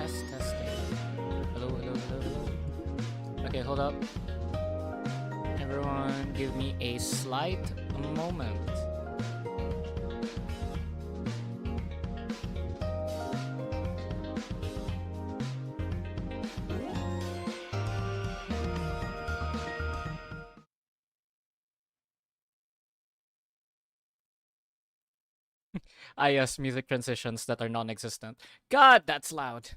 Testing. Hello, hello, hello, hello. Okay, hold up. Everyone, give me a slight moment. Yes, music transitions that are non-existent. God, that's loud.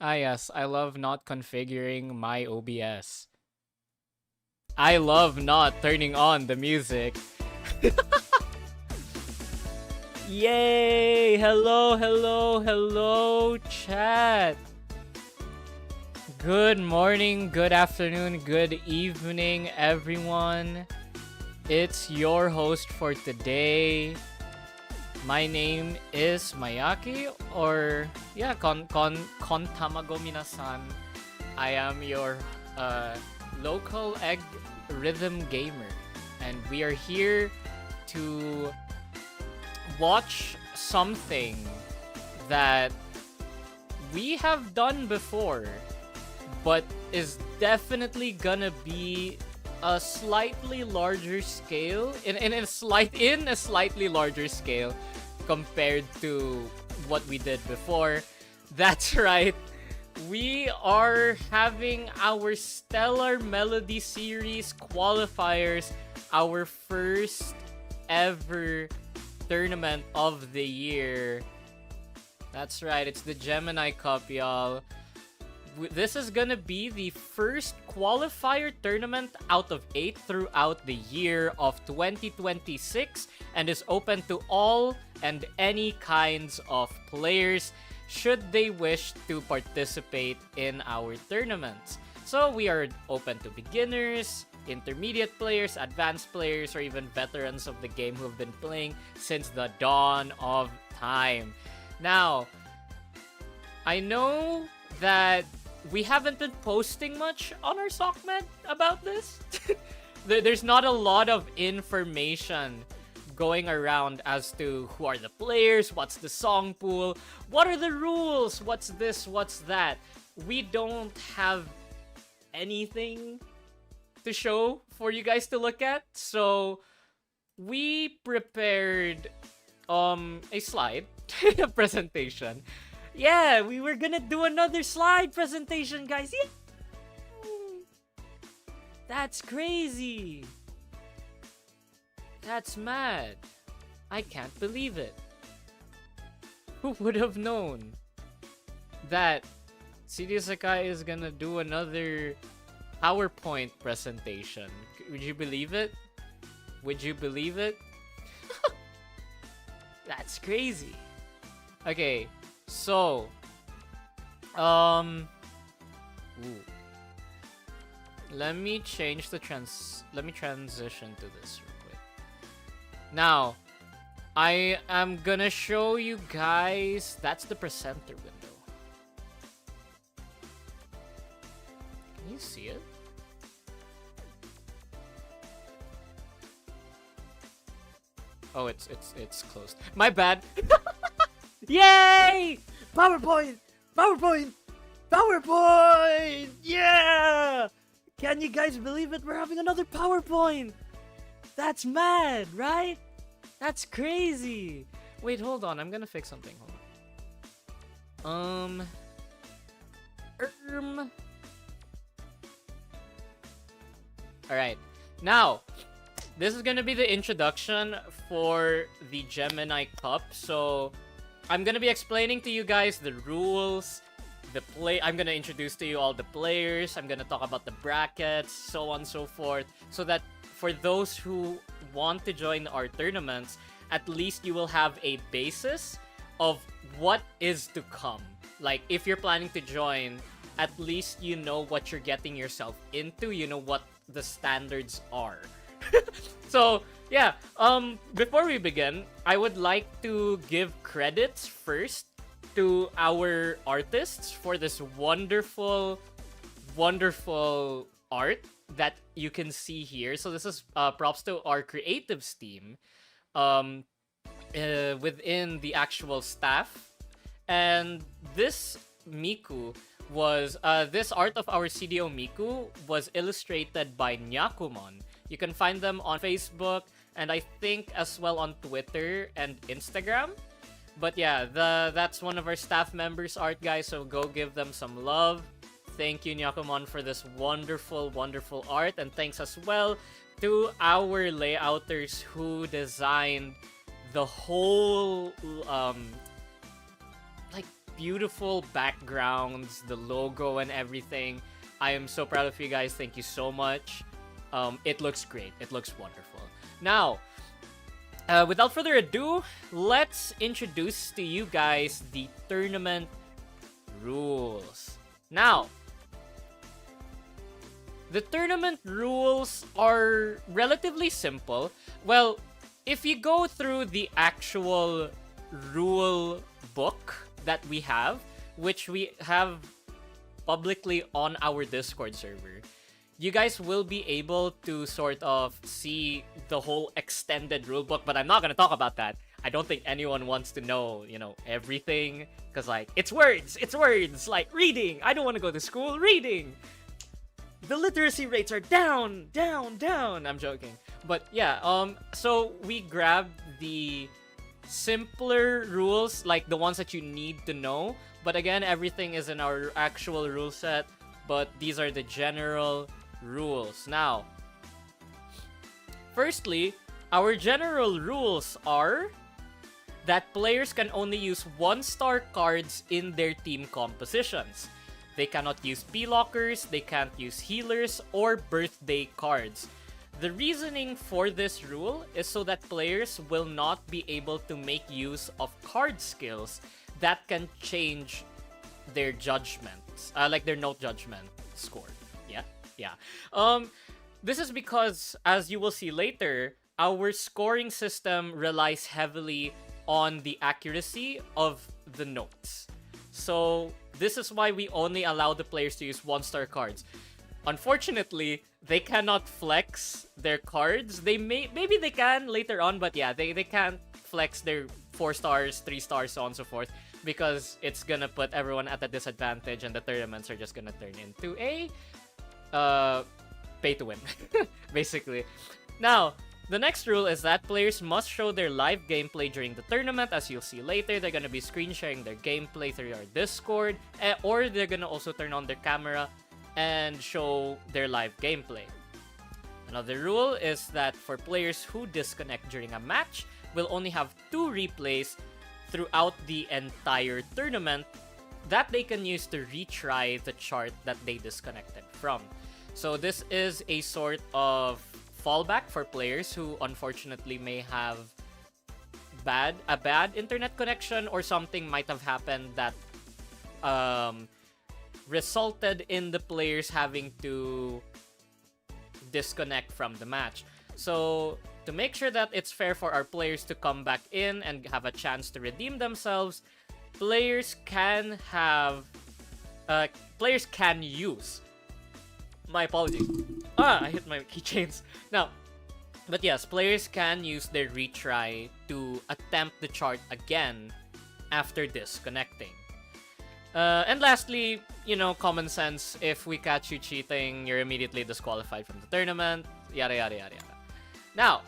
Yes, I love not configuring my OBS. I love not turning on the music. Yay! Hello, hello, hello, chat. Good morning, good afternoon, good evening, everyone. It's your host for today. My name is Mayaki, or yeah, kon tamago minasan. I am your local egg rhythm gamer, and we are here to watch something that we have done before, but is definitely gonna be a slightly larger scale in a slightly larger scale compared to what we did before. That's right. We are having our Stellar Melody series qualifiers, our first ever tournament of the year. That's right, it's the Gemini Cup, y'all. This is gonna be the first qualifier tournament out of 8 throughout the year of 2026 and is open to all and any kinds of players should they wish to participate in our tournaments. So we are open to beginners, intermediate players, advanced players, or even veterans of the game who have been playing since the dawn of time. Now, I know that we haven't been posting much on our SOCMED about this. There's not a lot of information going around as to who are the players, what's the song pool, what are the rules, what's this, what's that. We don't have anything to show for you guys to look at, so we prepared a slide presentation. Yeah, we were gonna do another slide presentation, guys. Yeah. That's crazy. That's mad. I can't believe it. Who would have known that CDOSEKAI is gonna do another PowerPoint presentation? Would you believe it? Would you believe it? That's crazy. Okay. So, let me change the let me transition to this real quick. Now, I am gonna show you guys, that's the presenter window. Can you see it? Oh, it's closed. My bad. Yay! PowerPoint! PowerPoint! PowerPoint! Yeah! Can you guys believe it? We're having another PowerPoint! That's mad, right? That's crazy! Wait, hold on. I'm gonna fix something. Hold on. Alright. Now, this is gonna be the introduction for the Gemini Cup. So, I'm gonna be explaining to you guys the rules, I'm gonna introduce to you all the players, I'm gonna talk about the brackets, so on and so forth, so that for those who want to join our tournaments, at least you will have a basis of what is to come. Like, if you're planning to join, at least you know what you're getting yourself into, you know what the standards are. So, yeah, before we begin, I would like to give credits first to our artists for this wonderful, wonderful art that you can see here. So this is props to our creatives team. within the actual staff. And this Miku was this art of our CDO Miku was illustrated by 𝒞𝒽𝒻𝓀. You can find them on Facebook and I think as well on Twitter and Instagram. But yeah, that's one of our staff members' art, guys, so go give them some love. Thank you, 𝒞𝒽𝒻𝓀, for this wonderful, wonderful art. And thanks as well to our layouters who designed the whole, like, beautiful backgrounds, the logo and everything. I am so proud of you guys. Thank you so much. It looks great. It looks wonderful. Now, without further ado, let's introduce to you guys the tournament rules. Now, the tournament rules are relatively simple. Well, if you go through the actual rule book that we have, which we have publicly on our Discord server, you guys will be able to sort of see the whole extended rulebook, but I'm not going to talk about that. I don't think anyone wants to know, you know, everything, because, like, it's words, like reading. I don't want to go to school reading. The literacy rates are down. I'm joking. But yeah, so we grabbed the simpler rules, like the ones that you need to know. But again, everything is in our actual rule set, but these are the general rules. Now, firstly, our general rules are that players can only use 1-star cards in their team compositions. They cannot use P-lockers, they can't use healers, or birthday cards. The reasoning for this rule is so that players will not be able to make use of card skills that can change their judgments, like their note judgment score. Yeah. This is because, as you will see later, our scoring system relies heavily on the accuracy of the notes. So this is why we only allow the players to use 1-star cards. Unfortunately, they cannot flex their cards. Maybe they can later on, but yeah, they can't flex their 4 stars, 3 stars, so on and so forth, because it's gonna put everyone at a disadvantage and the tournaments are just gonna turn into a pay to win, basically. Now, the next rule is that players must show their live gameplay during the tournament. As you'll see later, they're gonna be screen sharing their gameplay through our Discord, or they're gonna also turn on their camera and show their live gameplay. Another rule is that for players who disconnect during a match, we'll only have 2 replays throughout the entire tournament that they can use to retry the chart that they disconnected from. So this is a sort of fallback for players who unfortunately may have a bad internet connection, or something might have happened that resulted in the players having to disconnect from the match. So to make sure that it's fair for our players to come back in and have a chance to redeem themselves, players can use, my apologies, I hit my keychains. Now, but yes, players can use their retry to attempt the chart again after disconnecting. And lastly, you know, common sense. If we catch you cheating, you're immediately disqualified from the tournament. Yada yada yada yada. Now,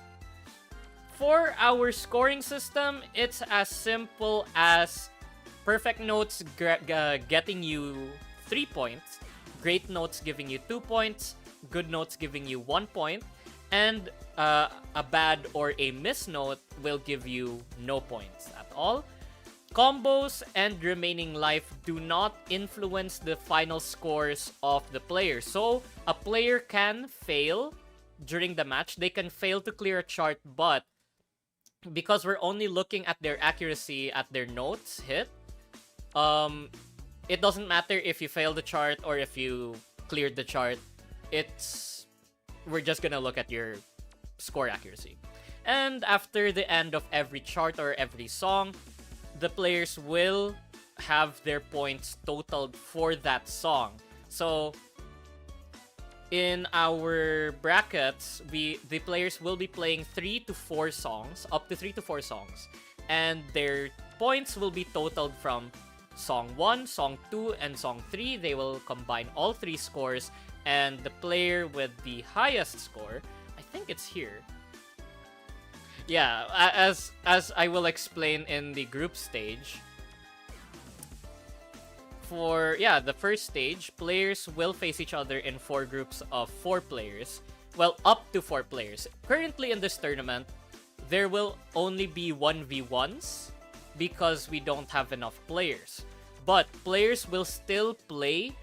for our scoring system, it's as simple as perfect notes getting you 3 points, great notes giving you 2 points, good notes giving you 1 point, and a bad or a miss note will give you no points at all. Combos and remaining life do not influence the final scores of the player. So a player can fail during the match. They can fail to clear a chart, but because we're only looking at their accuracy at their notes hit, it doesn't matter if you failed the chart or if you cleared the chart. We're just gonna look at your score accuracy. And after the end of every chart or every song, the players will have their points totaled for that song. So in our brackets, the players will be playing 3 to 4 songs, up to 3 to 4 songs. and their points will be totaled from Song 1, Song 2, and Song 3. They will combine all 3 scores, and the player with the highest score, I think it's here. Yeah, as I will explain in the group stage. For, the first stage, players will face each other in 4 groups of 4 players. Well, up to 4 players. Currently in this tournament, there will only be 1v1s because we don't have enough players. But players will still play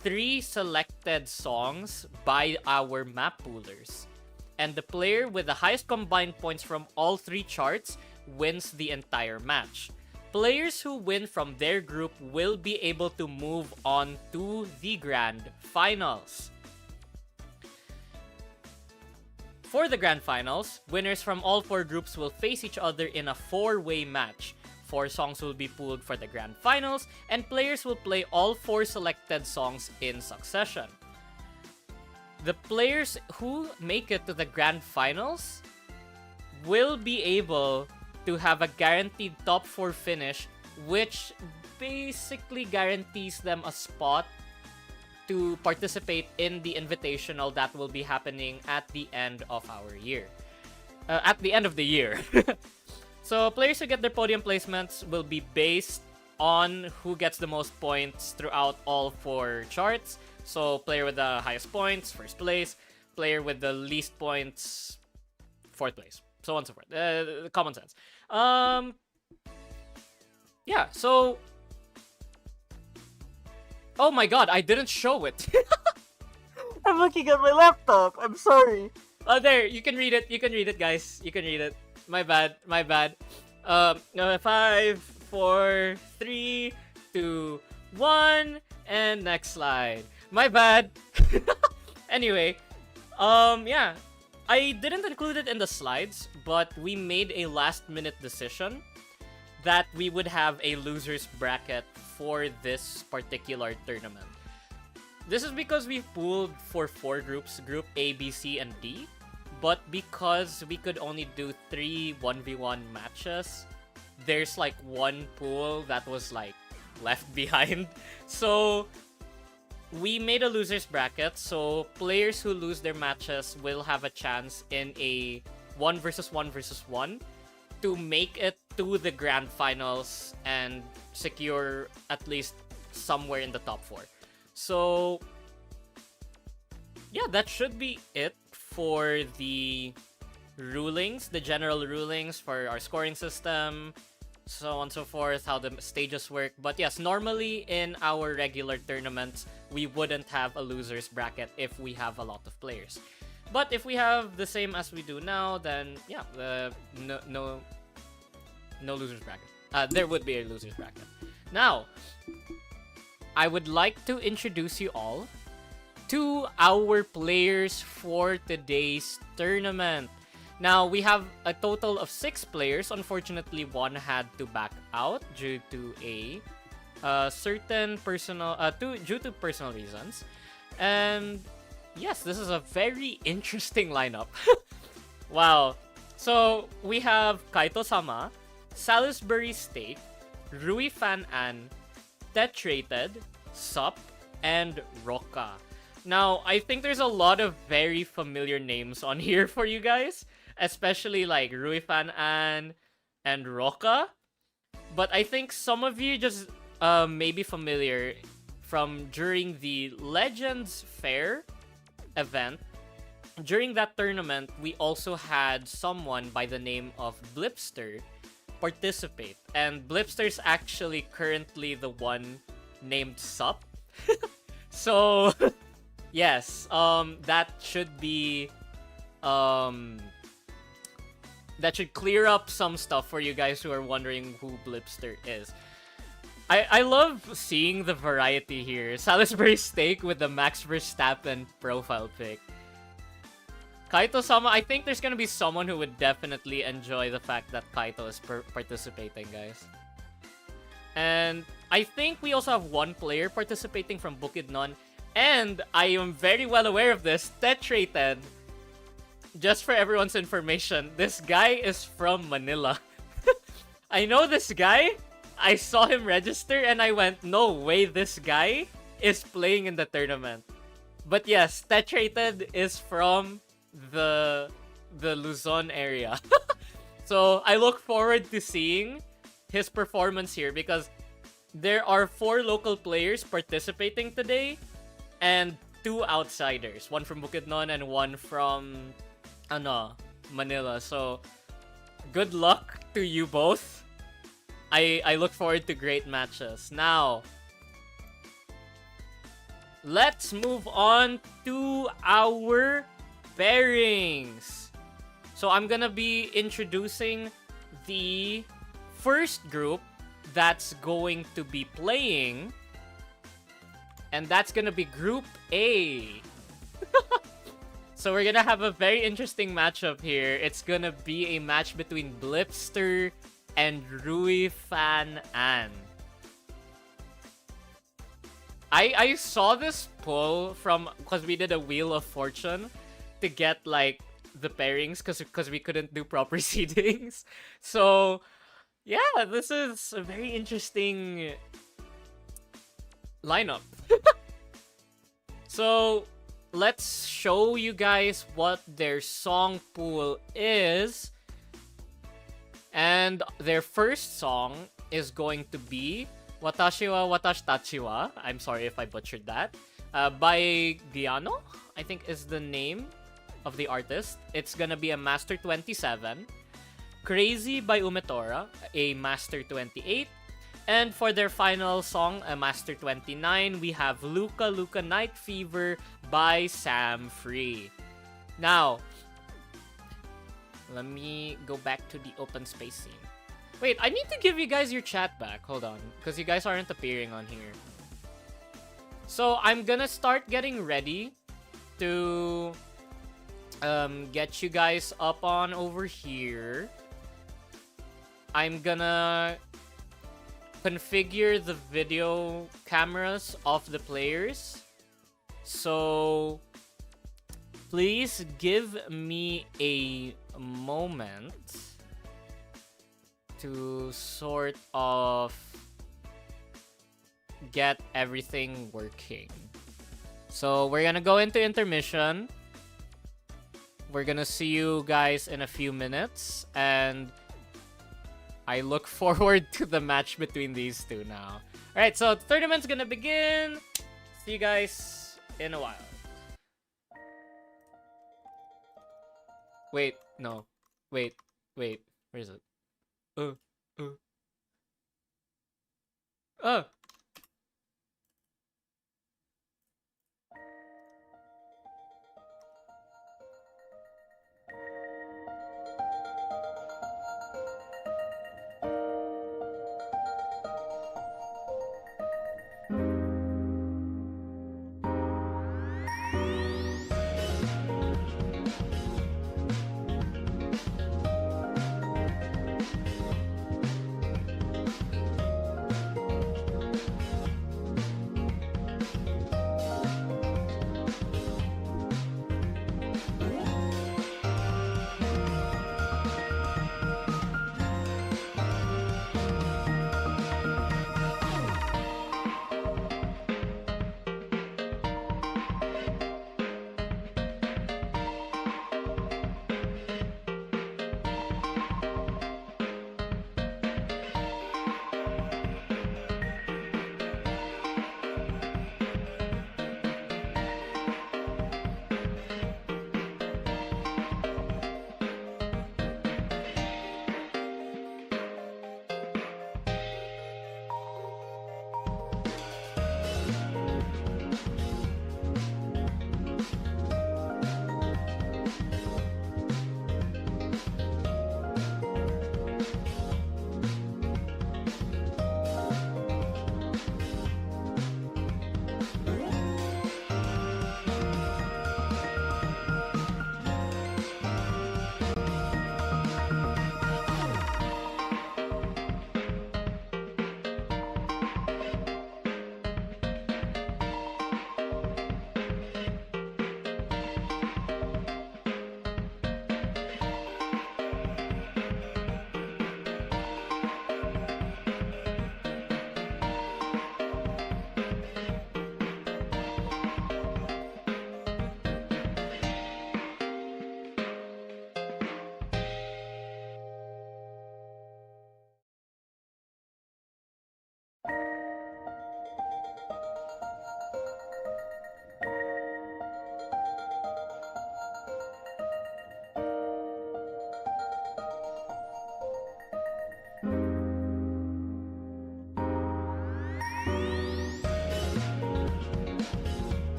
3 selected songs by our map poolers. And the player with the highest combined points from all 3 charts wins the entire match. Players who win from their group will be able to move on to the grand finals. For the grand finals, winners from all 4 groups will face each other in a 4-way match. 4 songs will be pooled for the grand finals, and players will play all 4 selected songs in succession. The players who make it to the grand finals will be able to have a guaranteed top 4 finish, which basically guarantees them a spot to participate in the invitational that will be happening at the end of our year. At the end of the year. So players who get their podium placements will be based on who gets the most points throughout all 4 charts. So player with the highest points, first place. Player with the least points, 4th place. So on and so forth. Common sense. Yeah, so... Oh my god, I didn't show it. I'm looking at my laptop. I'm sorry. Oh, there. You can read it. You can read it, guys. You can read it. My bad. My bad. 5, 4, 3, 2, 1, and next slide. My bad. Anyway, yeah. I didn't include it in the slides, but we made a last-minute decision that we would have a loser's bracket for this particular tournament. This is because we pooled for 4 groups, Group A, B, C, and D. But because we could only do 3 1v1 matches, there's like 1 pool that was like left behind. So we made a loser's bracket, so players who lose their matches will have a chance in a 1 versus 1 versus 1 to make it to the grand finals and secure at least somewhere in the top 4. So yeah, that should be it for the rulings, the general rulings for our scoring system, so on and so forth, how the stages work. But yes, normally in our regular tournaments, we wouldn't have a loser's bracket if we have a lot of players. But if we have the same as we do now, then yeah, no loser's bracket. There would be a loser's bracket. Now, I would like to introduce you all to our players for today's tournament. Now, we have a total of 6 players. Unfortunately, 1 had to back out due to a certain personal due to personal reasons. And yes, this is a very interesting lineup. Wow. So we have Kaito-sama, Salisbury Steak, Rui Fan An, Tetrated, Sup, and Roka. Now, I think there's a lot of very familiar names on here for you guys, especially like Rui Fan An and Roka. But I think some of you just may be familiar from during the Legends Fair event. During that tournament, we also had someone by the name of Blipster participate. And Blipster's actually currently the one named Sup. So... yes, that should be, that should clear up some stuff for you guys who are wondering who Blipster is. I love seeing the variety here. Salisbury Steak with the Max Verstappen profile pic. Kaito-sama, I think there's gonna be someone who would definitely enjoy the fact that Kaito is participating, guys. And I think we also have 1 player participating from Bukidnon. And I am very well aware of this, Tetrated. Just for everyone's information, this guy is from Manila. I know this guy. I saw him register and I went, no way this guy is playing in the tournament. But yes, 𝒞𝒽𝓁 is from the Luzon area. So I look forward to seeing his performance here because there are 4 local players participating today and 2 outsiders. One from Bukidnon and one from Manila. So good luck to you both. I look forward to great matches. Now, let's move on to our pairings. So I'm gonna be introducing the first group that's going to be playing, and that's gonna be Group A. So we're gonna have a very interesting matchup here. It's gonna be a match between Blipster and Rui Fan An. I saw this poll from, because we did a Wheel of Fortune to get like the pairings because we couldn't do proper seedings. So yeah, this is a very interesting lineup. So let's show you guys what their song pool is. And their first song is going to be Watashi wa Watashi Tachi wa. I'm sorry if I butchered that. By Giano, I think is the name of the artist. It's gonna be a Master 27. Crazy by 𝒞𝒽𝓀𝓀, a Master 28. And for their final song, a Master 29, we have Luka Luka Night Fever by Sam Free. Now, let me go back to the open space scene. Wait, I need to give you guys your chat back. Hold on, because you guys aren't appearing on here. So I'm gonna start getting ready to get you guys up on over here. I'm gonna configure the video cameras of the players. So please give me a moment to sort of get everything working. So we're gonna go into intermission. We're gonna see you guys in a few minutes, and I look forward to the match between these two now. Alright, so the tournament's gonna begin. See you guys in a while. Wait, no. Wait. Where is it? Oh!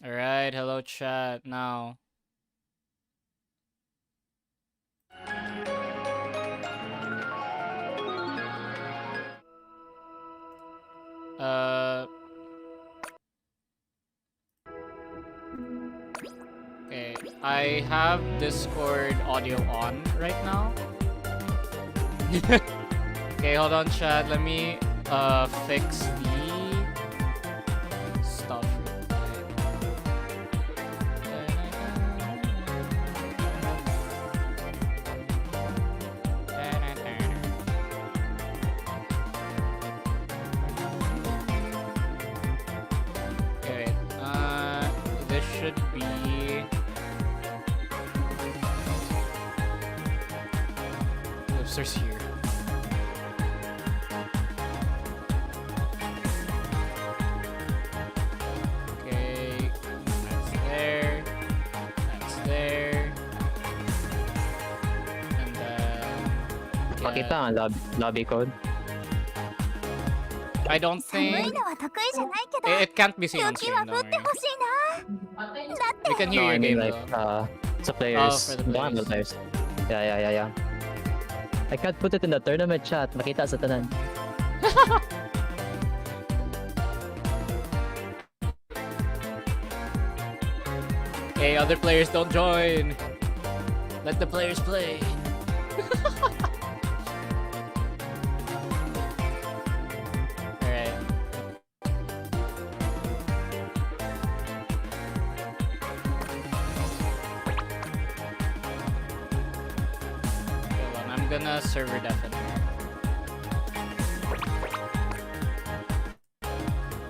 Alright, hello chat now. Okay, I have Discord audio on right now. Okay, hold on chat, let me fix the stuff real quick. Okay, this should be Lipster's here. Okay, that's there. That's there. And then Makita ang lobby code. I don't think it can't be seen on stream, don't worry. We can hear No, your I mean game like though. sa players. for the Don't have the players. Yeah. I can't put it in the tournament chat. Makita sa tanan. Hey, other players don't join. Let the players play. Alright. Hold on, I'm gonna server deafen here.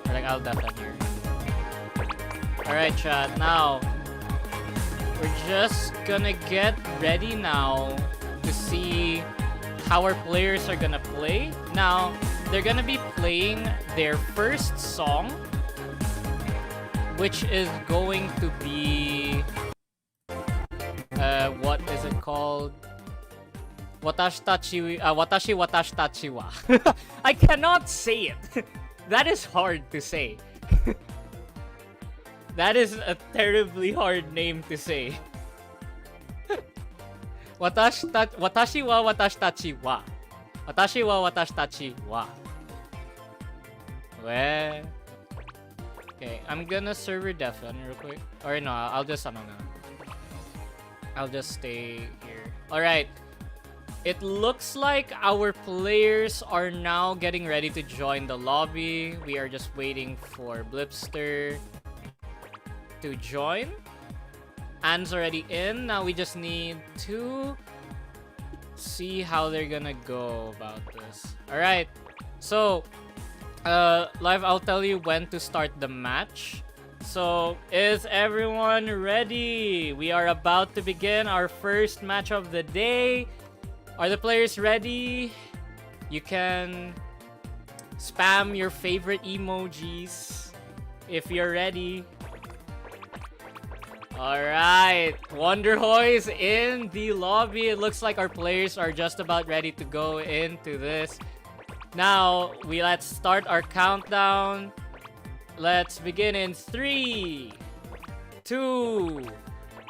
Or like, I'll deafen here. Alright, chat, now we're just gonna get ready now to see how our players are gonna play. Now, they're gonna be playing their first song, which is going to be what is it called? Watashi watashi wa. I cannot say it. That is hard to say. That is a terribly hard name to say. Watashi wa watashi wa. Watashi wa watashi wa. Weh. Okay, I'm gonna server deafen real quick. Or no, I'll just I'll just stay here. Alright. It looks like our players are now getting ready to join the lobby. We are just waiting for Blipster to join. Anne's already in. Now we just need to see how they're gonna go about this. Alright. So, live, I'll tell you when to start the match. So, is everyone ready? We are about to begin our first match of the day. Are the players ready? You can spam your favorite emojis if you're ready. Alright, Wonderhoy is in the lobby. It looks like our players are just about ready to go into this. Now, let's start our countdown. Let's begin in 3, 2,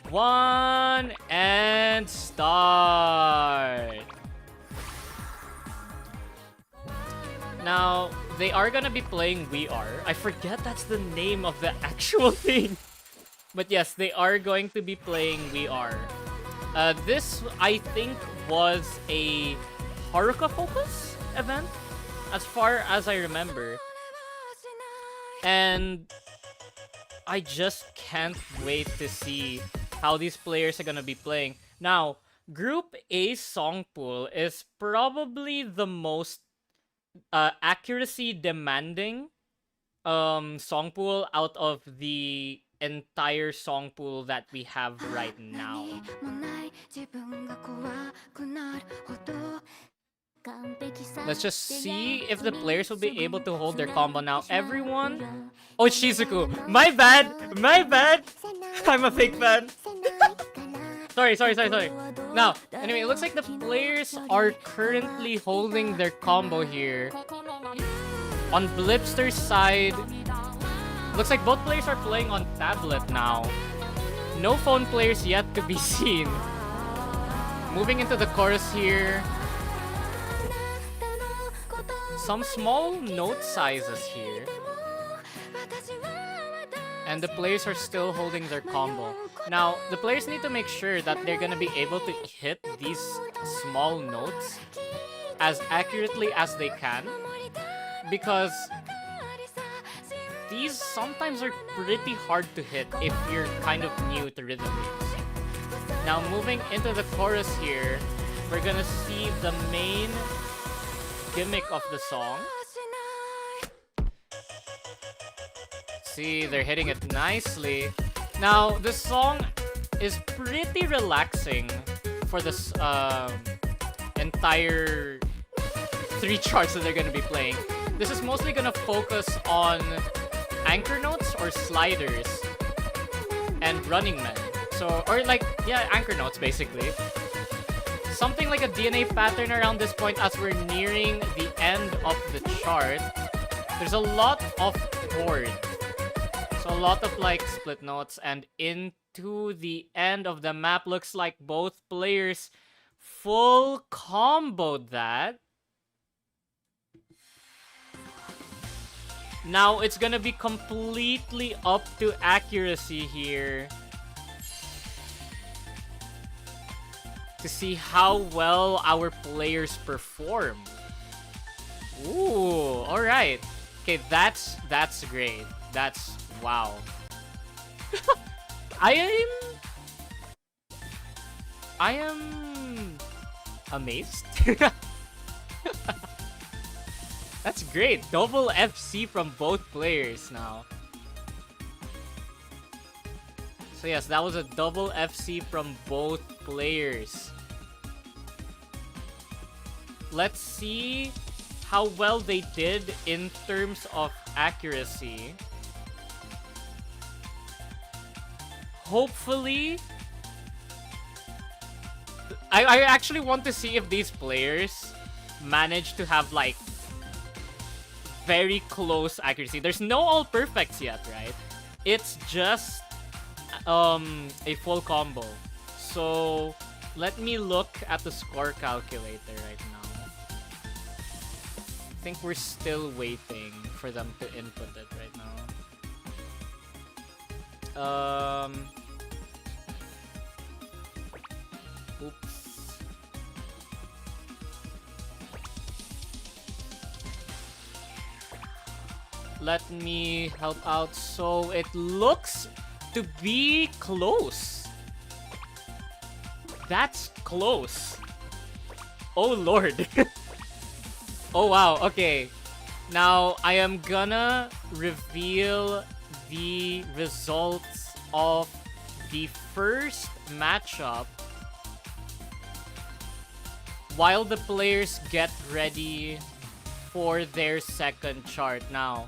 1, and start. Now, they are gonna be playing We Are. I forget that's the name of the actual thing. But yes, they are going to be playing We Are. This, I think, was a Haruka Focus event, as far as I remember. And I just can't wait to see how these players are gonna be playing. Now, Group A's song pool is probably the most accuracy demanding song pool out of the entire song pool that we have right now. Let's just see if the players will be able to hold their combo now. Everyone... Oh, Shizuku. My bad! My bad! I'm a fake fan. Sorry. Now, anyway, it looks like the players are currently holding their combo here. On Blipster's side... Looks like both players are playing on tablet now. No phone players yet to be seen. Moving into the chorus here. Some small note sizes here. And the players are still holding their combo. Now, the players need to make sure that they're gonna be able to hit these small notes as accurately as they can. Because these sometimes are pretty hard to hit if you're kind of new to rhythm games. Now, moving into the chorus here, we're gonna see the main gimmick of the song. See, they're hitting it nicely. Now, the song is pretty relaxing for this entire 3 charts that they're gonna be playing. This is mostly gonna focus on anchor notes or sliders and running men. So, or like, yeah, anchor notes basically. Something like a DNA pattern around this point as we're nearing the end of the chart. There's a lot of chord. So a lot of like split notes, and into the end of the map looks like both players full comboed that. Now it's gonna be completely up to accuracy here to see how well our players perform. Ooh, alright. Okay, that's great. That's wow. I am amazed. That's great. Double FC from both players now. So yes, that was a double FC from both players. Let's see how well they did in terms of accuracy. Hopefully, I actually want to see if these players manage to have like very close accuracy. There's no all perfects yet, right? It's just a full combo. So let me look at the score calculator right now. I think we're still waiting for them to input it right now. Oops. Let me help out. So it looks to be close. That's close. Oh lord. Oh wow, okay. Now I am gonna reveal the results of the first matchup while the players get ready for their second chart. Now,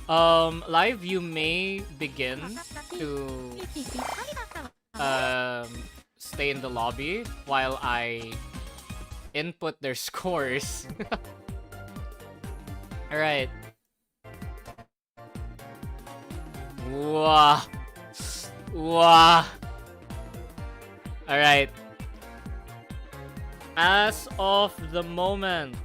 Live, you may begin to stay in the lobby while I input their scores. Alright. Wow. Wow. Alright. As of the moment,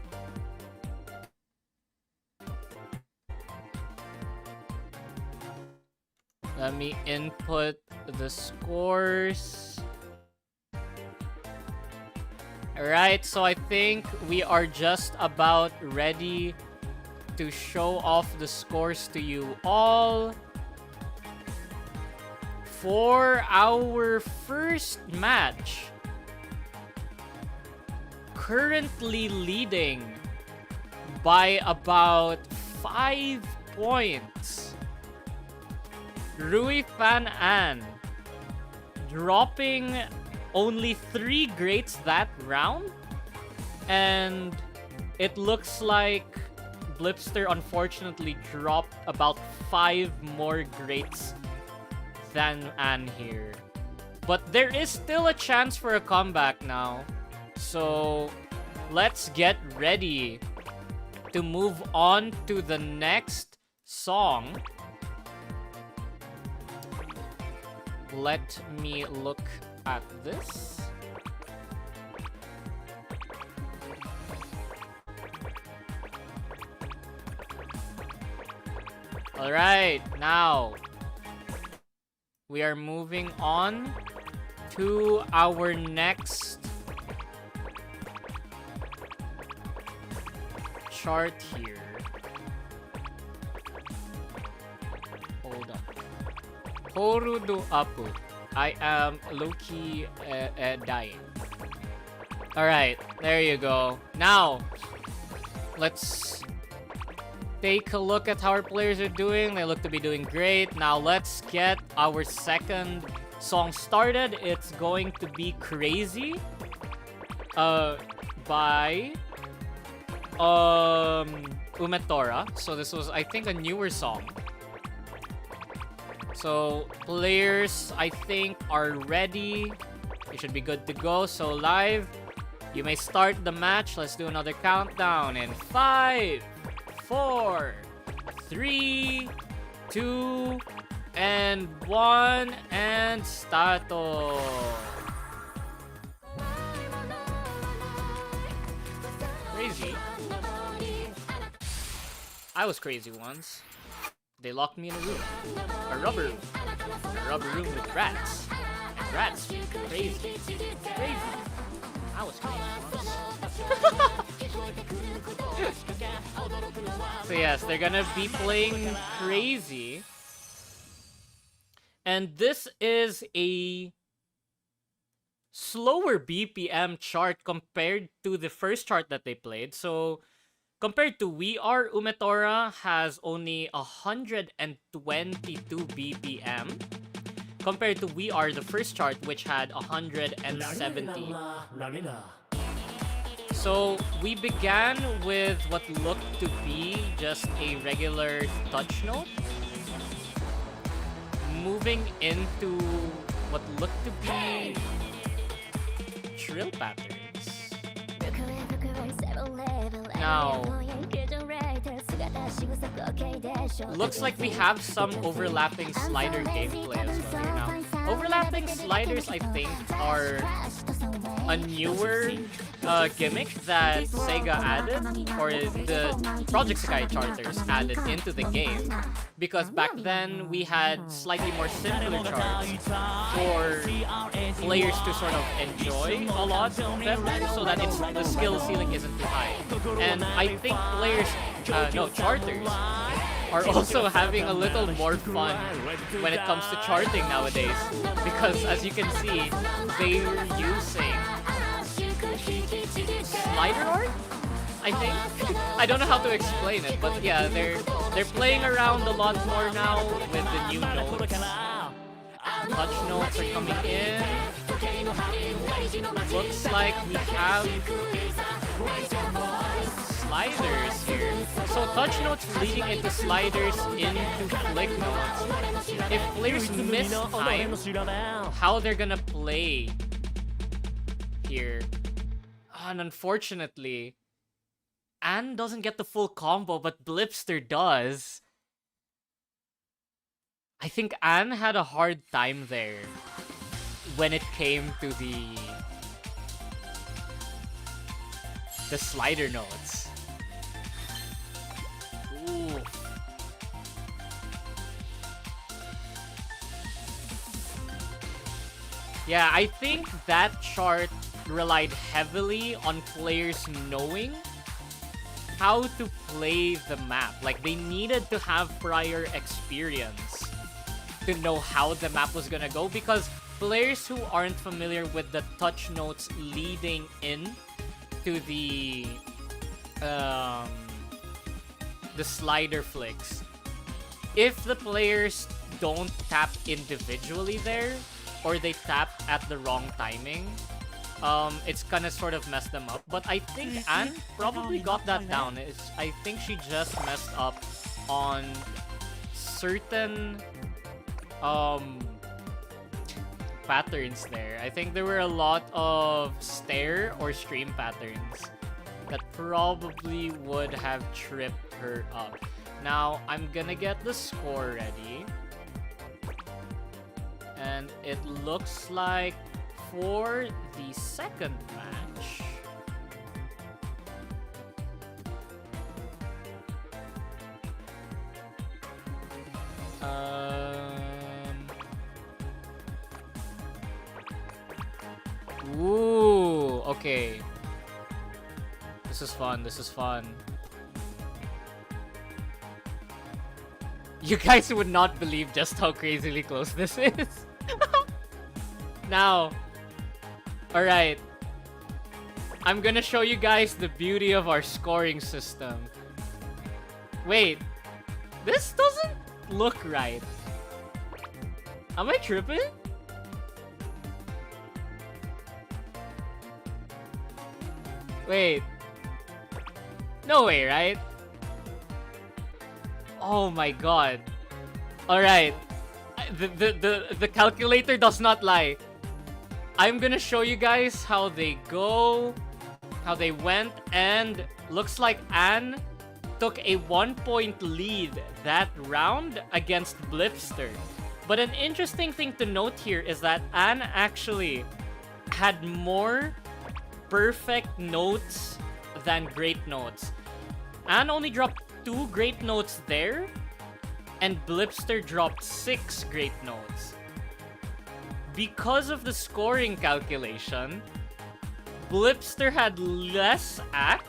let me input the scores. Alright, so I think we are just about ready to show off the scores to you all. For our first match, currently leading by about 5 points, Rui Fan An, dropping only 3 greats that round, and it looks like Blipster unfortunately dropped about 5 more greats than Ann here. But there is still a chance for a comeback now. So let's get ready to move on to the next song. let me look at this. Alright, now we are moving on to our next chart here. Hold up. 𝒞𝒽𝓀𝓚. I am low-key dying. Alright, there you go. Now, let's take a look at how our players are doing. They look to be doing great. Now, let's get our second song started. It's going to be Crazy by 𝒞𝒽𝓀𝓚. So this was, I think, a newer song. So players, I think, are ready. You should be good to go. So live, you may start the match. Let's do another countdown in 5, 4, 3, 2, and 1, and starto. Crazy. I was crazy once. They locked me in a room. A rubber room. A rubber room with rats. And rats crazy. Crazy. I was crazy once. So yes, they're gonna be playing Crazy. And this is a slower BPM chart compared to the first chart that they played. So compared to We Are, 𝒞𝒽𝓀𝓚 has only 122 BPM. Compared to We Are, the first chart, which had 170. So we began with what looked to be just a regular touch note, moving into what looked to be trill patterns. Now, looks like we have some overlapping slider gameplay as well here now. Overlapping sliders, I think, are a newer gimmick that Sega added, or the Project CDOSEKAI charters added into the game, because back then we had slightly more simpler charts for players to sort of enjoy a lot better, so that the skill ceiling isn't too high. And I think charters are also having a little more fun when it comes to charting nowadays, because as you can see, they're using slider art, I think. I don't know how to explain it, but yeah, they're playing around a lot more now with the new notes. Touch notes are coming in. Looks like we have sliders here. So touch notes leading into sliders into flick notes. If players miss time, how they're gonna play here? And unfortunately, Anne doesn't get the full combo, but 𝒞𝒽𝓀𝓚 does. I think Anne had a hard time there when it came to the slider notes. Ooh. Yeah, I think that chart relied heavily on players knowing how to play the map. Like, they needed to have prior experience to know how the map was gonna go, because players who aren't familiar with the touch notes leading in to the slider flicks, if the players don't tap individually there, or they tap at the wrong timing, it's gonna sort of mess them up. But I think Anne probably got that down. I think she just messed up on certain patterns there. I think there were a lot of stare or stream patterns that probably would have tripped her up. Now, I'm gonna get the score ready. And And it looks like for the second match, ooh, okay. This is fun, this is fun. You guys would not believe just how crazily close this is. Now, alright. I'm gonna show you guys the beauty of our scoring system. Wait, this doesn't look right. Am I tripping? Wait. No way, right? Oh my god. Alright. The calculator does not lie. I'm gonna show you guys how they go, how they went, and looks like Anne took a 1-point lead that round against Blipster. But an interesting thing to note here is that Anne actually had more perfect notes than great notes. Anne only dropped 2 great notes there, and Blipster dropped 6 great notes. Because of the scoring calculation, Blipster had less AC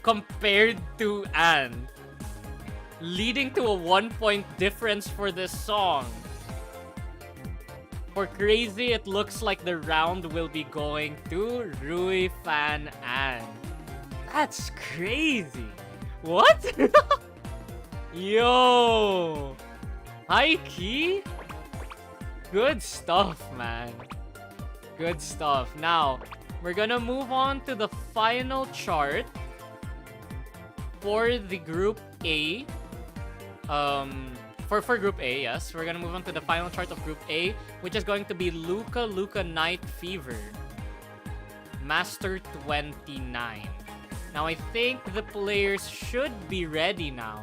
compared to Anne, leading to a 1-point difference for this song. For Crazy, it looks like the round will be going to Rui Fan Anne. That's crazy. What? Yo! High key? Good stuff, man. Good stuff. Now, we're gonna move on to the final chart for the Group A. For Group A, yes. We're gonna move on to the final chart of Group A, which is going to be 𝒞𝒾𝒶 Night Fever. Master 29. Now, I think the players should be ready now.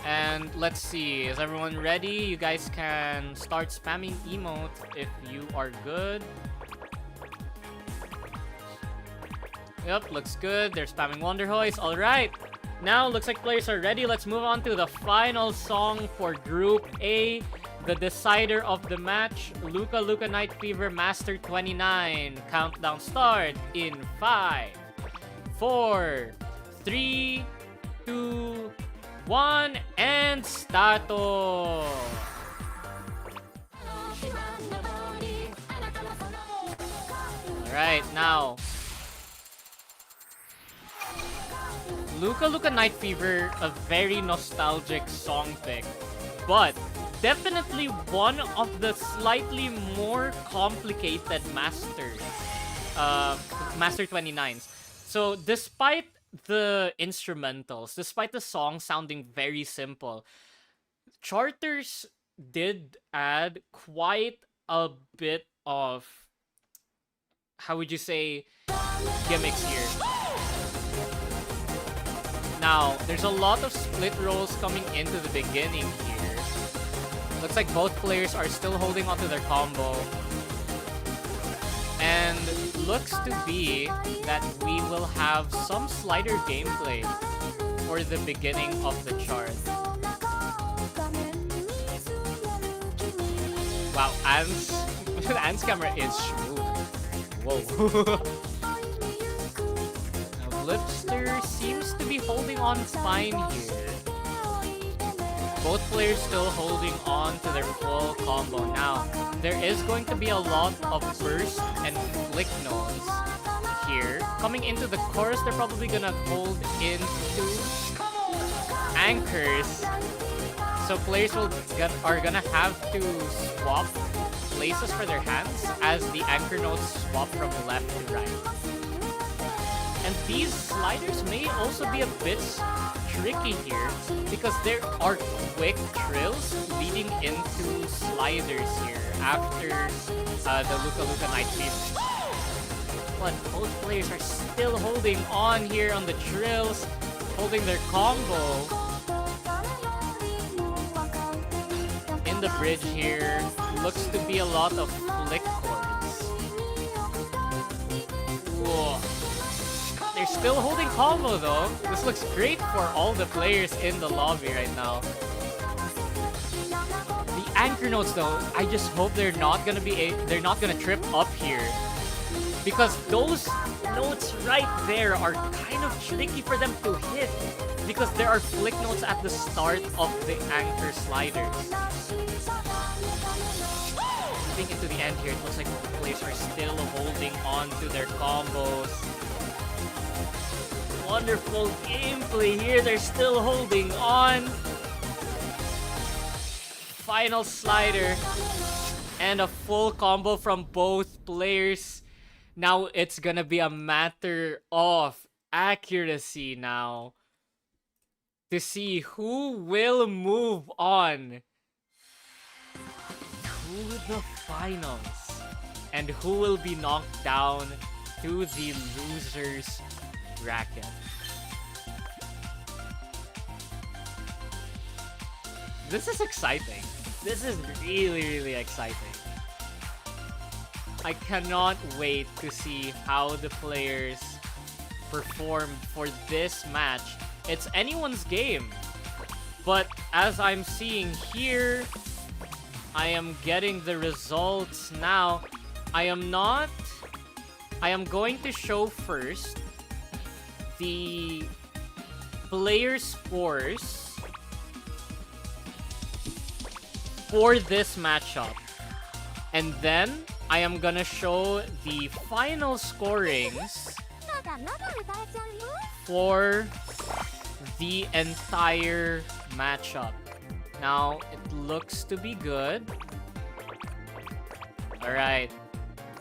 And let's see, is everyone ready? You guys can start spamming emote if you are good. Yep, looks good. They're spamming Wonder Hoist. Alright. Now, looks like players are ready. Let's move on to the final song for Group A. The decider of the match, 𝒞𝒾𝒶 Night Fever Master 29. Countdown start in 5, 4, 3, 2, 1, and starto! Alright, now, 𝒞𝒾𝒶 Night Fever, a very nostalgic song pick, but definitely one of the slightly more complicated masters, Master 29s. So despite the instrumentals, despite the song sounding very simple, charters did add quite a bit of, how would you say, gimmicks here. Now, there's a lot of split rolls coming into the beginning here. Looks like both players are still holding onto their combo. And looks to be that we will have some slider gameplay for the beginning of the chart. Wow, Anne's camera is smooth. Whoa. Now, Blipster seems to be holding on fine here. Both players still holding on to their full combo. Now, there is going to be a lot of burst and flick notes here. Coming into the chorus, they're probably gonna hold into anchors. So players are gonna have to swap places for their hands as the anchor notes swap from left to right. And these sliders may also be a bit tricky here because there are quick trills leading into sliders here after the 𝒞𝒾𝒶 Night Fever. But both players are still holding on here on the trills, holding their combo. the bridge here. Looks to be a lot of flick chords. Whoa. They're still holding combo though. This looks great for all the players in the lobby right now. The anchor notes though, I just hope they're not gonna trip up here. Because those notes right there are kind of tricky for them to hit. Because there are flick notes at the start of the anchor sliders. Moving into the end here, it looks like the players are still holding on to their combos. Wonderful gameplay here, they're still holding on. Final slider. And a full combo from both players. Now it's gonna be a matter of accuracy now. To see who will move on to the finals. And who will be knocked down to the losers bracket. This is exciting. This is really, really exciting. I cannot wait to see how the players perform for this match. It's anyone's game. But as I'm seeing here, I am getting the results now. I am going to show first the player scores for this matchup. And then I am gonna show the final scorings for the entire matchup. Now, it looks to be good. Alright.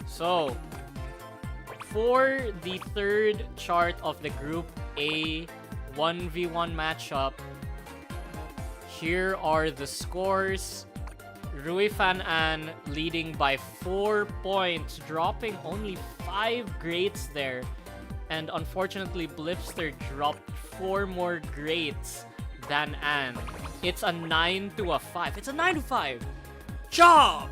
So, for the third chart of the Group A 1v1 matchup, here are the scores. Rui Fan An leading by 4 points, dropping only 5 grades there. And unfortunately, Blipster dropped 4 more grades than An. It's a 9 to a 5. It's a 9 to 5. Job!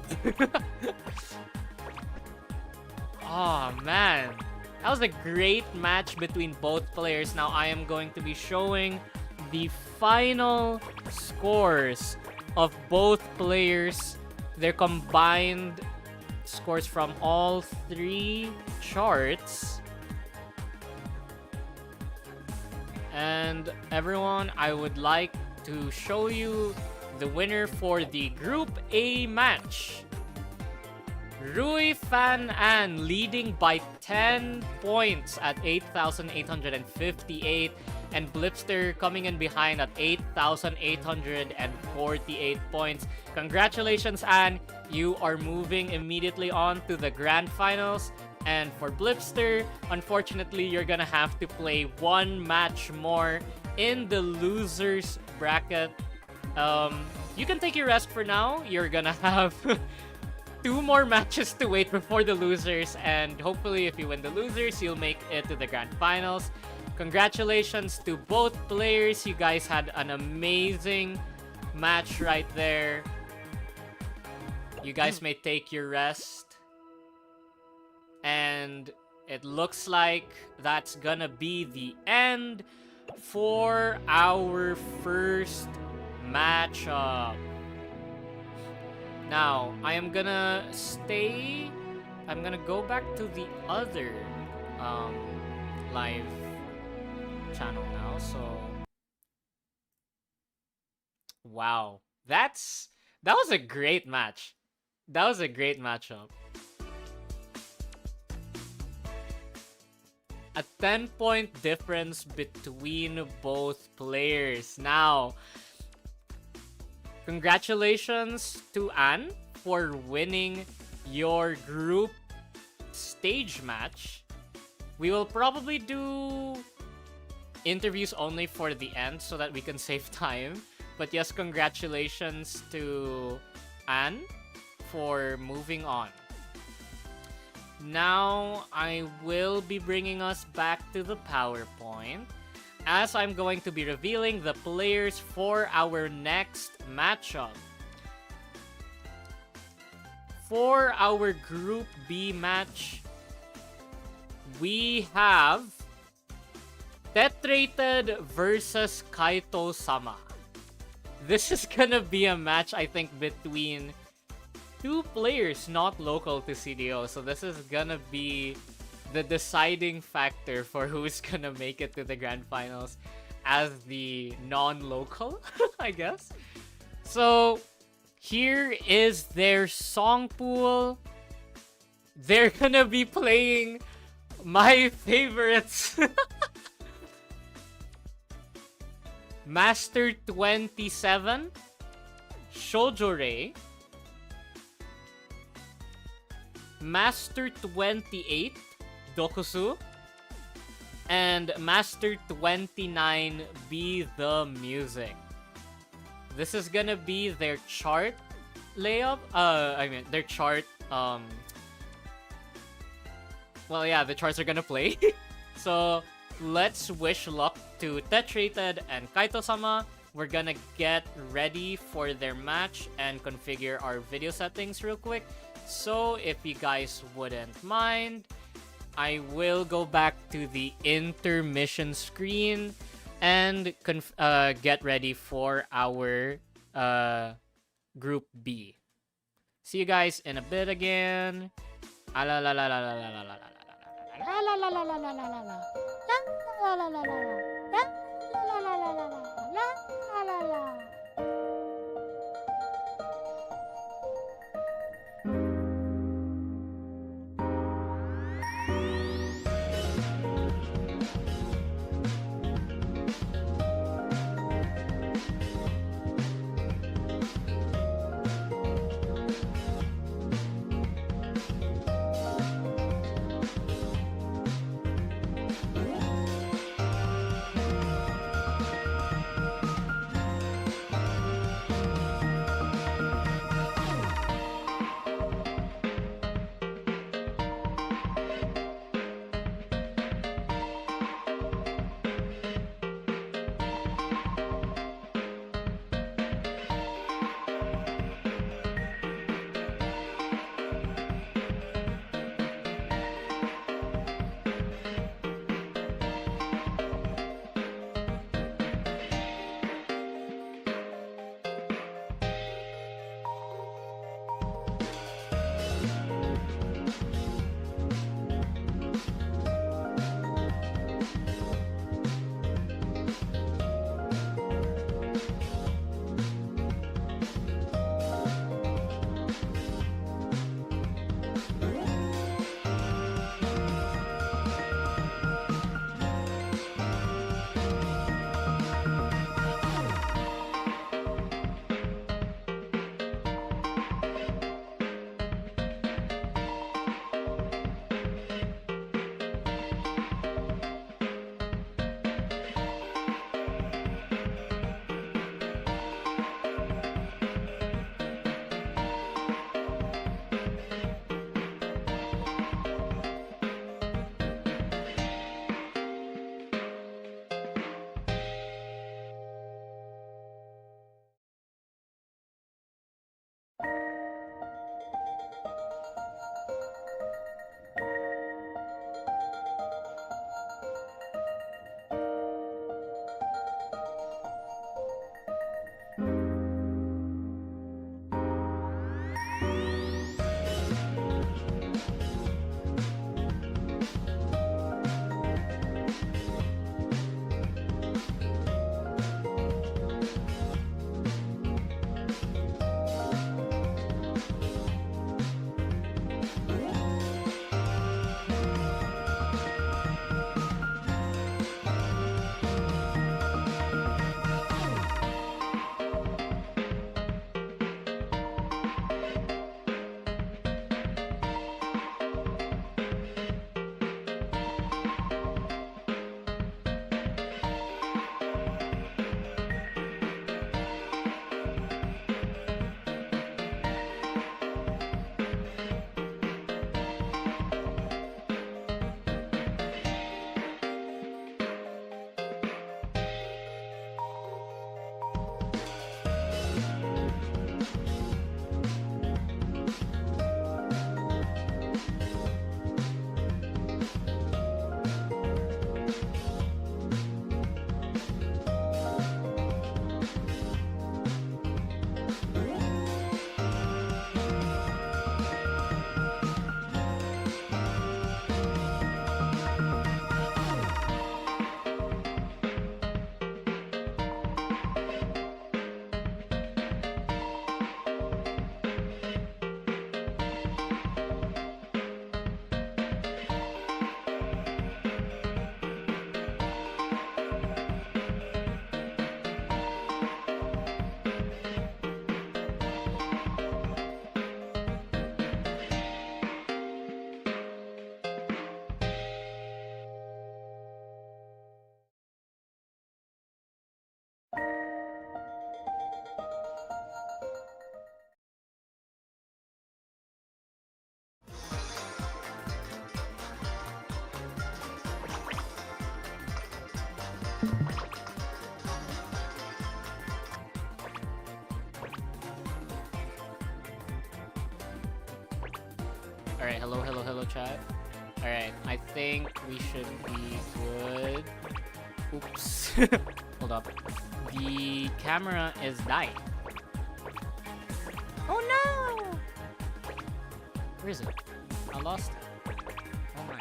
Oh man, that was a great match between both players. Now I am going to be showing the final scores of both players, their combined scores from all 3 charts. And everyone, I would like to show you the winner for the Group A match. Rui Fan An leading by 10 points at 8,858, and Blipster coming in behind at 8,848 points. Congratulations, An! You are moving immediately on to the grand finals. And for Blipster, unfortunately, you're gonna have to play 1 match more in the losers bracket. You can take your rest for now. You're gonna have 2 more matches to wait before the losers, and hopefully if you win the losers, you'll make it to the grand finals. Congratulations to both players. You guys had an amazing match right there. You guys may take your rest. And it looks like that's gonna be the end for our first matchup. Now, I'm gonna go back to the other live channel now. So, wow, that was a great match. That was a great matchup. A 10-point difference between both players. Now, congratulations to An for winning your group stage match. We will probably do interviews only for the end so that we can save time. But yes, congratulations to An for moving on. Now, I will be bringing us back to the PowerPoint, as I'm going to be revealing the players for our next matchup. for our Group B match, we have 𝒞𝒽𝓀 versus Kaito-sama. This is gonna be a match, I think, between two players not local to CDO. So this is gonna be the deciding factor for who's gonna make it to the grand finals as the non-local, I guess. So here is their song pool. They're gonna be playing my favorites. Master 27, 𝒞𝒽𝓀, Master 28, 𝒞𝒾𝒶, and Master 29, Be The Music. This is gonna be their chart layup. Their chart. Well, yeah, the charts are gonna play. So let's wish luck to 𝒞𝒽𝓀 and Kaito-sama. We're gonna get ready for their match and configure our video settings real quick. So if you guys wouldn't mind, I will go back to the intermission screen and get ready for our Group B. See you guys in a bit again. Hello, chat. Alright, I think we should be good. Oops. Hold up. The camera is dying. Oh no! Where is it? I lost it. Oh my.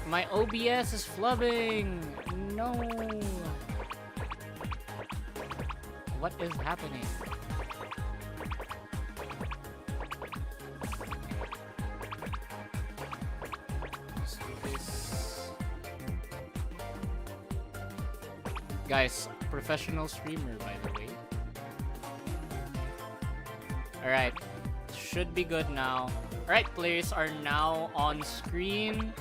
My OBS is flubbing! No! What is happening? Let's do this. Guys, professional streamer by the way. Alright. Should be good now. Alright, players are now on screen.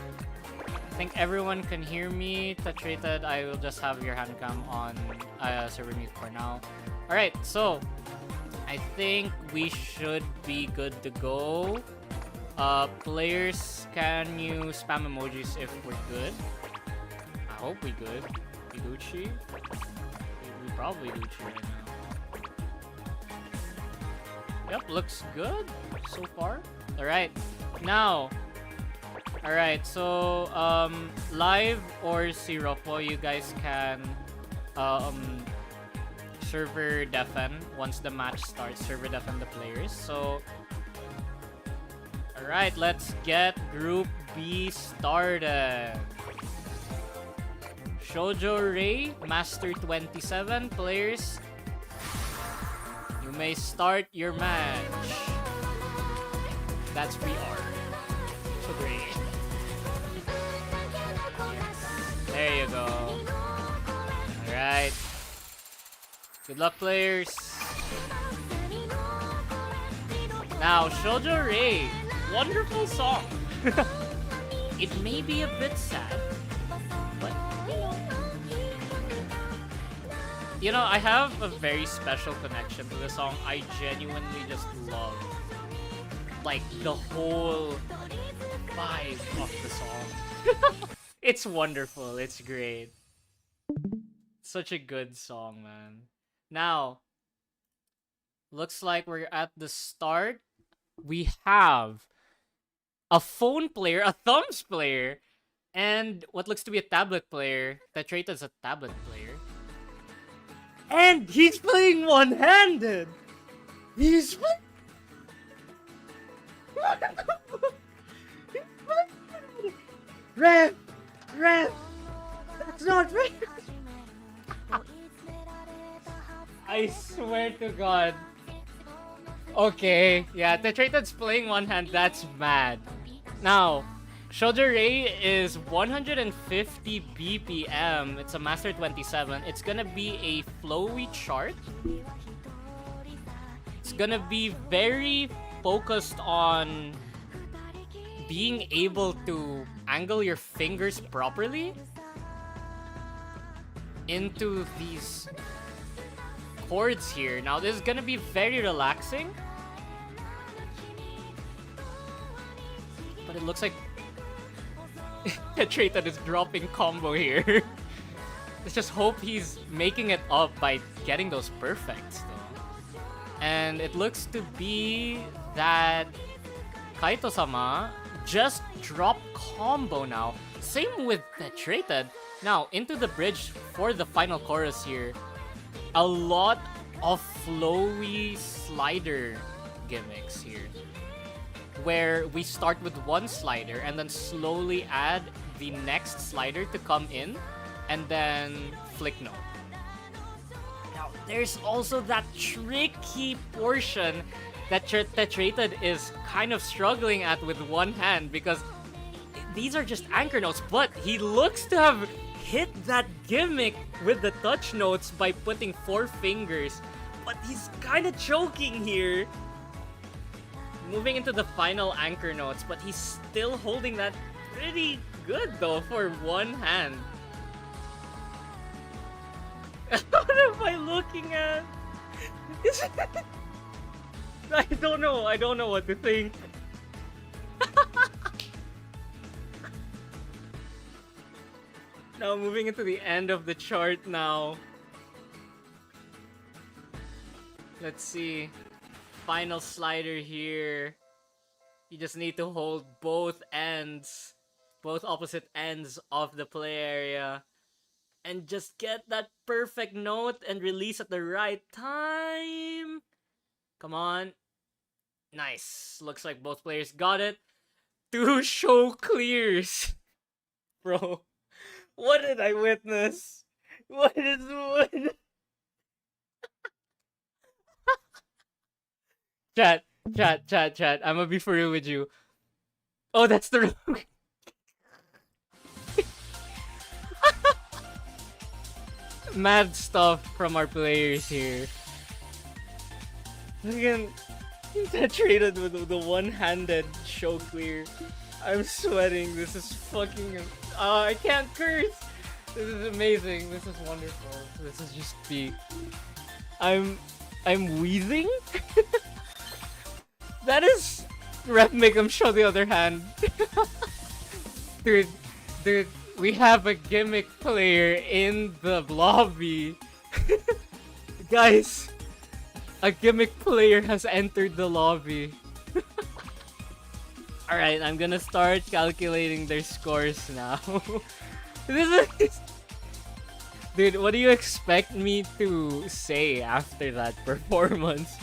I think everyone can hear me. 𝒞𝒽𝓁, I will just have your hand cam on server mute for now. Alright, so I think we should be good to go. Players, can you spam emojis if we're good? I hope we good. We Gucci? We probably Gucci right now. Yep, looks good so far. Alright, now. Alright, so live or Siropo, you guys can server deafen once the match starts. Server deafen the players. So alright, let's get Group B started. 𝒞𝒽𝓀, Master 27 players. You may start your match. That's PR. So great. There you go. Alright. Good luck, players. Now, 𝒞𝒽𝓀, wonderful song. It may be a bit sad, but you know, I have a very special connection to the song. I genuinely just love, like, the whole vibe of the song. It's wonderful. It's great. Such a good song, man. Now, looks like we're at the start. We have a phone player, a thumbs player, and what looks to be a tablet player. 𝒞𝒽𝓁 is a tablet player. And he's playing one-handed! He's playing... Ref! That's not fair! I swear to God. Okay, yeah, 𝒞𝒽𝓁's playing one hand, that's mad. Now, 𝒞𝒽𝓀 is 150 BPM. It's a Master 27. It's gonna be a flowy chart. It's gonna be very focused on being able to angle your fingers properly into these chords here. Now, this is gonna be very relaxing. But it looks like 𝒞𝒽𝓁 is dropping combo here. Let's just hope he's making it up by getting those perfects, though. And it looks to be that Kaito-sama just dropped combo now. Same with 𝒞𝒽𝓁. Now, into the bridge for the final chorus here. A lot of flowy slider gimmicks here, where we start with one slider and then slowly add the next slider to come in and then flick note. Now, there's also that tricky portion that 𝒞𝒽𝓁 is kind of struggling at with one hand, because these are just anchor notes, but he looks to have hit that gimmick with the touch notes by putting 4 fingers, but he's kind of choking here. Moving into the final anchor notes, but he's still holding that pretty good though for one hand. What am I looking at? I don't know what to think. Now moving into the end of the chart now. Let's see. Final slider here. You just need to hold both ends, both opposite ends of the play area, and just get that perfect note and release at the right time. Come on. Nice. Looks like both players got it. 2 show clears. Bro, what did I witness? What is what? Chat. I'm gonna be for real with you. Oh, that's the wrong. Mad stuff from our players here. Again, that traded with the one-handed show clear. I'm sweating. This is fucking. I can't curse. This is amazing. This is wonderful. This is just peak. I'm wheezing. That is Rep Make 'em show the other hand. dude, we have a gimmick player in the lobby. Guys, a gimmick player has entered the lobby. Alright, I'm gonna start calculating their scores now. This is... Dude, what do you expect me to say after that performance?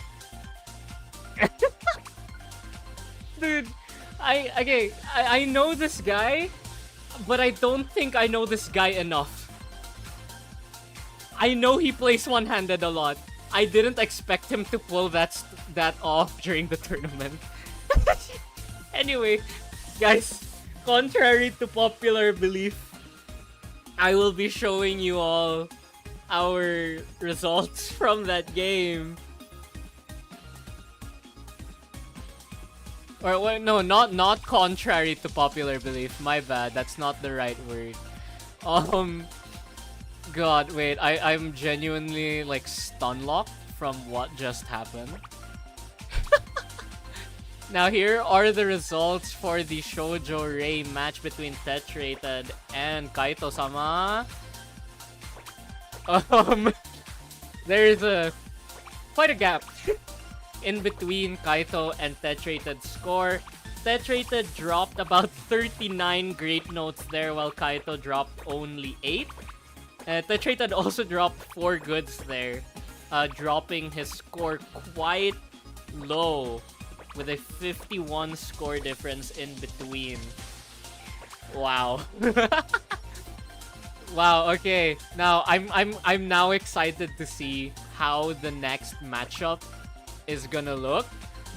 Dude, I know this guy, but I don't think I know this guy enough. I know he plays one-handed a lot. I didn't expect him to pull that off during the tournament. Anyway, guys, contrary to popular belief, I will be showing you all our results from that game. Or wait, no, not contrary to popular belief. My bad. That's not the right word. God, wait. I'm genuinely like stun locked from what just happened. Now here are the results for the Shoujo Rei match between 𝒞𝒽𝓁 and Kaito-sama. There's quite a gap in between Kaito and 𝒞𝒽𝓁's score. 𝒞𝒽𝓁 dropped about 39 great notes there, while Kaito dropped only 8. 𝒞𝒽𝓁 also dropped 4 goods there, dropping his score quite low, with a 51 score difference in between. Wow. Wow, okay. Now I'm now excited to see how the next matchup is gonna look,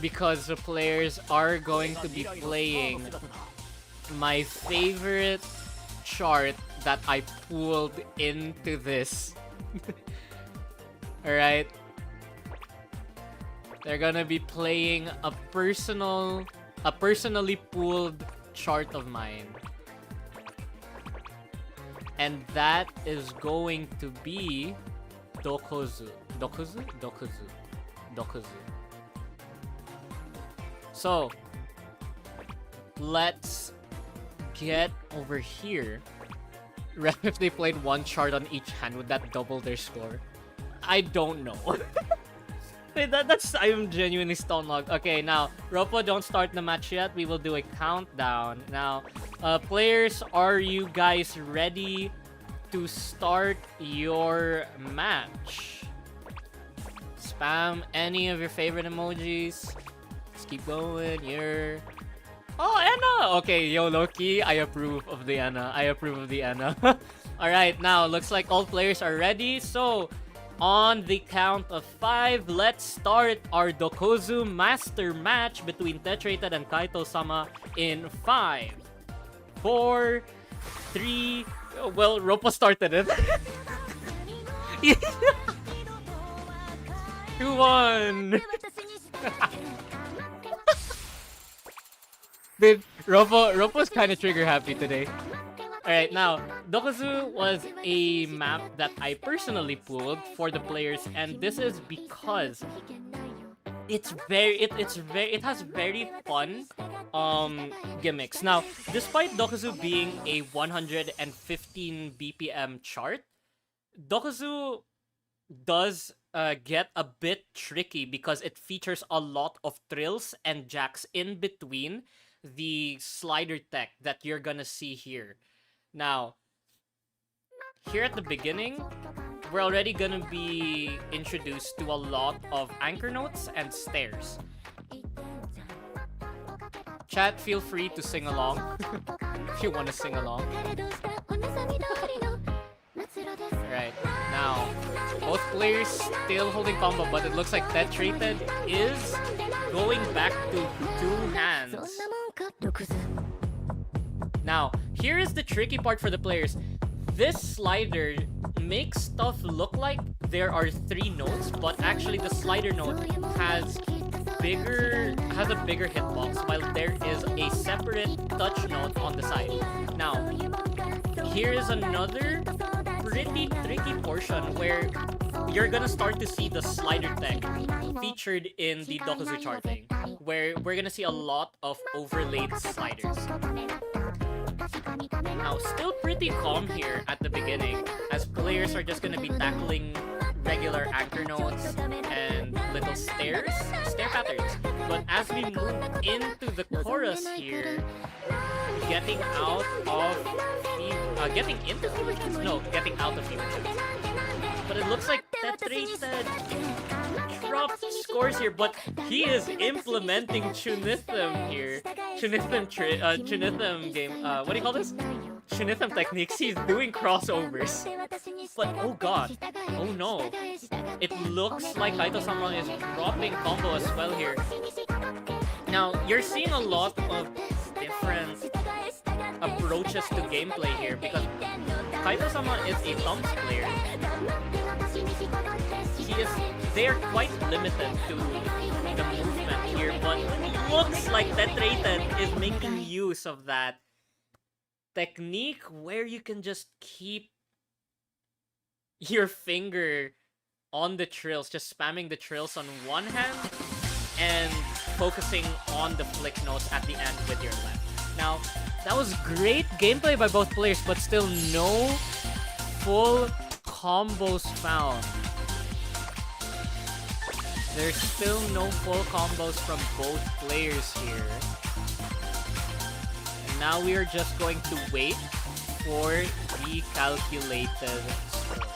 because the players are going to be playing my favorite chart that I pulled into this. Alright. They're gonna be playing a personally pulled chart of mine. And that is going to be 𝒞𝒽𝓀. 𝒞𝒽𝓀. So, let's get over here. If they played one chart on each hand, would that double their score? I don't know. I'm genuinely stone locked. Okay, now, Roppo, don't start the match yet. We will do a countdown. Now, players, are you guys ready to start your match? Spam any of your favorite emojis. Let's keep going. Oh, Anna! Okay, yo, Loki, I approve of the Anna. Alright, now, looks like all players are ready. So, on the count of 5, let's start our Dokuzu Master match between 𝒞𝒽𝓁 and Kaito-sama in 5, 4, 3... Well, Roppo started it. 2, 1. Dude, Roppo's kind of trigger happy today. Alright, now, Dokuzu was a map that I personally pulled for the players, and this is because it has very fun gimmicks. Now, despite Dokuzu being a 115 BPM chart, Dokuzu does get a bit tricky because it features a lot of trills and jacks in between the slider tech that you're gonna see here. Now, here at the beginning, we're already gonna be introduced to a lot of anchor notes and stairs. Chat, feel free to sing along if you want to sing along. Right, now, both players still holding combo, but it looks like 𝒞𝒽𝓁 is going back to 2 hands. Now, here is the tricky part for the players. This slider makes stuff look like there are 3 notes, but actually the slider note has a bigger hitbox, while there is a separate touch note on the side. Now, here is another pretty tricky portion where you're gonna start to see the slider tech featured in the 𝒞𝒽𝓁 charting, where we're gonna see a lot of overlaid sliders. Now, still pretty calm here at the beginning, as players are just gonna be tackling regular anchor notes and little stair patterns. But as we move into the chorus here, getting out of getting into fever chance? No, getting out of fever chance. But it looks like 𝒞𝒽𝓁 dropped scores here, but he is implementing 𝒞𝒽𝓁 here. 𝒞𝒽𝓁 game. What do you call this? 𝒞𝒽𝓁 techniques. He's doing crossovers. But oh god. Oh no. It looks like 𝒞𝒽𝓁 is dropping combo as well here. Now, you're seeing a lot of different approaches to gameplay here because 𝒞𝒽𝓁 is a thumbs player. They are quite limited to the movement here, but it looks like 𝒞𝒽𝓁 is making use of that technique where you can just keep your finger on the trills, just spamming the trills on one hand and focusing on the flick notes at the end with your left. Now, that was great gameplay by both players, but still no full combos found. There's still no full combos from both players here. And now we are just going to wait for the calculated scores.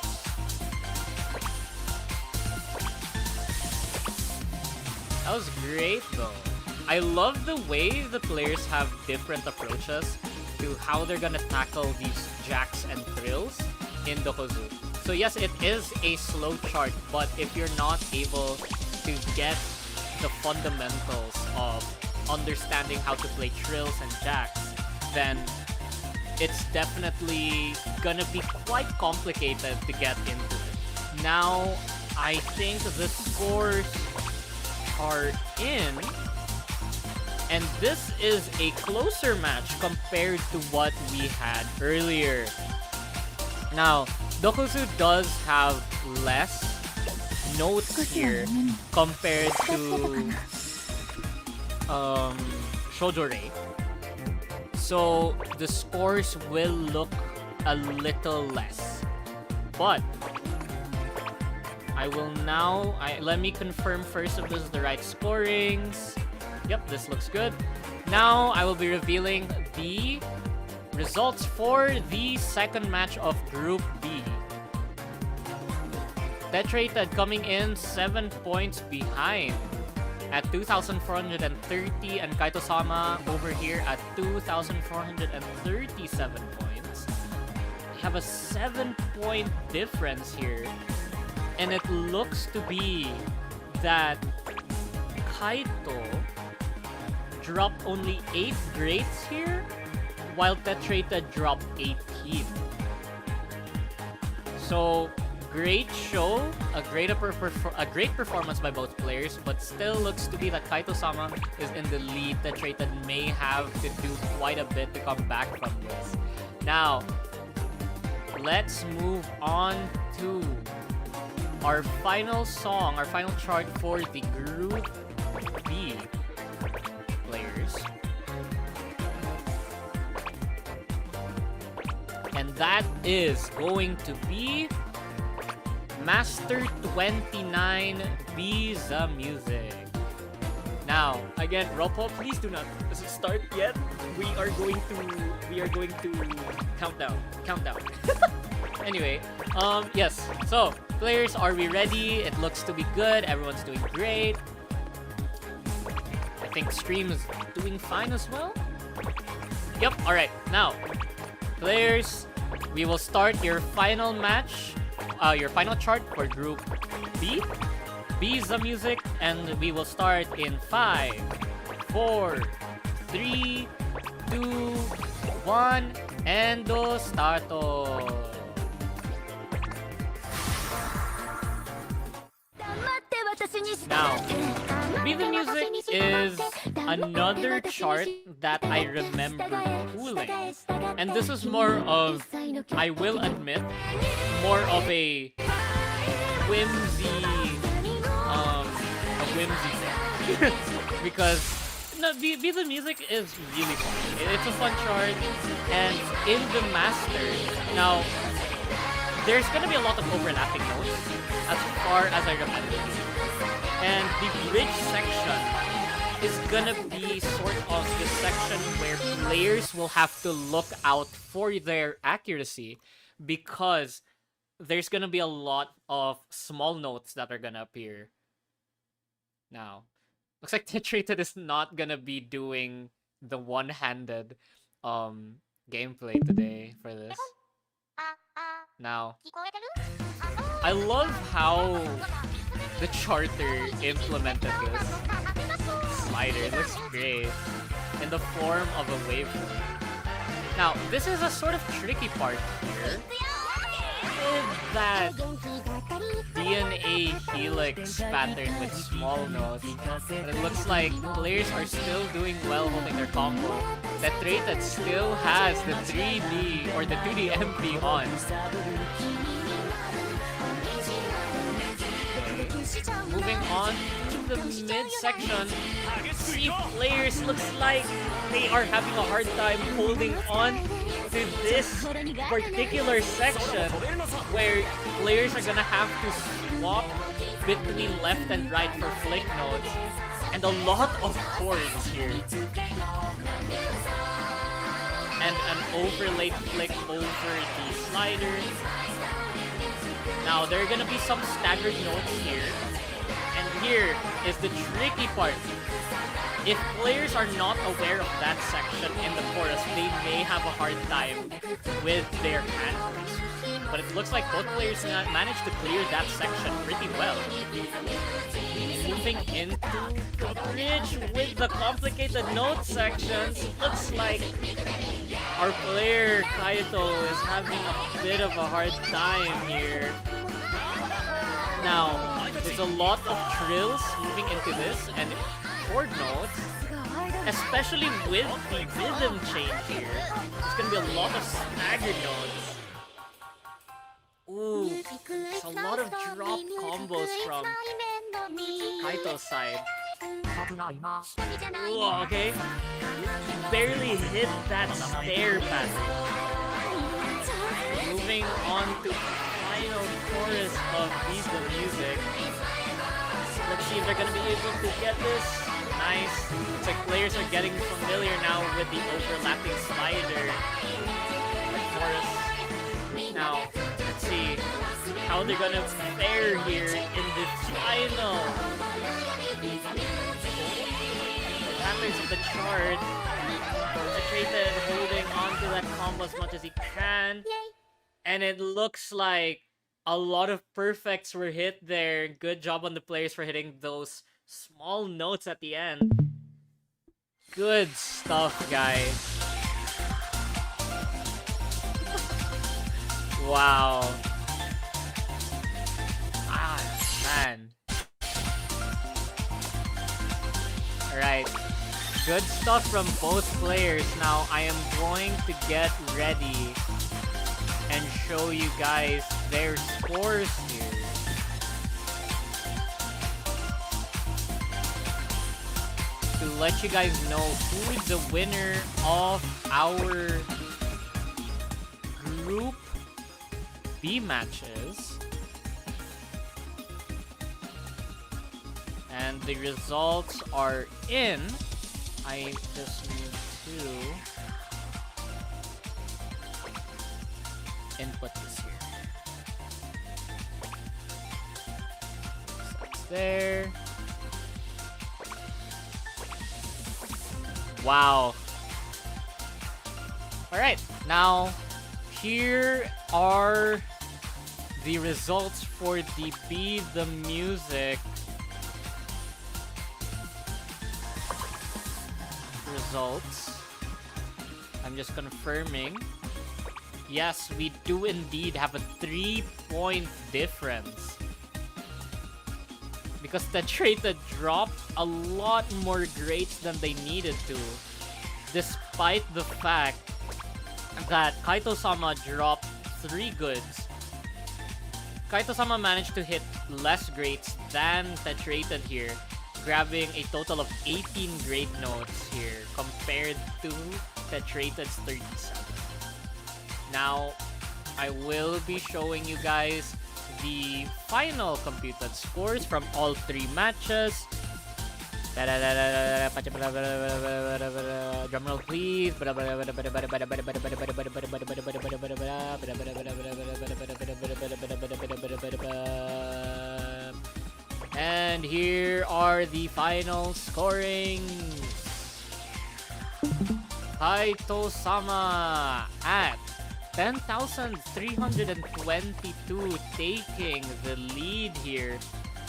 That was great though. I love the way the players have different approaches to how they're gonna tackle these jacks and trills in 𝒞𝒽𝓁. So yes, it is a slow chart, but if you're not able to get the fundamentals of understanding how to play trills and jacks, then it's definitely gonna be quite complicated to get into it. Now, I think the scores are in, and this is a closer match compared to what we had earlier. Now, 𝒞𝒽𝓁 does have less notes here compared to 𝒞𝒽𝓁. So the scores will look a little less. But I will now let me confirm first if this is the right scorings. Yep, this looks good. Now I will be revealing the results for the second match of Group B. 𝒞𝒽𝓁 coming in 7 points behind at 2,430, and 𝒞𝒽𝓁 over here at 2,437 points. We have a 7-point difference here, and it looks to be that Kaito dropped only 8 grades here, while 𝒞𝒽𝓁 dropped 18. So, great show, a great performance by both players, but still looks to be that 𝒞𝒽𝓁 is in the lead. 𝒞𝒽𝓁 may have to do quite a bit to come back from this. Now, let's move on to our final song, our final chart for the Group B players. And that is going to be Master 29 Visa Music. Now, again, Ropo, please do not start yet. We are going to countdown. Anyway, yes. So, players, are we ready? It looks to be good. Everyone's doing great. I think stream is doing fine as well. Yep. All right. Now, players, we will start your final match, your final chart for Group B. Visa Music, and we will start in 5, 4, 3, 2, 1, and starto. Now, Visa Music is another chart that I remember pulling, and this is more of, I will admit, more of a whimsy thing. Because Visa Music is really fun. It's a fun chart, and in the Masters, now there's gonna be a lot of overlapping notes as far as I remember, and the bridge section is gonna be sort of the section where players will have to look out for their accuracy, because there's gonna be a lot of small notes that are gonna appear. Now, looks like 𝒞𝒽𝓀 is not gonna be doing the one-handed gameplay today for this. Now, I love how the charter implemented this slider. It looks great in the form of a waveform. Now, this is a sort of tricky part here. With that DNA helix pattern with small notes, but it looks like players are still doing well holding their combo. 𝒞𝒽𝓀 still has the 3D or the 2D MP on. Moving on to the mid-section, C players looks like they are having a hard time holding on to this particular section where players are gonna have to swap between left and right for flick notes, and a lot of chords here. And an overlaid flick over the slider. Now, there are gonna be some staggered notes here. And here is the tricky part. If players are not aware of that section in the chorus, they may have a hard time with their answers. But it looks like both players managed to clear that section pretty well. Moving into the bridge with the complicated note sections, looks like our player Kaito is having a bit of a hard time here. Now, there's a lot of trills moving into this, and chord notes, especially with the rhythm change here. There's gonna be a lot of staggered notes. Ooh, it's a lot of drop combos from Kaito's side. Ooh, okay. Barely hit that stair pattern. Moving on to the final chorus of Visa Music. Let's see if they're gonna be able to get this. Nice. Looks like players are getting familiar now with the overlapping slider chorus. Now, let's see how they're gonna fare here in the final patterns of the chart. 𝒞𝒽𝓀 holding on to that combo as much as he can. And it looks like a lot of perfects were hit there. Good job on the players for hitting those small notes at the end. Good stuff, guys. Wow. Ah, man. Alright. Good stuff from both players. Now, I am going to get ready and show you guys their scores here. To let you guys know who the winner of our Group B matches. And the results are in. I just need to input this here. So it's there. Wow. Alright, now here are the results for the Be the Music results. I'm just confirming. Yes, we do indeed have a 3-point difference. Because the 𝒐𝒨 dropped a lot more greats than they needed to. Despite the fact that Kaito-sama dropped 3 goods. Kaito-sama managed to hit less greats than the 𝒐𝒨 here, grabbing a total of 18 great notes here compared to the 𝒐𝒨's 37. Now, I will be showing you guys the final computed scores from all 3 matches. Drumroll please. And here are the final scorings. Kaito-sama at 10,322 taking the lead here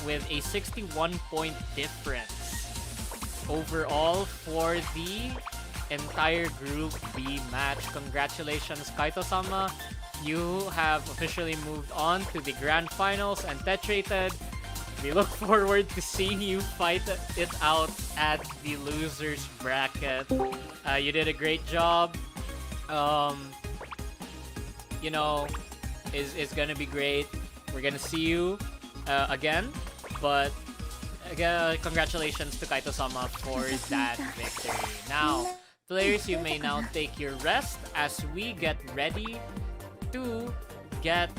with a 61-point difference overall for the entire Group B match. Congratulations, Kaito-sama. You have officially moved on to the Grand Finals, and 𝒤𝒨, we look forward to seeing you fight it out at the losers bracket. You did a great job. You know, it's gonna be great. We're gonna see you again, but again, congratulations to Kaito-sama for that victory. Now, players, you may now take your rest as we get ready to get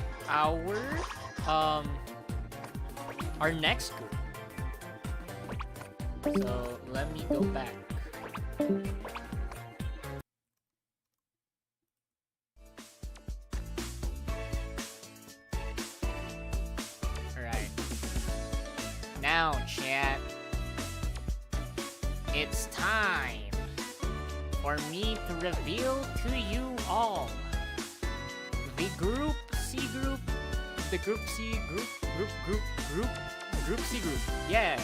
our next group. So let me go back. Alright. Now, chat. It's time for me to reveal to you all the Group C group. The Group C group. Group C group. Yeah.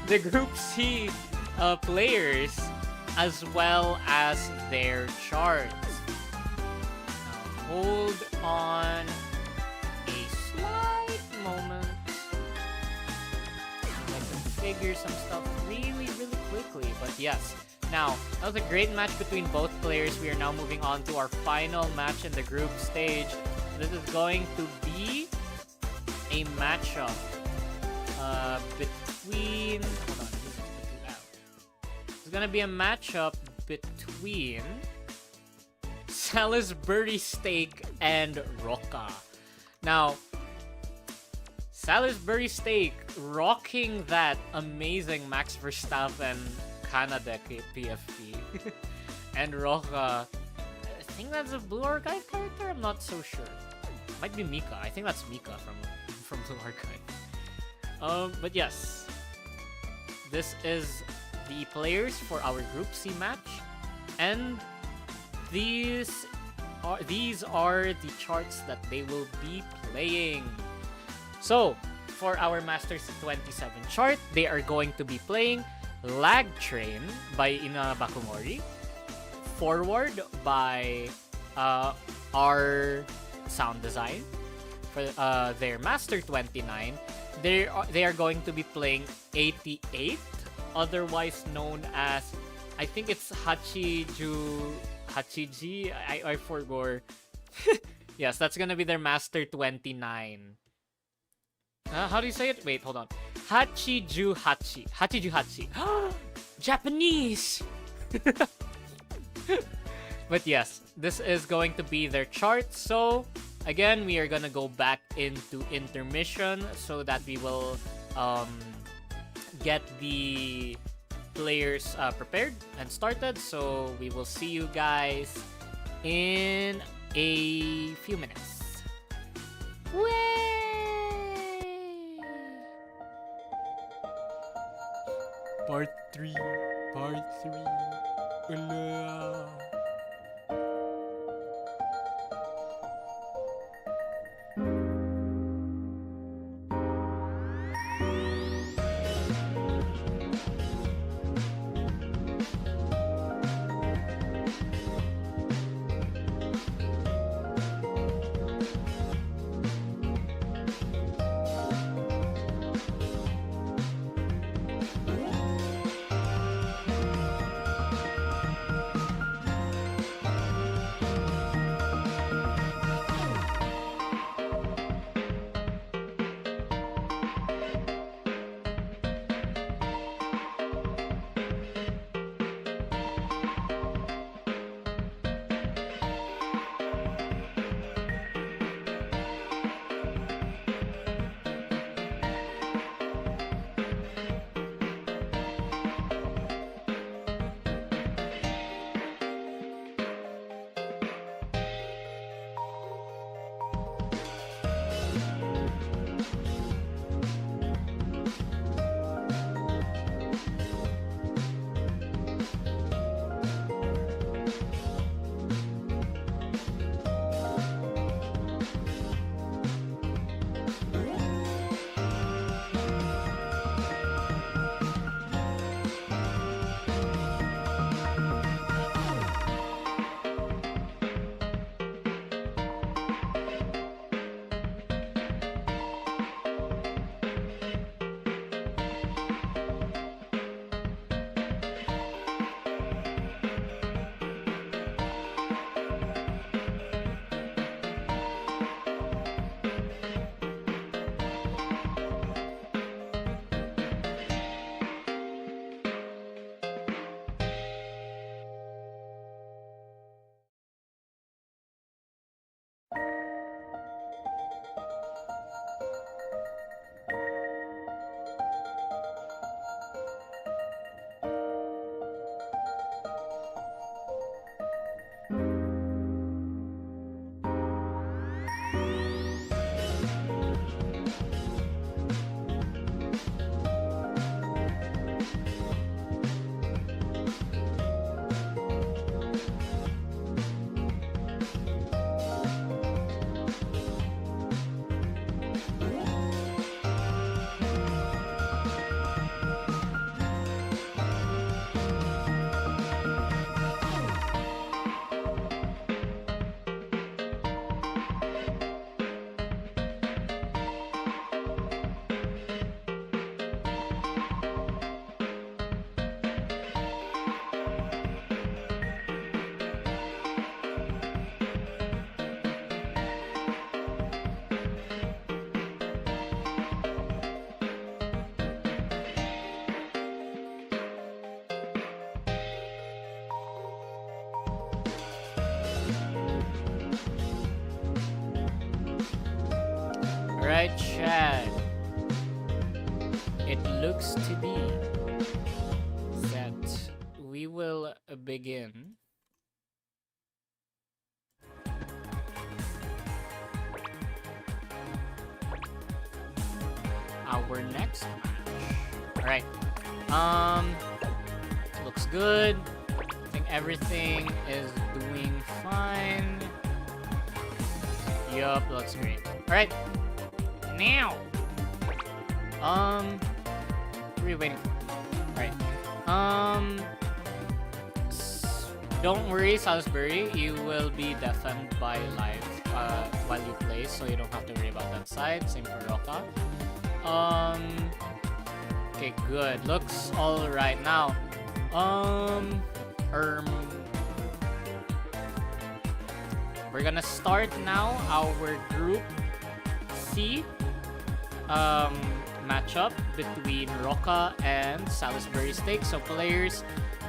The Group C players as well as their charts. Now, hold on a slight moment. I'd like to figure some stuff really quickly, but yes. Now, that was a great match between both players. We are now moving on to our final match in the group stage. This is going to be a matchup between... Hold on, it's gonna be a matchup between Salisbury Steak and Roca. Now, Salisbury Steak rocking that amazing Max Verstappen Canada PFP. And Roca, I think that's a Blue Archive character? I'm not so sure. Might be Mika. I think that's Mika from Blue Archive. But yes, this is the players for our Group C match, and these are the charts that they will be playing. So for our Masters 27 chart, they are going to be playing Lag Train by Ina Bakumori, Forward by our Sound Design. For their Master 29, they are going to be playing 88, otherwise known as, I think it's Hachiji. I forgot. Yes, that's gonna be their Master 29. How do you say it? Wait, hold on. Hachijuhachi. Japanese! But yes, this is going to be their chart. So, again, we are gonna go back into intermission so that we will get the players prepared and started. So we will see you guys in a few minutes. Way! Part 3. Part 3. Ula. Alright, Chad. It looks to be that we will begin our next match. Alright. Looks good. I think everything is doing fine. Yup, looks great. Alright. Now. What are you waiting for? Alright. Don't worry, Salisbury. You will be deafened by live while you play, so you don't have to worry about that side. Same for Roka. Okay, good. Looks alright now. We're gonna start now our Group C matchup between Roka and Salisbury Steak. So players,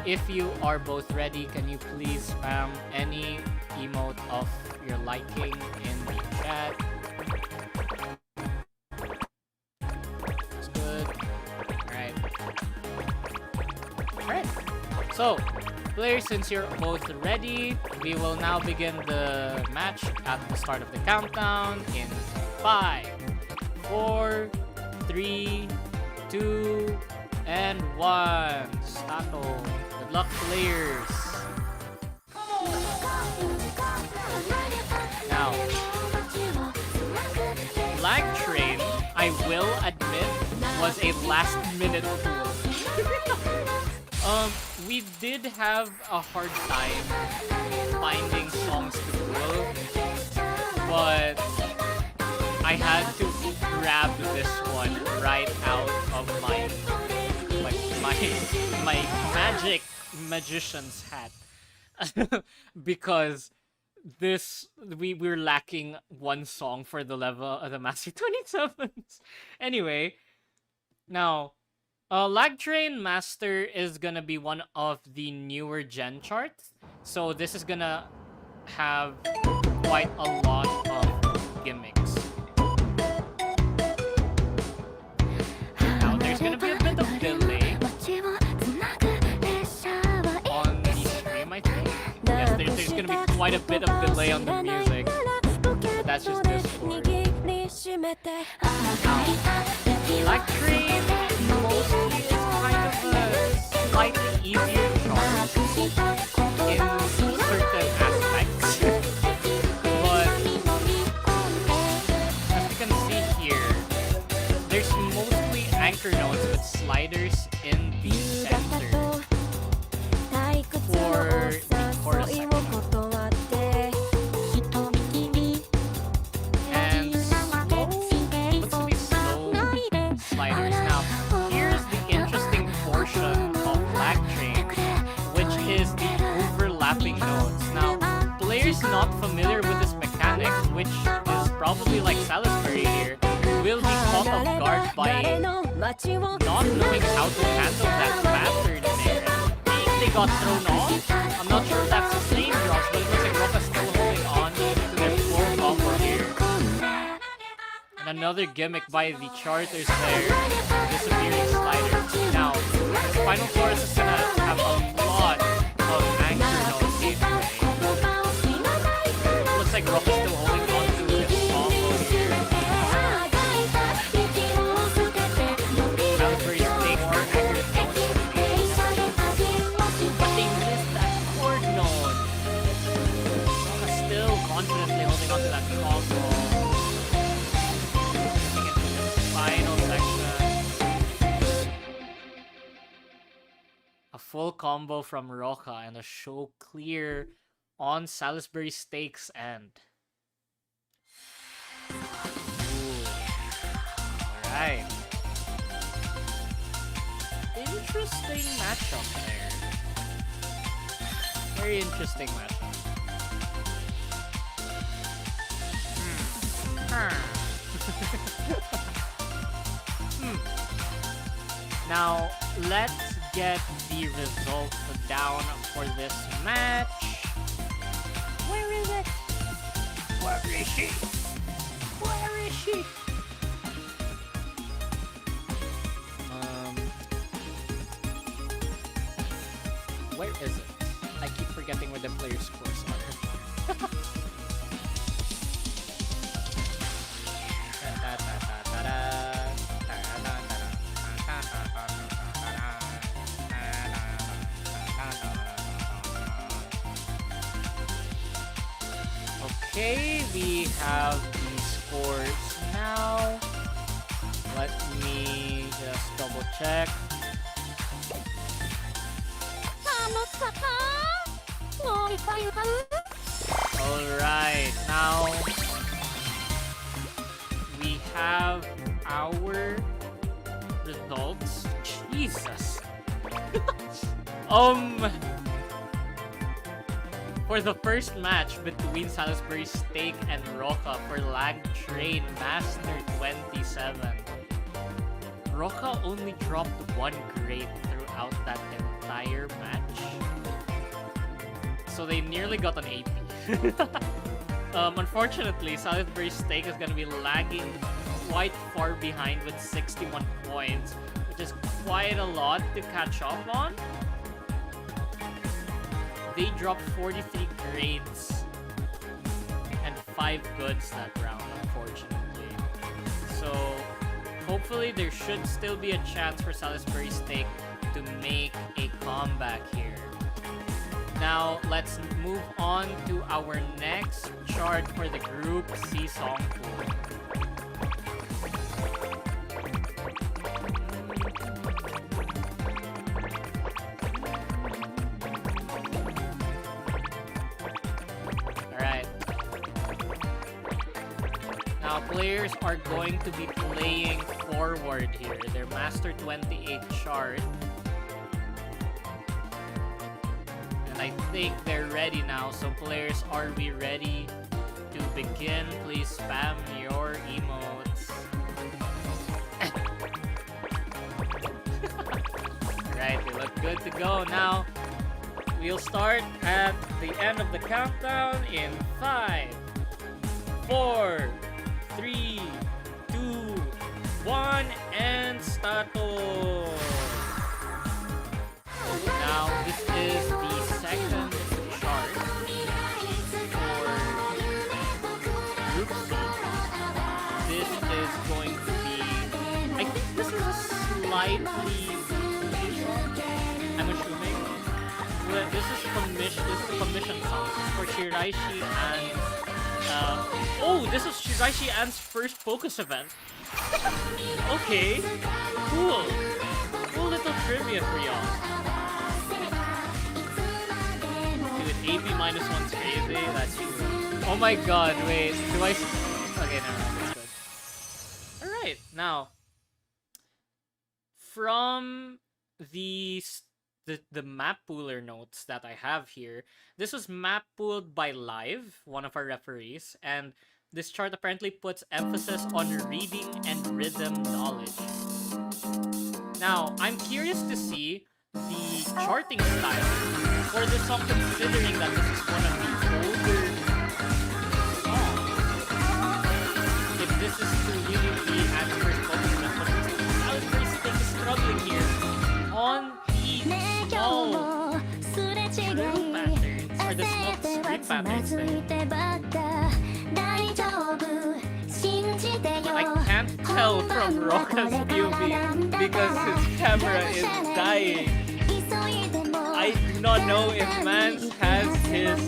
if you are both ready, can you please spam any emote of your liking in the chat? That's good. Alright. So, players, since you're both ready, we will now begin the match at the start of the countdown in 5, 4, 3, 2, and 1. Stato. Good luck, players. Now, Lag Train, I will admit, was a last-minute tool. We did have a hard time finding songs to pull, but I had to grab this one right out of my magic magician's hat. Because we're lacking one song for the level of the Master 27s. Anyway, now Lag Train Master is gonna be one of the newer gen charts, so this is gonna have quite a lot of gimmicks. Now there's gonna be a bit of delay on the stream, I think. Yes, there's gonna be quite a bit of delay on the music. But that's just Discord. Lag Train mostly is kind of a slightly easier chart in certain aspects. But as you can see here, there's mostly anchor notes with sliders in the center for the chorus section. And relatively slow sliders. Now, here's the interesting portion of Lag Train, which is the overlapping notes. Now, players not familiar with this mechanic, which is probably like Salisbury here, will be caught off guard by not knowing how to handle that pattern there. They got thrown off. I'm not sure if that's the same drops, but it looks like Roka's still holding on to their full combo here. And another gimmick by the charters there, disappearing slider. Now, this final chorus is gonna have a lot of anchor notes anyway. Looks like Roka's still holding on to his combo here. Salisbury's take more accurate notes. But they missed that chord note. Roka still confidently holding on to that combo. Getting into the final section. A full combo from Roka and a show clear on Salisbury Stakes end. Alright. Interesting matchup there. Very interesting matchup. Now, let's get the results down for this match. Where is it? Where is she? Where is she? Where is it? I keep forgetting where the player scores are. Okay, we have the scores now. Let me just double check. Alright, now we have our results. Jesus. For the first match between Salisbury Steak and Roka for Lag Train Master 27, Roka only dropped one grade throughout that entire match. So they nearly got an 80. Unfortunately, Salisbury Steak is going to be lagging quite far behind with 61 points, which is quite a lot to catch up on. they dropped 43 grades and 5 goods that round, unfortunately. So hopefully there should still be a chance for Salisbury Steak to make a comeback here. Now let's move on to our next chart for the Group C song pool. Alright. Now players are going to be playing forward here. Their Master 28 chart. I think they're ready now. So players, are we ready to begin? Please spam your emotes. Right, they look good to go. Now, we'll start at the end of the countdown in 5, 4, 3, 2, 1, and start. Now, this is the second chart for Group C. This is going to be, I think this is a slightly, I'm assuming, well, this is a commission song. This is for Shiraishi and, oh, this is Shiraishi Ann's first focus event. Okay, cool. Cool little trivia for y'all. AP -1's crazy. That's true. Oh my god, wait. Do I... Okay, never mind. That's good. Alright, now. From the map pooler notes that I have here, this was map pooled by Live, one of our referees, and this chart apparently puts emphasis on reading and rhythm knowledge. Now, I'm curious to see the charting style for this song, considering that this is one of the older songs. If this is to really be Ann's first focus event, but Salisbury Steak is struggling here on the small drill patterns, or the small street patterns I can't tell from Roka's POV because his camera is dying. I do not know if Mans has his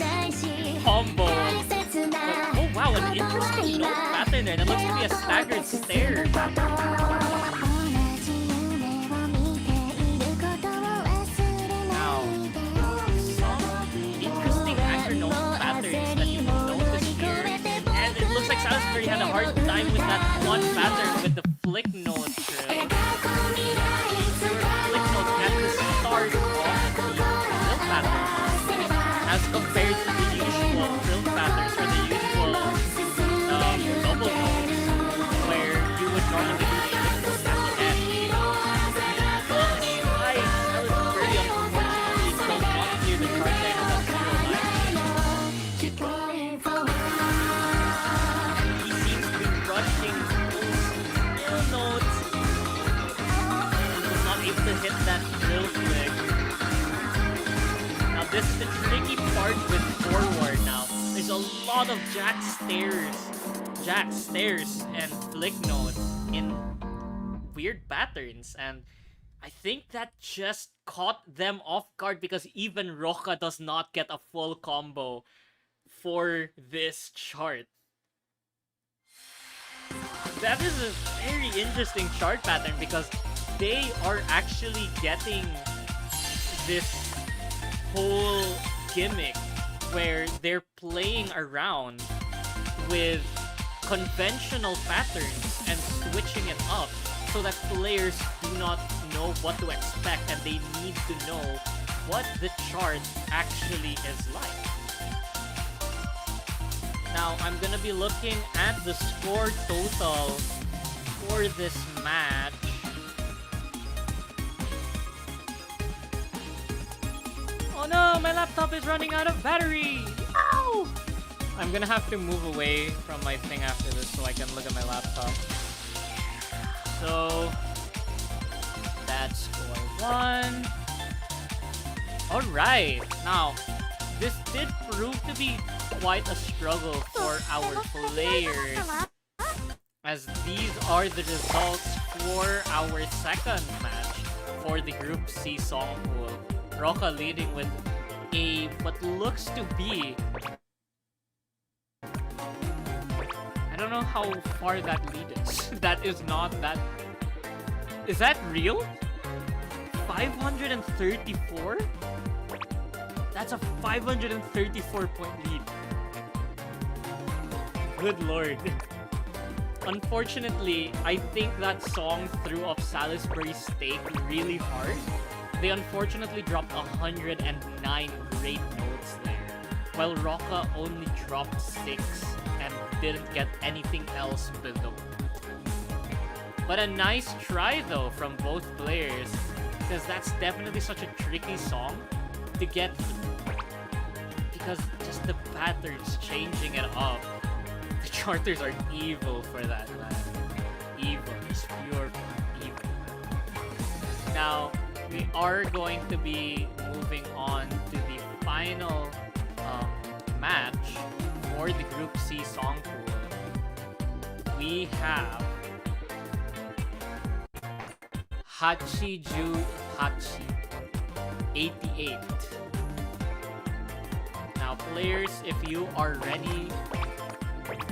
combo. But, oh wow, an interesting note pattern there. That looks to be a staggered stare. Now, some interesting anchor note patterns that you notice here. And it looks like Salisbury had a hard time with that one pattern with the flick note drill. There were flick notes at the start of the pattern as compared to the usual drill patterns or the usual double notes where you would normally do the flick notes at the end. Well, I was very unfortunately don't want to hear the chart there without zero line. He seems to be rushing those still notes and was not able to hit that drill flick. Now this is the tricky part with forward now. There's a lot of jack stairs and flick notes in weird patterns, and I think that just caught them off guard because even Roka does not get a full combo for this chart. That is a very interesting chart pattern because they are actually getting this whole gimmick where they're playing around with conventional patterns and switching it up so that players do not know what to expect and they need to know what the chart actually is like. Now, I'm gonna be looking at the score total for this match. Oh no, my laptop is running out of battery! Ow! I'm gonna have to move away from my thing after this so I can look at my laptop. So, that's score 1. Alright, now, this did prove to be quite a struggle for our players, as these are the results for our second match for the Group C song pool. 𝒞𝒾𝓁 leading with a what looks to be, I don't know how far that lead is. That is not that. Is that real? 534? That's a 534 point lead. Good lord. Unfortunately, I think that song threw off Salisbury's stake really hard. They unfortunately dropped 109 great notes there, while 𝒞𝒾𝓁 only dropped 6 and didn't get anything else below. But a nice try though from both players, because that's definitely such a tricky song to get through. Because just the patterns changing it up. The charters are evil for that, man. Evil. Just pure evil. Now, we are going to be moving on to the final match for the Group C song pool. We have 𝒞𝒽𝓀𝓀 88. Now, players, if you are ready,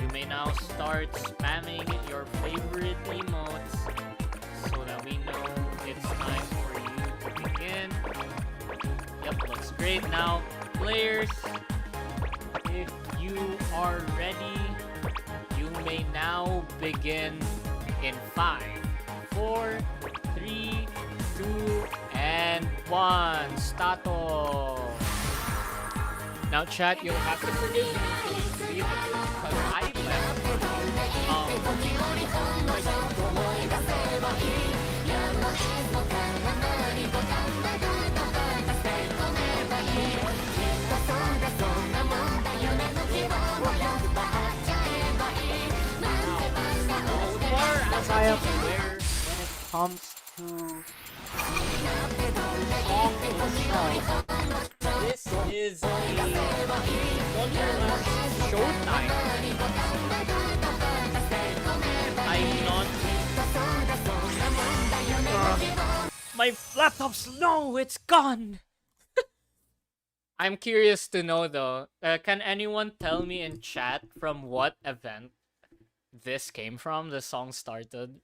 you may now start spamming your favorite emotes so that we know it's time for you to begin. Yep, looks great. Now, players, if you are ready, you may now begin in 5, 4, 3, 2, and 1. Stato! Now, chat, you'll have to forgive me because I left. As I am aware, when it comes to song itself, this is a Wonderland showtime. I'm not. My laptop's no, it's gone. I'm curious to know though. Can anyone tell me in chat from what event this came from? The song started,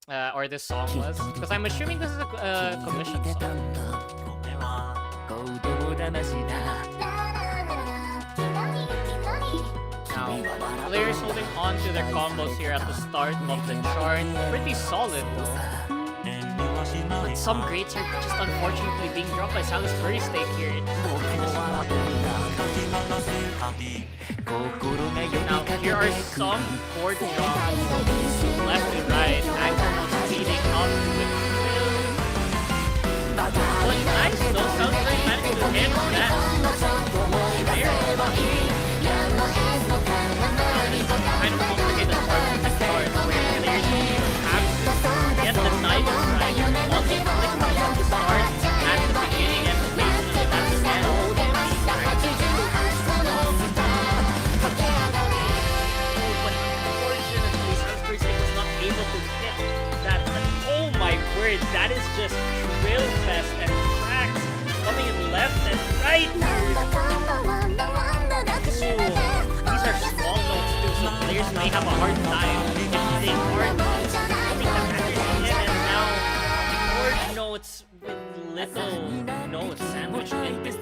or this song was, because I'm assuming this is a commission song. Now, players holding on to their combos here at the start of the chart. Pretty solid though. But some greats are just unfortunately being dropped by Salisbury's stake here. Now, here are some chord drops left and right. Acrono's leading up with Will. But nice though, Salisbury managed to hit that. Kind of complicated part of the start where players have to get the timing right. Multi-click from the start at the beginning and occasionally at the end. But unfortunately, Salisbury's stake was not able to hit that. And oh my word, that is just drill fest and tracks coming in left and right. These are small notes too, so players may have a hard time hitting hard notes. I think the patterns hit and now chord notes with little notes sandwiched in between.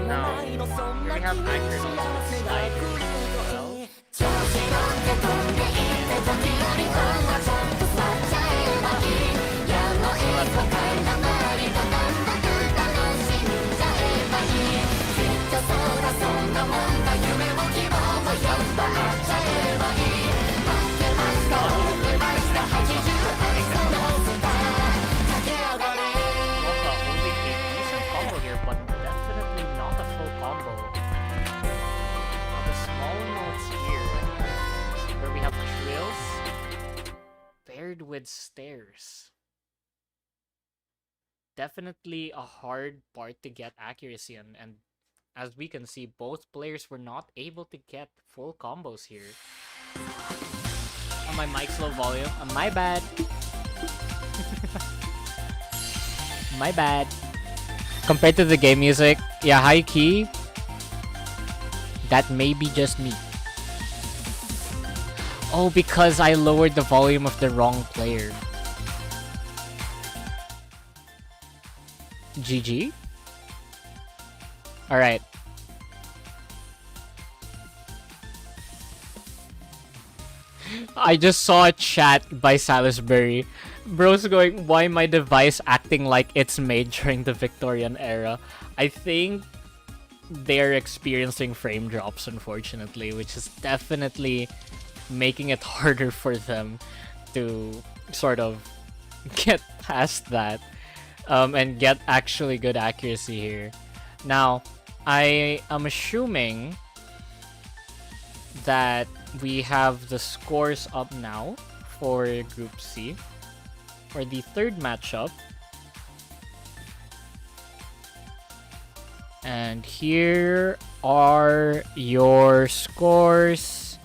Now, here we have acronotes sliders as well. Holding a decent combo here, but definitely not a full combo. Now the small notes here, where we have trills paired with stairs. definitely a hard part to get accuracy in, and as we can see, both players were not able to get full combos here. On my mic's low volume. My bad. My bad. Compared to the game music, yeah, high key. That may be just me. Oh, because I lowered the volume of the wrong player. GG. Alright. I just saw a chat by Salisbury. Bro's going, why my device acting like it's made during the Victorian era? I think they're experiencing frame drops, unfortunately, which is definitely making it harder for them to sort of get past that and get actually good accuracy here. Now, I am assuming that we have the scores up now for Group C for the third matchup. And here are your scores.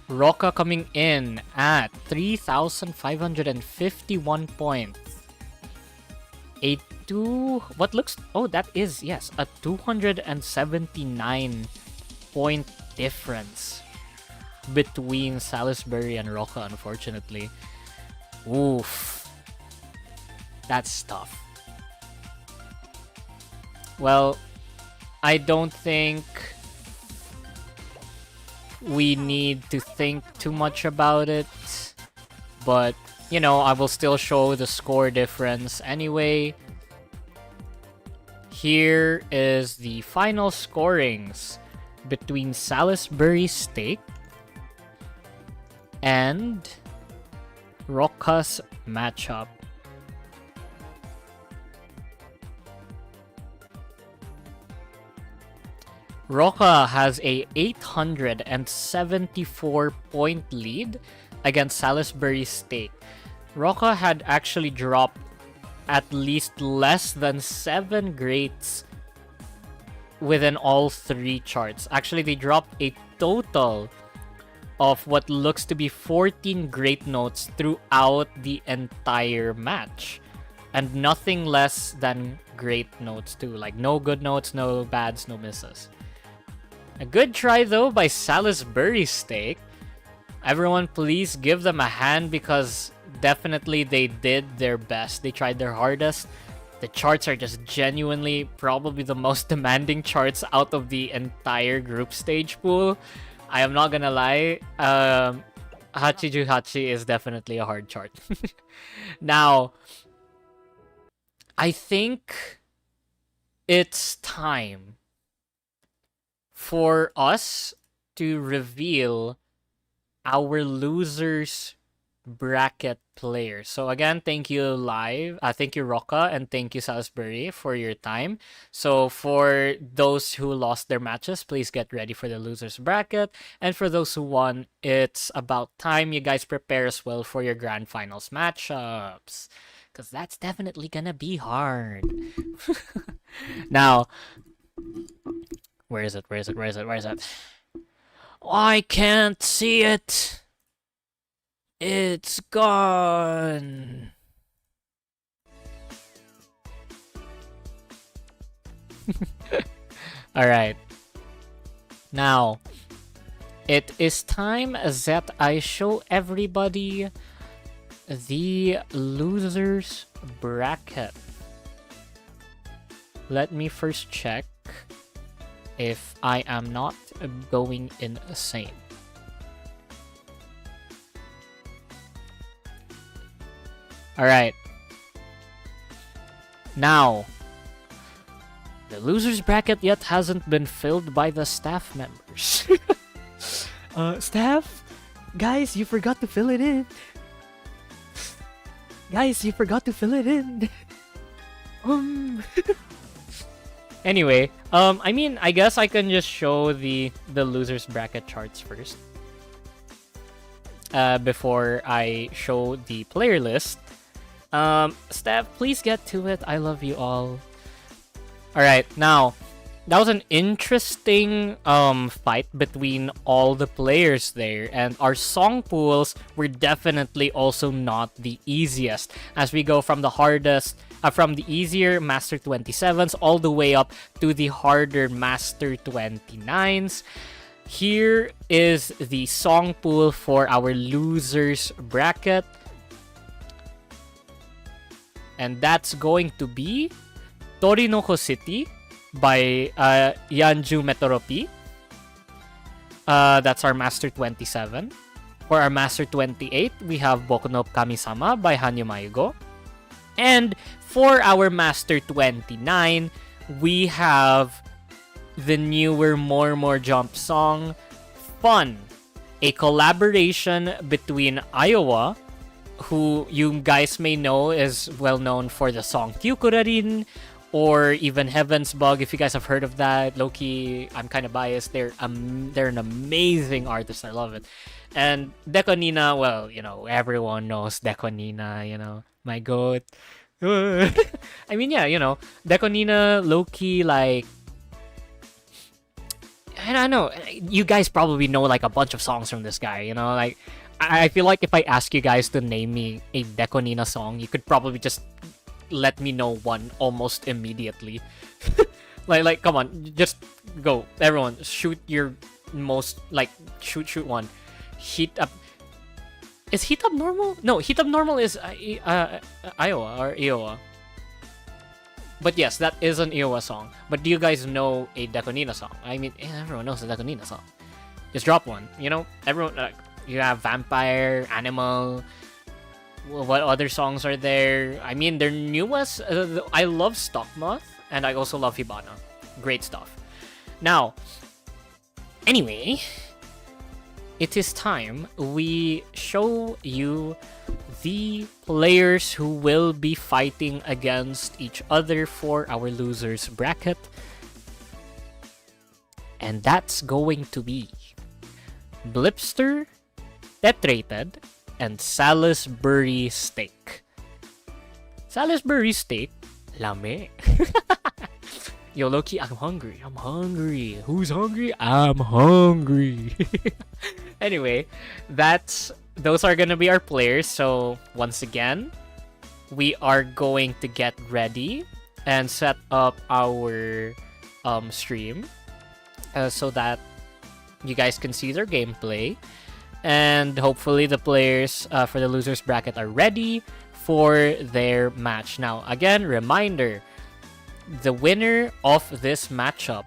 𝒞𝒾𝓁 coming in at 3,551 points. What looks... Oh, that is, yes, a 279 point difference between Salisbury and 𝒞𝒾𝓁, unfortunately. Oof. That's tough. Well, I don't think we need to think too much about it, but, you know, I will still show the score difference anyway. Here is the final scorings between Salisbury Steak and 𝒞𝒾𝓁's matchup. 𝒞𝒾𝓁 has a 874 point lead against Salisbury Steak. 𝒞𝒾𝓁 had actually dropped at least less than 7 greats within all 3 charts. Actually, they dropped a total of what looks to be 14 great notes throughout the entire match. And nothing less than great notes too. Like no good notes, no bads, no misses. A good try though by Salisbury Steak. Everyone please give them a hand because definitely they did their best. They tried their hardest. The charts are just genuinely probably the most demanding charts out of the entire group stage pool. I am not gonna lie. Hachi is definitely a hard chart. Now, I think it's time for us to reveal our losers bracket players. So again, thank you thank you 𝒞𝒾𝓁 and thank you Salisbury for your time. So for those who lost their matches, please get ready for the losers bracket. And for those who won, it's about time you guys prepare as well for your grand finals matchups, because that's definitely gonna be hard. Now, where is it? I can't see it. It's gone. Alright. Now, it is time that I show everybody the losers bracket. Let me first check if I am not going insane. Alright. Now, the losers bracket yet hasn't been filled by the staff members. Staff? Guys, you forgot to fill it in. Guys, you forgot to fill it in. Anyway, I mean, I guess I can just show the losers bracket charts first. Before I show the player list. Steph, please get to it. I love you all. Alright, now, that was an interesting fight between all the players there, and our song pools were definitely also not the easiest as we go from the hardest, from the easier Master 27s all the way up to the harder Master 29s. Here is the song pool for our losers bracket, and that's going to be 𝒞𝒽𝓀 City by 𝒞𝒽𝓀𝓀. That's our Master 27. For our Master 28, we have 𝒞𝒾𝒶𝓁𝓈 by 𝓈𝑜𝒸𝒾𝒶𝓁. And for our Master 29, we have the newer More Jump song, Fun, a collaboration between Iowa, who you guys may know is well known for the song 𝒞𝒽𝓀𝓀, or even Heaven's Bug, if you guys have heard of that. Low-key, I'm kind of biased. They're an amazing artist. I love it. And 𝒞𝒽𝓁, well, you know, everyone knows 𝒞𝒽𝓁, you know, my goat. I mean, yeah, you know, 𝒞𝒽𝓁, low-key, like, I don't know, you guys probably know like a bunch of songs from this guy, you know, like, I feel like if I ask you guys to name me a 𝒞𝒽𝓁 song, you could probably just let me know one almost immediately. like come on, just go, everyone, shoot your most, like, shoot one. Heat Up, is Heat Up normal? No, Heat Up normal is Iowa or Iowa. But yes, that is an Iowa song. But do you guys know a 𝒞𝒽𝓁 song? I mean, everyone knows a 𝒞𝒽𝓁 song. Just drop one, you know, everyone. You have Vampire, Animal. What other songs are there? I mean, their newest, I love Stock Moth, and I also love Hibana. Great stuff. Now, anyway, it is time we show you the players who will be fighting against each other for our losers bracket. And that's going to be Blipster, Tetrated, and Salisbury Steak. Salisbury Steak, lame. Yo, Loki, I'm hungry. Who's hungry? I'm hungry. Anyway, those are gonna be our players. So once again, we are going to get ready and set up our stream so that you guys can see their gameplay. And hopefully the players for the losers bracket are ready for their match. Now, again, reminder, the winner of this matchup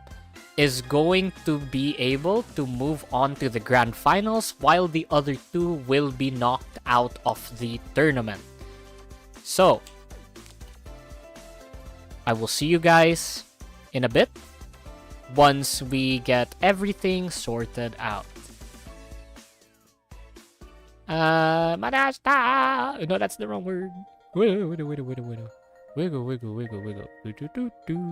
is going to be able to move on to the grand finals, while the other two will be knocked out of the tournament. So, I will see you guys in a bit once we get everything sorted out. Madasta! No, that's the wrong word. Wiggle. Do.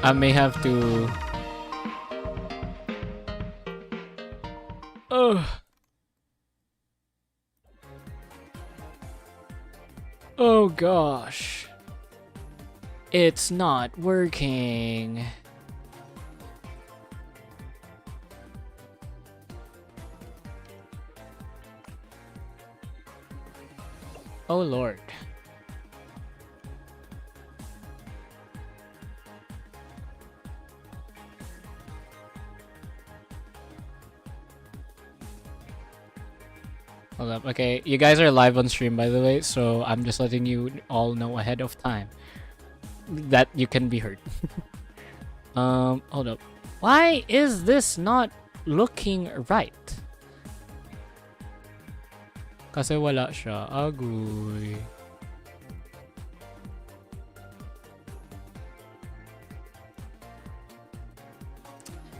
I may have to... Ugh. Oh gosh. It's not working. Oh Lord. Hold up. Okay, you guys are live on stream, by the way, so I'm just letting you all know ahead of time that you can be heard. Hold up. Why is this not looking right? Kasi wala siya. Agoy.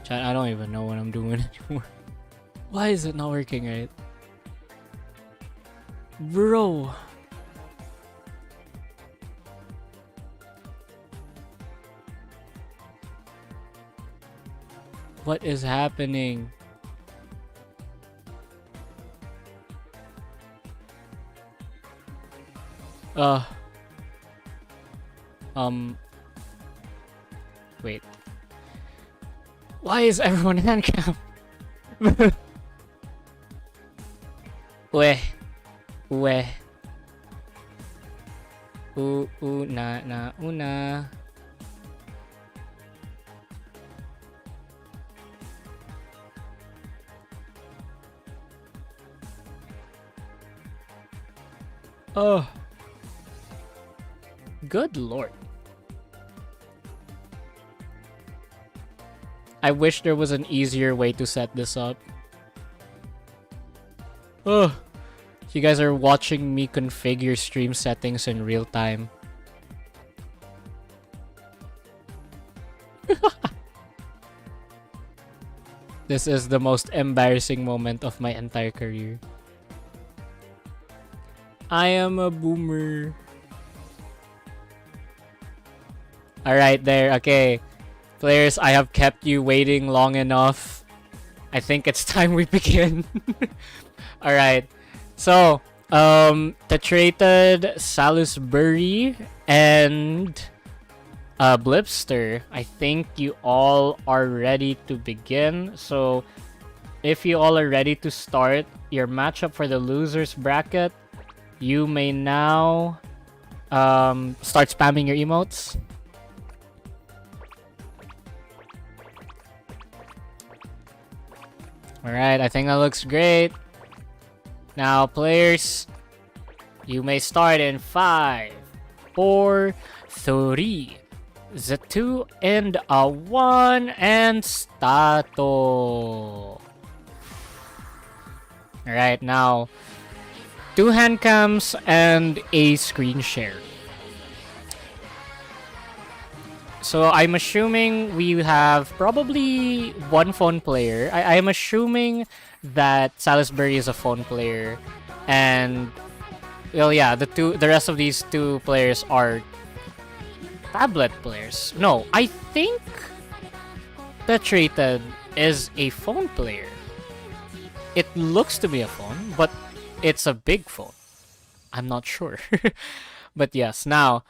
Chat, I don't even know what I'm doing anymore. Why is it not working right? Bro. What is happening? Wait. Why is everyone in handcam? Weh. Weh. Una. Oh. Good lord. I wish there was an easier way to set this up. Oh. You guys are watching me configure stream settings in real time. This is the most embarrassing moment of my entire career. I am a boomer. Alright, there. Okay. Players, I have kept you waiting long enough. I think it's time we begin. Alright. So, 𝒞𝒽𝓀, Salisbury, and Blipster. I think you all are ready to begin. So, if you all are ready to start your matchup for the losers bracket, you may now start spamming your emotes. Alright, I think that looks great. Now, players, you may start in 5, 4, 3, 2, and 1, and stato. Alright, now, 2 hand cams and a screen share. So I'm assuming we have probably 1 phone player. I'm assuming that Salisbury is a phone player, and well, yeah, the rest of these 2 players are tablet players. No, I think 𝒞𝒽𝓀 is a phone player. It looks to be a phone, but it's a big phone. I'm not sure. But yes, now,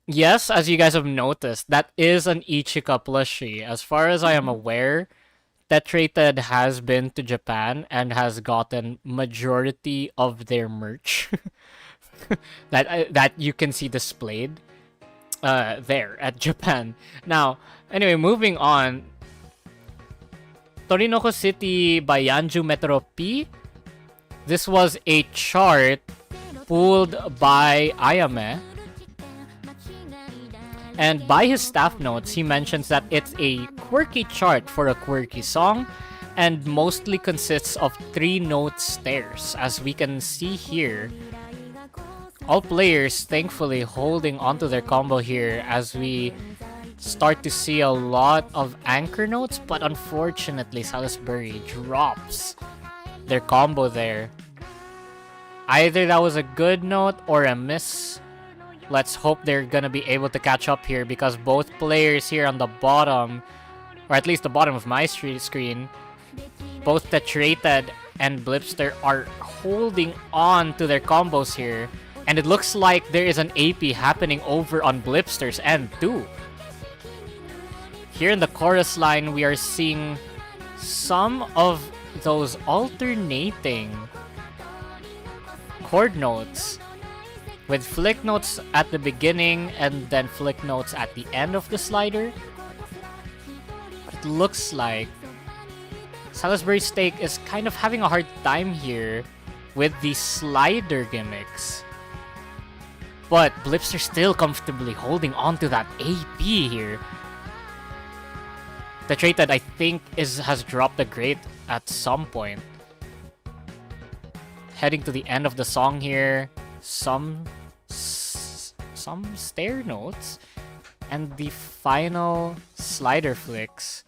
yes, as you guys have noticed, that is an 𝒞𝒽𝒾 plushie. As far as I am aware, 𝒞𝒽𝓀 has been to Japan and has gotten majority of their merch that you can see displayed there at Japan. Now, anyway, moving on. Torinoco City by Yanju Metro P. This was a chart pulled by Ayame. And by his staff notes, he mentions that it's a quirky chart for a quirky song and mostly consists of 3-note stairs. As we can see here, all players thankfully holding onto their combo here as we start to see a lot of anchor notes, but unfortunately Salisbury drops their combo there. Either that was a good note or a miss. Let's hope they're gonna be able to catch up here, because both players here on the bottom, or at least the bottom of my screen, both 𝒞𝒽𝓀 and 𝒚𝒽𝓀 are holding on to their combos here. And it looks like there is an AP happening over on 𝒚𝒽𝓀's end too. Here in the chorus line, we are seeing some of those alternating chord notes, with flick notes at the beginning and then flick notes at the end of the slider. But it looks like Salisbury Steak is kind of having a hard time here with the slider gimmicks. But 𝒚𝒽𝓀 still comfortably holding on to that AP here. 𝒞𝒽𝓀, I think, has dropped the grate at some point. Heading to the end of the song here, some stair notes, and the final slider flicks.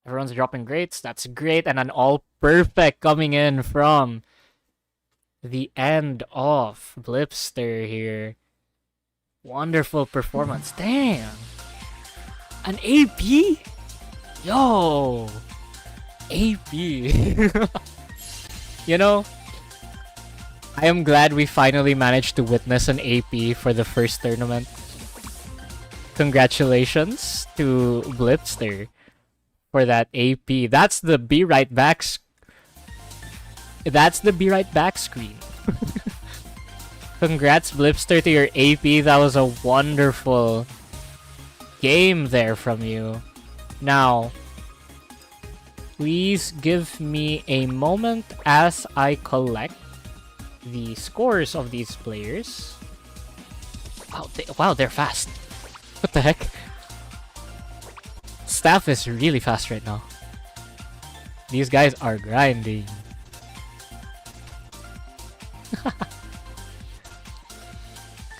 Everyone's dropping grates, that's great, and an all perfect coming in from the end of 𝒚𝒽𝓀 here. Wonderful performance. Damn! An AP? Yo! AP. You know, I am glad we finally managed to witness an AP for the first tournament. Congratulations to 𝒚𝒽𝓀 for that AP. That's the Be Right Back. That's the Be Right Back screen. Congrats, 𝒚𝒽𝓀, to your AP. That was a wonderful game there from you. Now, please give me a moment as I collect the scores of these players. Wow, they're fast. What the heck? Staff is really fast right now. These guys are grinding.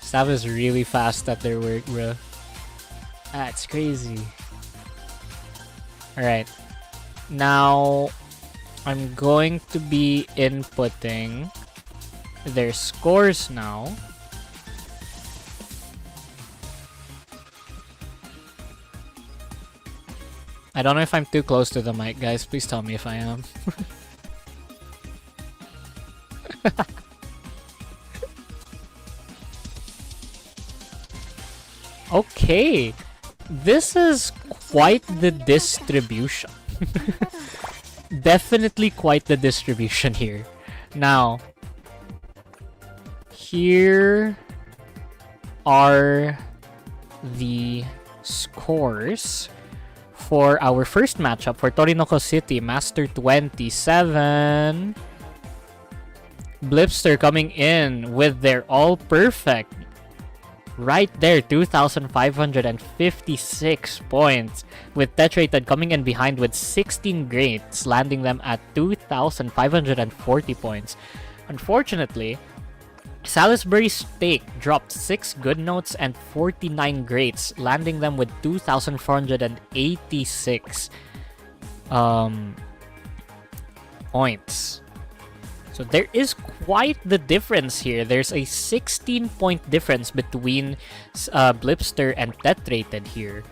Staff is really fast at their work, bro. That's crazy. Alright. Now, I'm going to be inputting their scores now. I don't know if I'm too close to the mic, guys. Please tell me if I am. Okay. This is quite the distribution. Definitely quite the distribution here. Now, here are the scores for our first matchup for Ṱorinoko City, Master 27. 𝒚𝒽𝓀 coming in with their all perfect. Right there, 2,556 points. With 𝒞𝒽𝓀 coming in behind with 16 grades, landing them at 2,540 points. Unfortunately, Salisbury Steak dropped 6 good notes and 49 grades, landing them with 2,486 points. So there is quite the difference here. There's a 16-point difference between 𝒚𝒽𝓀 and 𝒞𝒽𝓀 here.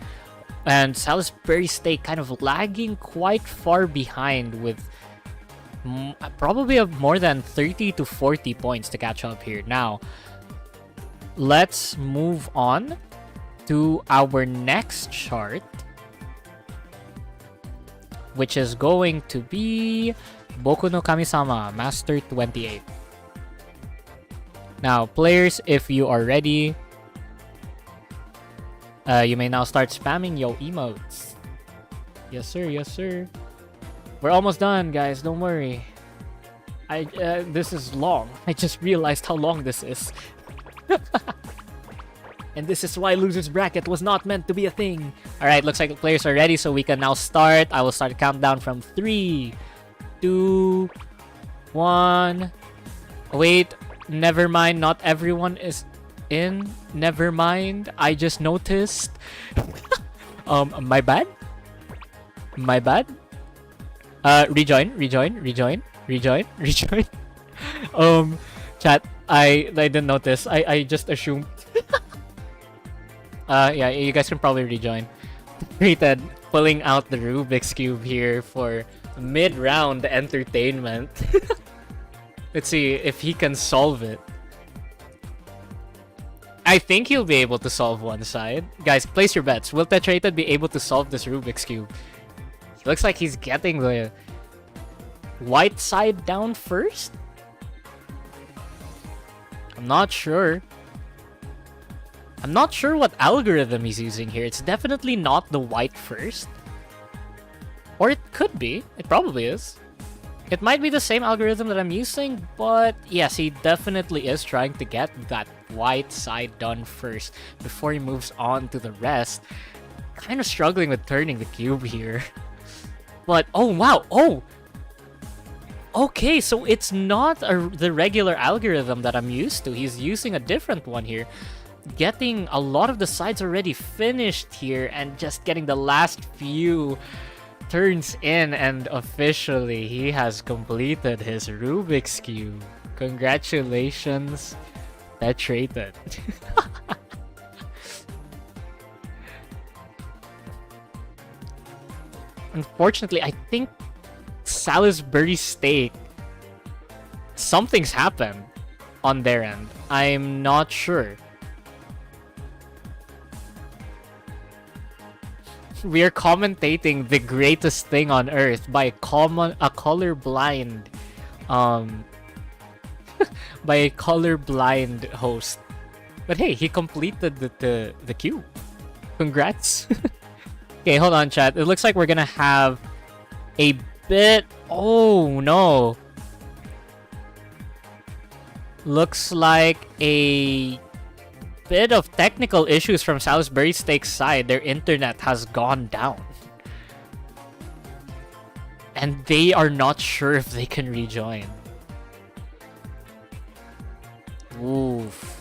And Salisbury Steak kind of lagging quite far behind with probably more than 30 to 40 points to catch up here. Now, let's move on to our next chart, which is going to be Boku no Kami-sama, Master 28. Now, players, if you are ready, you may now start spamming your emotes. Yes, sir. Yes, sir. We're almost done, guys. Don't worry. This is long. I just realized how long this is. And this is why Loser's Bracket was not meant to be a thing. Alright, looks like the players are ready, so we can now start. I will start a countdown from 3, 2, 1. Wait, never mind. Not everyone is in. Never mind. I just noticed. My bad. My bad. Rejoin. Chat. I didn't notice. I just assumed. Yeah, you guys can probably rejoin. Rated pulling out the Rubik's Cube here for mid-round entertainment. Let's see if he can solve it. I think he'll be able to solve one side. Guys, place your bets. Will Tetrated be able to solve this Rubik's Cube? Looks like he's getting the white side down first. I'm not sure. I'm not sure what algorithm he's using here. It's definitely not the white first. Or it could be. It probably is. It might be the same algorithm that I'm using, but yes, he definitely is trying to get that white side done first before he moves on to the rest. Kind of struggling with turning the cube here. But, oh wow, oh! Okay, so it's not the regular algorithm that I'm used to. He's using a different one here. Getting a lot of the sides already finished here and just getting the last few turns in, and officially he has completed his Rubik's Cube. Congratulations, Tetrated. Unfortunately, I think Salisbury Steak, something's happened on their end. I'm not sure. We are commentating the greatest thing on earth by a colorblind by a colorblind host. But hey, he completed the cube. Congrats. Okay, hold on, chat. It looks like we're gonna have a bit... Oh, no. Looks like a bit of technical issues from Salisbury Steak's side. Their internet has gone down. And they are not sure if they can rejoin. Oof.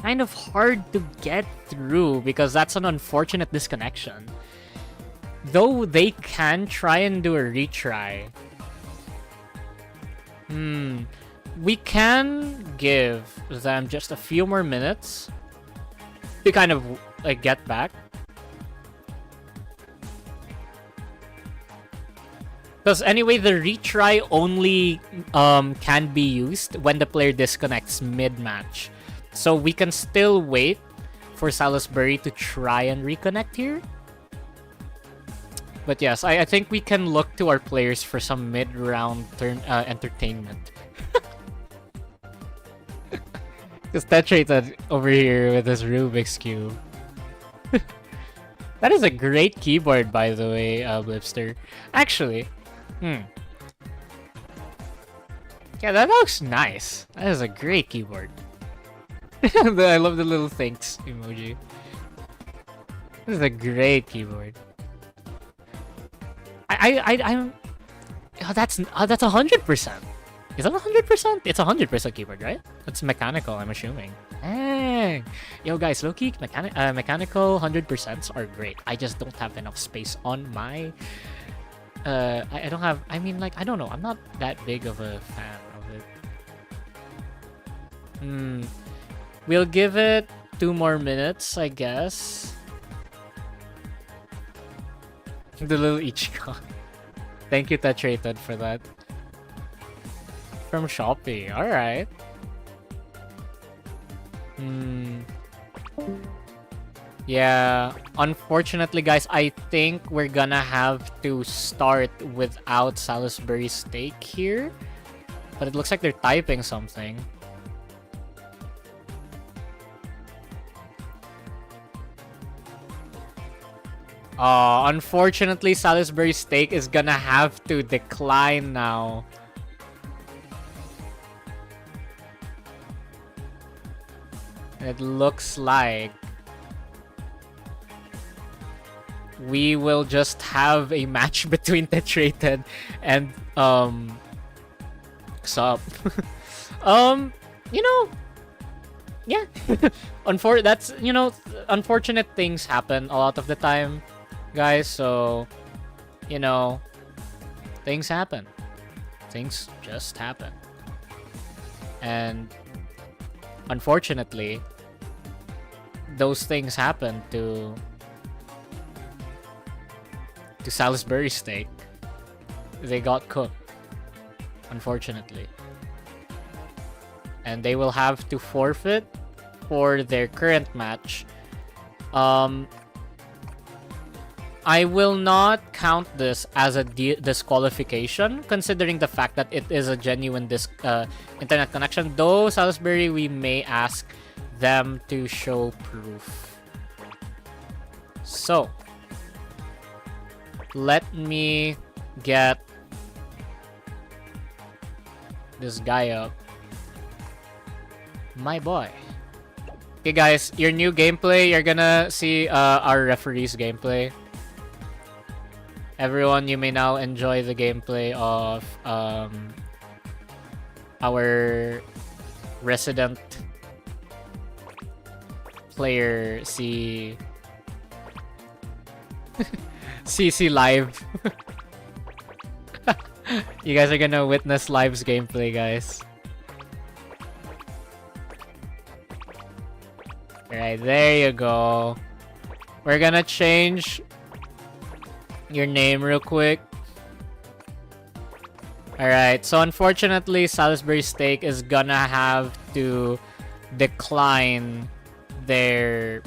Kind of hard to get through because that's an unfortunate disconnection. Though they can try and do a retry. We can give them just a few more minutes to kind of like get back. Because anyway, the retry only can be used when the player disconnects mid-match. So we can still wait for Salisbury to try and reconnect here. But yes, I think we can look to our players for some mid-round entertainment. Because Tetrated over here with his Rubik's Cube. That is a great keyboard, by the way, Blipster. Actually, yeah, that looks nice. That is a great keyboard. I love the little thanks emoji. This is a great keyboard. I'm... Oh, that's 100%. Is that 100%? It's 100% keyboard, right? That's mechanical, I'm assuming. Dang. Yo, guys, low-key, mechanical 100%s are great. I just don't have enough space on my... I don't have... I mean, like, I don't know. I'm not that big of a fan of it. We'll give it 2 more minutes, I guess. The little Ichigo. Thank you, Tetrated, for that. From Shopee. Alright. Yeah. Unfortunately, guys, I think we're gonna have to start without Salisbury Steak here. But it looks like they're typing something. Unfortunately, Salisbury Steak is gonna have to decline now. It looks like we will just have a match between Tetrated and Sup. You know, yeah. That's, you know, unfortunate things happen a lot of the time, guys. So, you know, things happen. Things just happen. And unfortunately, those things happened to Salisbury Steak. They got cooked, unfortunately. And they will have to forfeit for their current match. I will not count this as a disqualification, considering the fact that it is a genuine internet connection. Though Salisbury, we may ask them to show proof. So, let me get this guy up. My boy. Okay, guys, your new gameplay, you're gonna see our referee's gameplay. Everyone, you may now enjoy the gameplay of our resident player CC Live. You guys are gonna witness Live's gameplay, guys. Alright, there you go. We're gonna change your name real quick. Alright, so unfortunately, Salisbury Steak is gonna have to decline their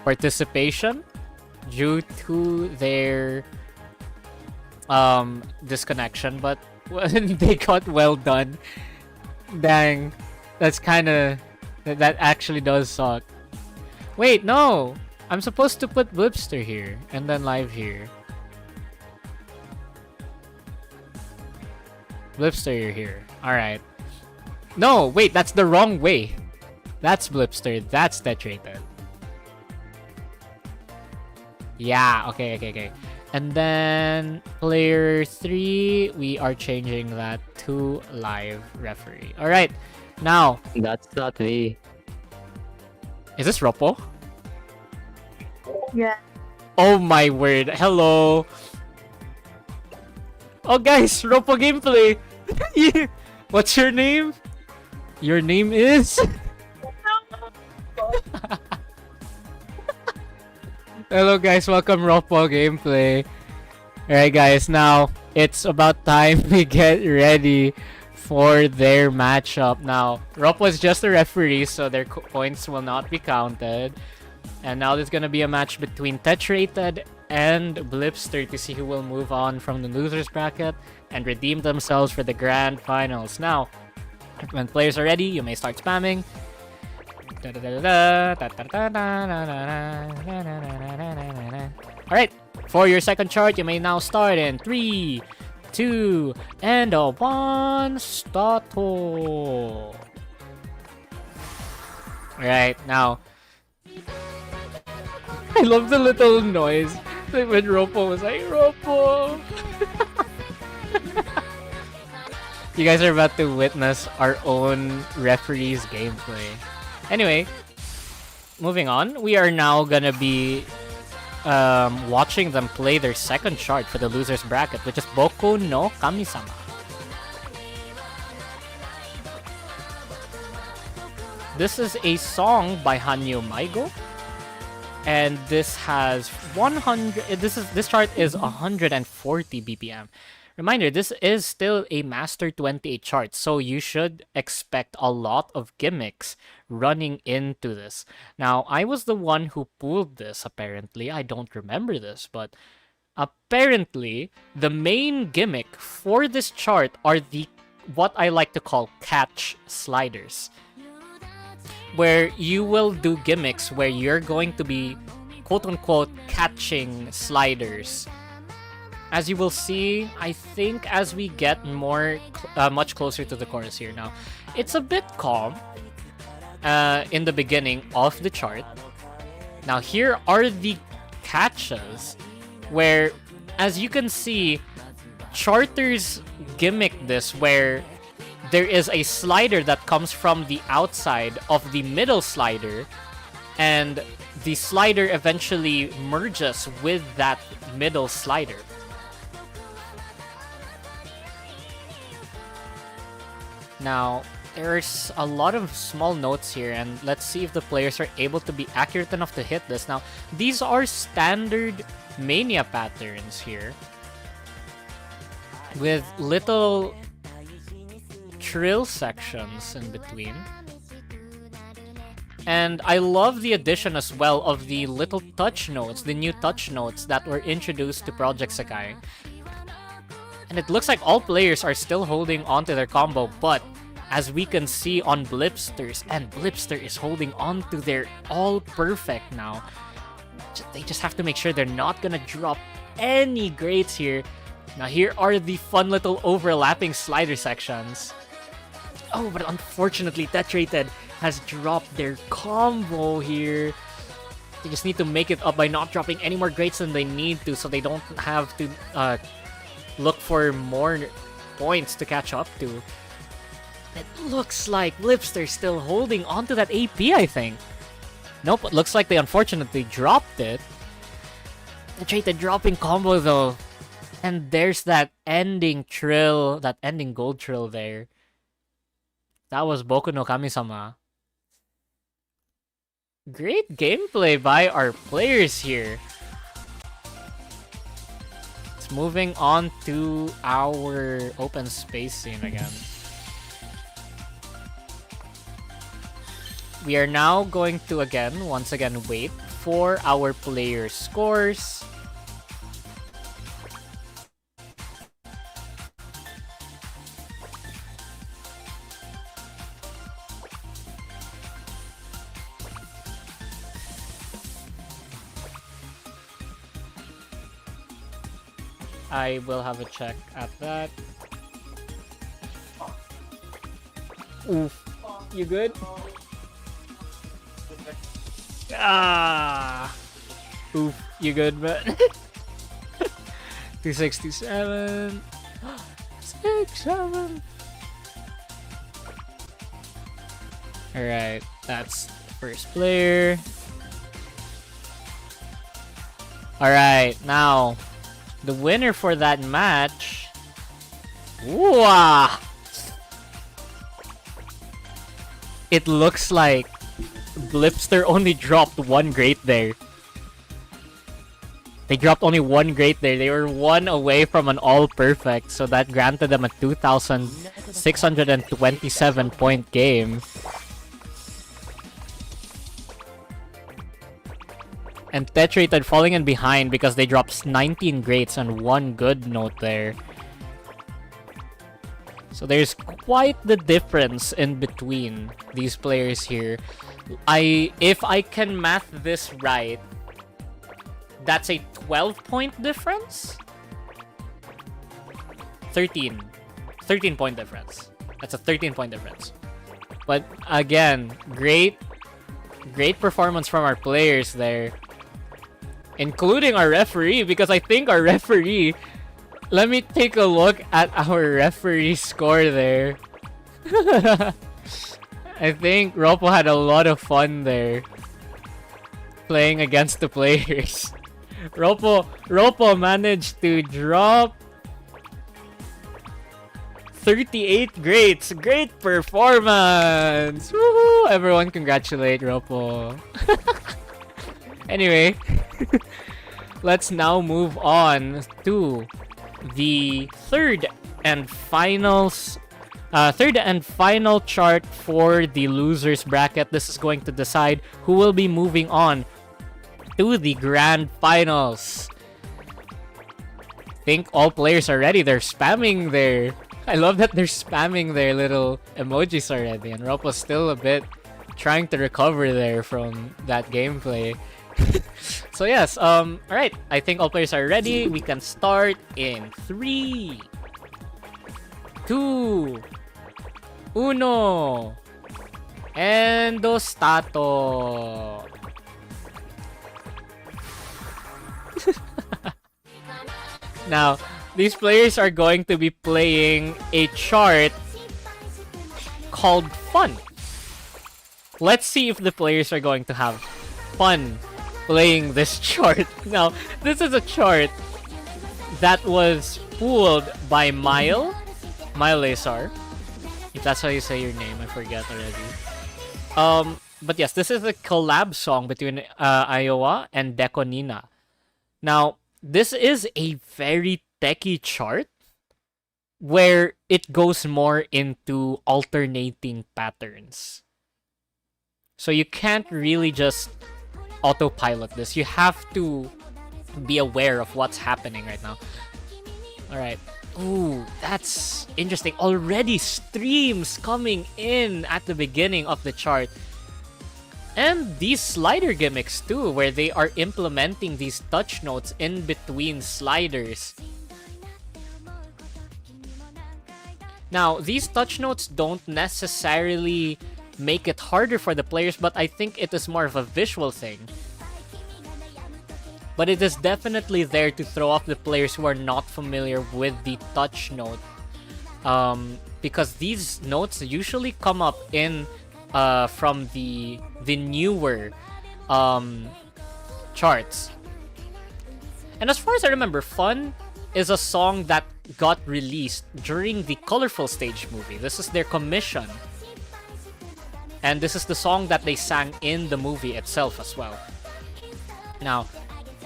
participation due to their disconnection, but they got well done. Dang, that's kind of that actually does suck. Wait, no, I'm supposed to put Blipster here and then Live here. Blipster, you're here. All right. No, wait, that's the wrong way. That's Blipster. That's Tetrated. Yeah, okay. And then player 3, we are changing that to Live referee. All right, now. That's not me. Is this Ropo? Yeah. Oh my word. Hello. Oh guys, Ropo gameplay. What's your name? Your name is? Hello guys, welcome Ropo gameplay. Alright guys, now it's about time we get ready for their matchup. Now, Ropo is just a referee, so their points will not be counted. And now there's gonna be a match between Tetrated and Blipster to see who will move on from the losers bracket and redeem themselves for the grand finals. Now, when players are ready, you may start spamming. Alright, for your second chart, you may now start in 3, 2, and 1, start. Alright, now, I love the little noise like when Ropo was like, Ropo! You guys are about to witness our own referee's gameplay. Anyway, moving on, we are now gonna be watching them play their second chart for the losers bracket, which is Boku no Kami-sama. This is a song by Hanyo Maigo, and this has 100. This chart is 140 BPM. Reminder, this is still a Master 28 chart, so you should expect a lot of gimmicks running into this. Now, I was the one who pulled this, apparently. I don't remember this, but apparently, the main gimmick for this chart are what I like to call catch sliders, where you will do gimmicks where you're going to be quote-unquote catching sliders. As you will see, I think as we get much closer to the chorus here now, it's a bit calm in the beginning of the chart. Now here are the catches where, as you can see, charters gimmick this where there is a slider that comes from the outside of the middle slider, and the slider eventually merges with that middle slider. Now, there's a lot of small notes here, and let's see if the players are able to be accurate enough to hit this. Now, these are standard Mania patterns here, with little trill sections in between. And I love the addition as well of the little touch notes, the new touch notes that were introduced to Project Sekai. And it looks like all players are still holding onto their combo, but as we can see on Blipsters, and Blipster is holding on to their all perfect now. They just have to make sure they're not gonna drop any greats here. Now here are the fun little overlapping slider sections. Oh, but unfortunately Tetrated has dropped their combo here. They just need to make it up by not dropping any more greats than they need to, so they don't have to look for more points to catch up to. It looks like Blipster's still holding onto that AP, I think. Nope, it looks like they unfortunately dropped it. Tetrated dropping combo though. And there's that ending trill, that ending gold trill there. That was Boku no Kami-sama. Great gameplay by our players here. It's moving on to our open space scene again. We are now going to once again wait for our players' scores. I will have a check at that. Oof. You good? Ah. Oof. You good, man? 267. 67. Alright, that's the first player. Alright, now the winner for that match. Whoa! It looks like Blipster only dropped one great there. They dropped only one great there. They were one away from an all perfect, so that granted them a 2,627 point game. And Tetrated falling in behind because they dropped 19 greats and one good note there. So there's quite the difference in between these players here. If I can math this right, that's a 12-point difference? 13 point difference. That's a 13-point difference. But again, great performance from our players there. Including our referee, because I think our referee... Let me take a look at our referee score there. I think Roppo had a lot of fun there. Playing against the players. Roppo managed to drop 38 greats. Great performance! Woohoo! Everyone congratulate Roppo. Anyway, let's now move on to the third and final chart for the losers bracket. This is going to decide who will be moving on to the grand finals. I think all players are ready. They're spamming their... I love that they're spamming their little emojis already, and Roppo's still a bit trying to recover there from that gameplay. So yes, alright, I think all players are ready. We can start in 3, 2, 1, and stato. Now, these players are going to be playing a chart called Fun. Let's see if the players are going to have fun playing this chart. Now, this is a chart that was pulled by Mile Lazar. If that's how you say your name, I forget already. But yes, this is a collab song between 𝒞𝒽𝓀 and 𝒞𝒽𝓁. Now, this is a very techie chart where it goes more into alternating patterns. So you can't really just autopilot this. You have to be aware of what's happening right now. Alright. Ooh, that's interesting. Already streams coming in at the beginning of the chart. And these slider gimmicks too, where they are implementing these touch notes in between sliders. Now, these touch notes don't necessarily make it harder for the players, but I think it is more of a visual thing. But it is definitely there to throw off the players who are not familiar with the touch note. Because these notes usually come up in from the newer charts. And as far as I remember, Fun is a song that got released during the Colorful Stage movie. This is their commission. And this is the song that they sang in the movie itself as well. Now,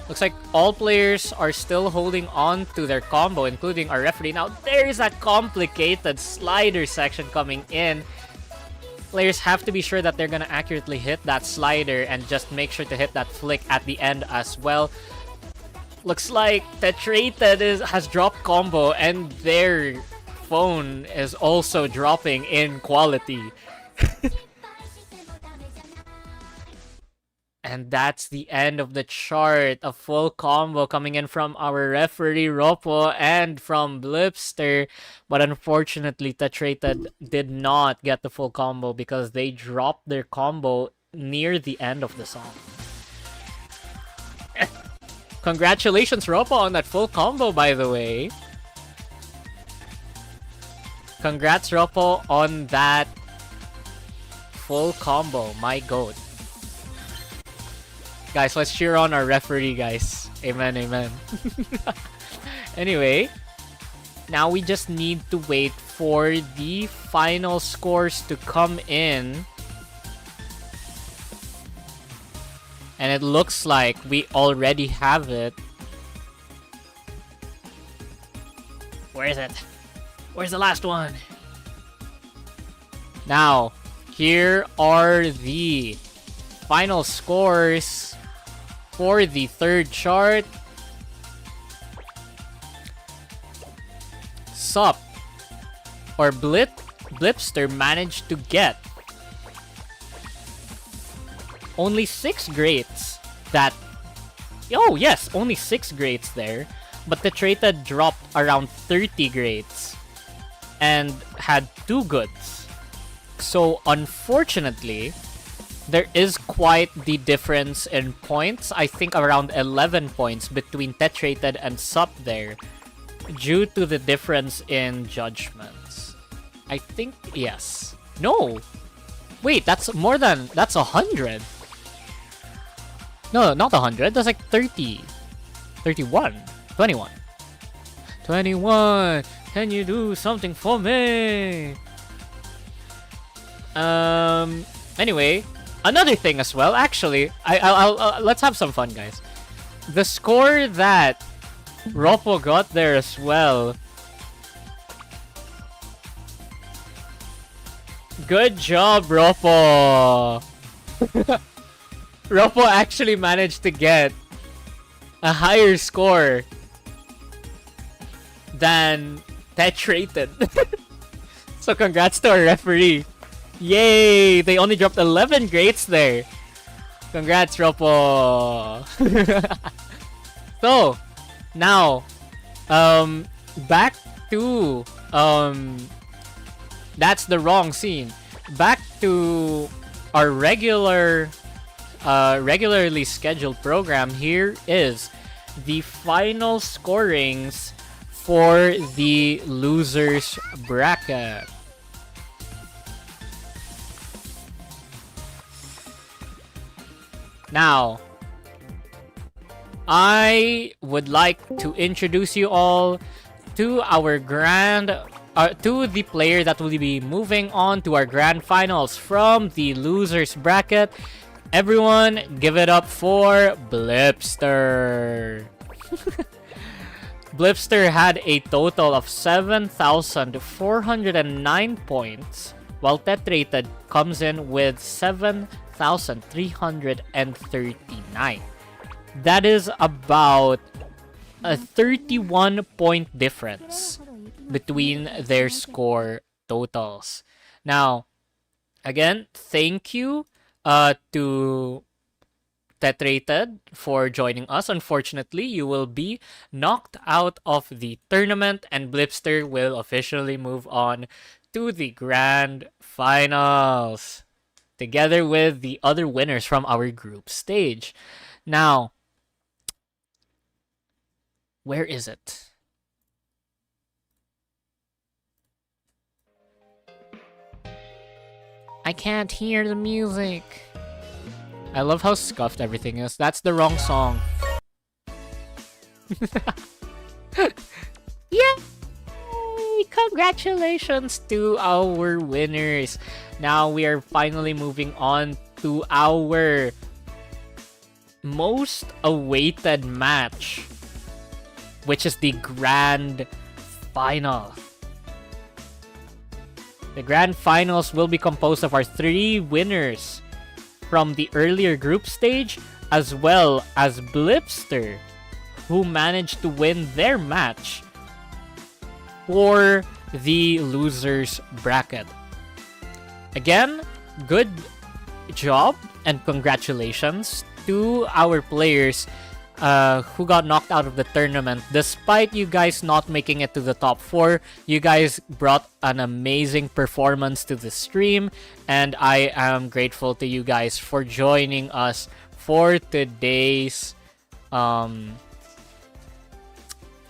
looks like all players are still holding on to their combo, including our referee. Now, there's a complicated slider section coming in. Players have to be sure that they're gonna accurately hit that slider and just make sure to hit that flick at the end as well. Looks like 𝒞𝒽𝓁 has dropped combo and their phone is also dropping in quality. And that's the end of the chart. A full combo coming in from our referee 𝒞𝒻𝓀 and from 𝒞𝒽𝓁. But unfortunately, 𝒞𝒽𝓁 did not get the full combo because they dropped their combo near the end of the song. Congratulations, 𝒞𝒻𝓀, on that full combo, by the way. Congrats, 𝒞𝒻𝓀, on that full combo. My goat. Guys, let's cheer on our referee, guys. Amen, amen. Anyway, now we just need to wait for the final scores to come in. And it looks like we already have it. Where is it? Where's the last one? Now, here are the final scores for the third chart. Sup, or 𝒞𝒽𝓁 managed to get only 6 greats. That, oh yes, only 6 greats there. But 𝒞𝒽𝓁 dropped around 30 greats and had 2 goods. So unfortunately, there is quite the difference in points. I think around 11 points between 𝒞𝒽𝓁 and Sup there, due to the difference in judgments. I think, yes. No! Wait, that's more than, that's 100. No, not 100. That's like 30. 31. 21. 21! Can you do something for me? Anyway, another thing as well. Actually, I'll let's have some fun, guys. The score that 𝒞𝒻𝓀 got there as well. Good job, 𝒞𝒻𝓀. 𝒞𝒻𝓀 actually managed to get a higher score than 𝒞𝒽𝓁. So congrats to our referee. Yay! They only dropped 11 greats there. Congrats, 𝒞𝒻𝓀. So, now, back to, that's the wrong scene. Back to our regularly scheduled program. Here is the final scorings for the losers bracket. Now, I would like to introduce you all to our grand to the player that will be moving on to our grand finals from the losers bracket. Everyone, give it up for 𝒞𝒽𝓀. 𝒞𝒽𝓀 had a total of 7,409 points, while 𝒤𝒽𝓚 comes in with 7,339. That is about a 31-point difference between their score totals. Now, again, thank you to 𝒤𝒽𝓚 for joining us. Unfortunately, you will be knocked out of the tournament, and 𝒞𝒽𝓀 will officially move on to the grand finals together with the other winners from our group stage. Now, where is it? I can't hear the music. I love how scuffed everything is. That's the wrong song. Yay! Congratulations to our winners. Now we are finally moving on to our most awaited match, which is the grand final. The grand finals will be composed of our 3 winners from the earlier group stage, as well as 𝒞𝒽𝓀, who managed to win their match for the losers bracket. Again, good job and congratulations to our players who got knocked out of the tournament. Despite you guys not making it to the top 4, you guys brought an amazing performance to the stream, and I am grateful to you guys for joining us for today's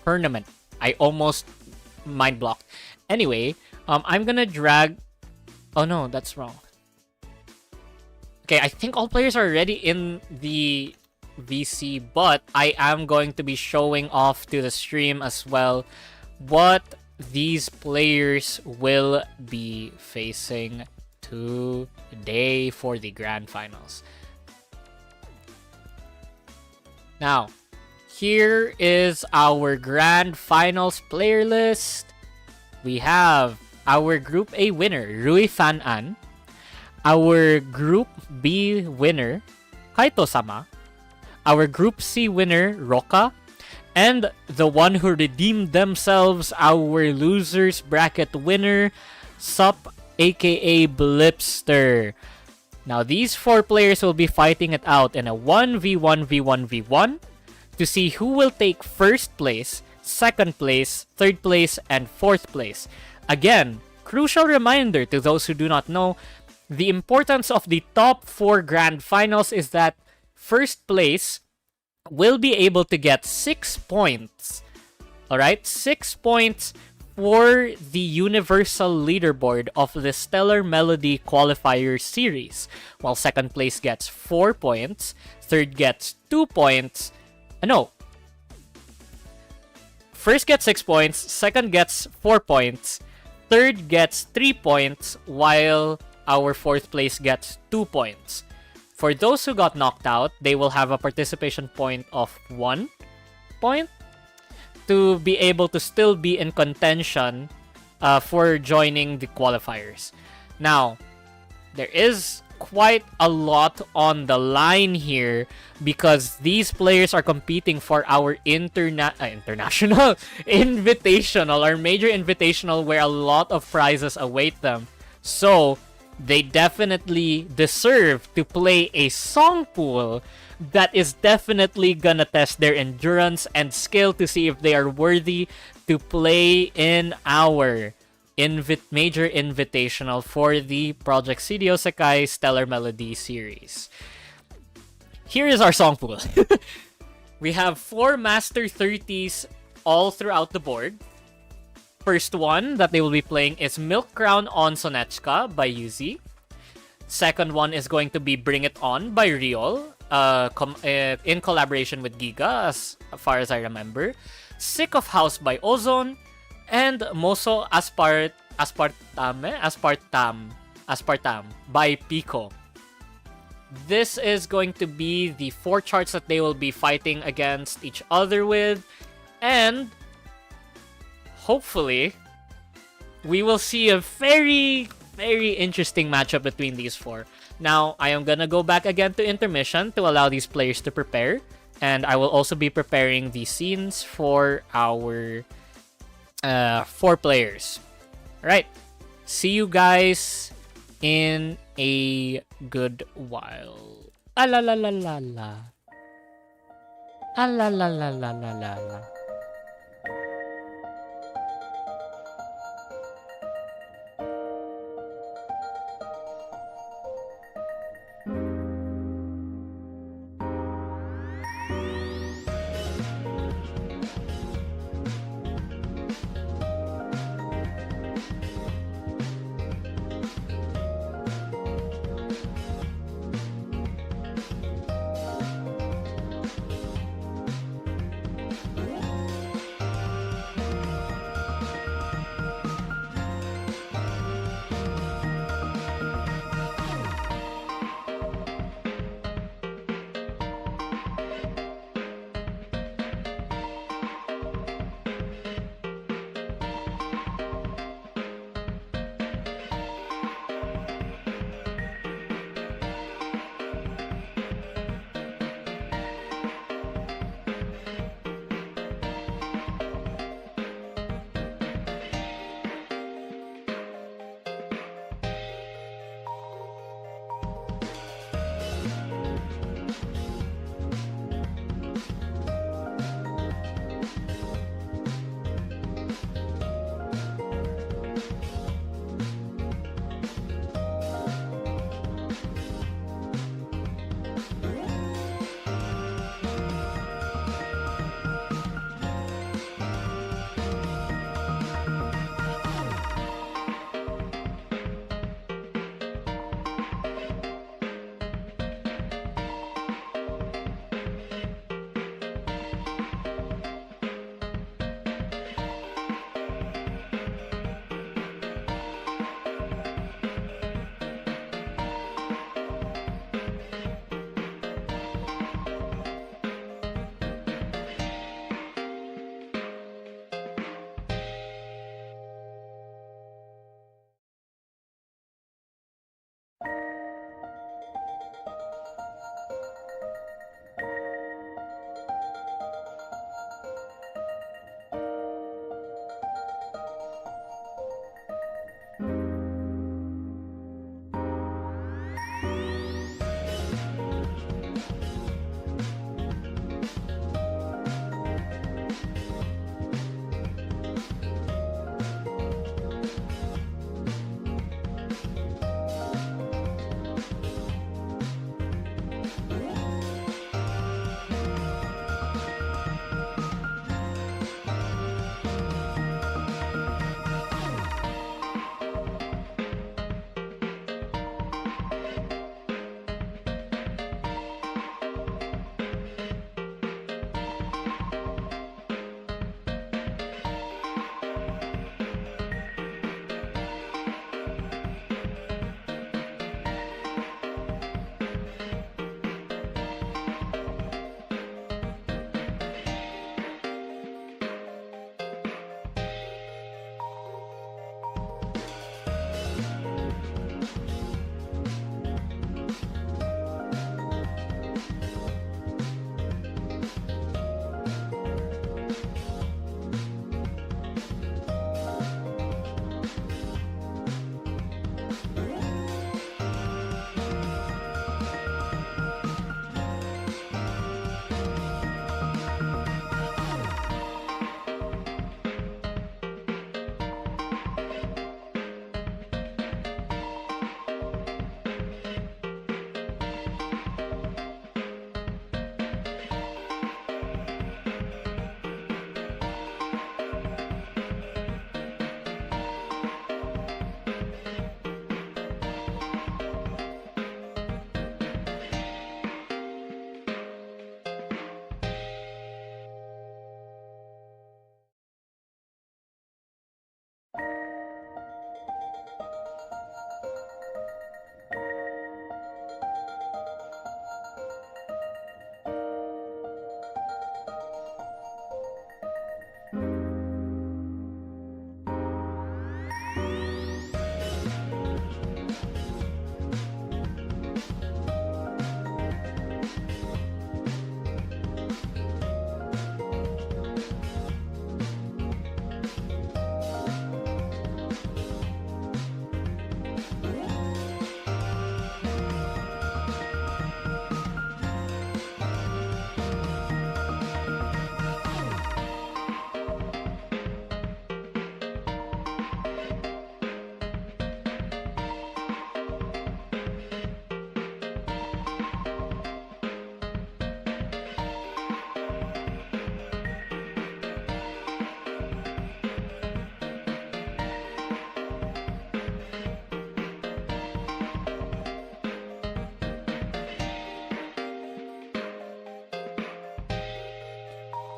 tournament. I almost mind blocked. Anyway, I'm gonna drag... Oh no, that's wrong. Okay, I think all players are already in the VC, but I am going to be showing off to the stream as well what these players will be facing today for the grand finals. Now, here is our grand finals player list. We have our Group A winner, Rui Fan An. Our Group B winner, Kaito-sama. Our Group C winner, Roka. And the one who redeemed themselves, our losers bracket winner, Sup, aka 𝒞𝒽𝓀. Now, these 4 players will be fighting it out in a 1v1v1v1 to see who will take first place, second place, third place, and fourth place. Again, crucial reminder to those who do not know, the importance of the top 4 grand finals is that first place will be able to get 6 points. Alright? 6 points for the universal leaderboard of the Stellar Melody Qualifier series. While second place gets 4 points, third gets 2 points. No. First gets 6 points, second gets 4 points, third gets 3 points, while our fourth place gets 2 points. For those who got knocked out, they will have a participation point of 1 point to be able to still be in contention for joining the qualifiers. Now, there is quite a lot on the line here because these players are competing for our international invitational, our major invitational, where a lot of prizes await them. So they definitely deserve to play a song pool that is definitely gonna test their endurance and skill to see if they are worthy to play in our major invitational for the Project CDOSEKAI Stellar Melody series. Here is our song pool. We have 4 Master 30s all throughout the board. First one that they will be playing is Milk Crown on 𝒞𝒽𝓀 by Yuzi. Second one is going to be Bring It On by Riol, in collaboration with Giga, as far as I remember. Sick of House by Ozone. and Moso Aspartam by Pico. This is going to be the 4 charts that they will be fighting against each other with, and hopefully we will see a very, very interesting matchup between these 4. Now, I am gonna go back again to intermission to allow these players to prepare, and I will also be preparing the scenes for our 4 players. Alright, see you guys in a good while. Ah la la la la la. Ah la la la la la la la.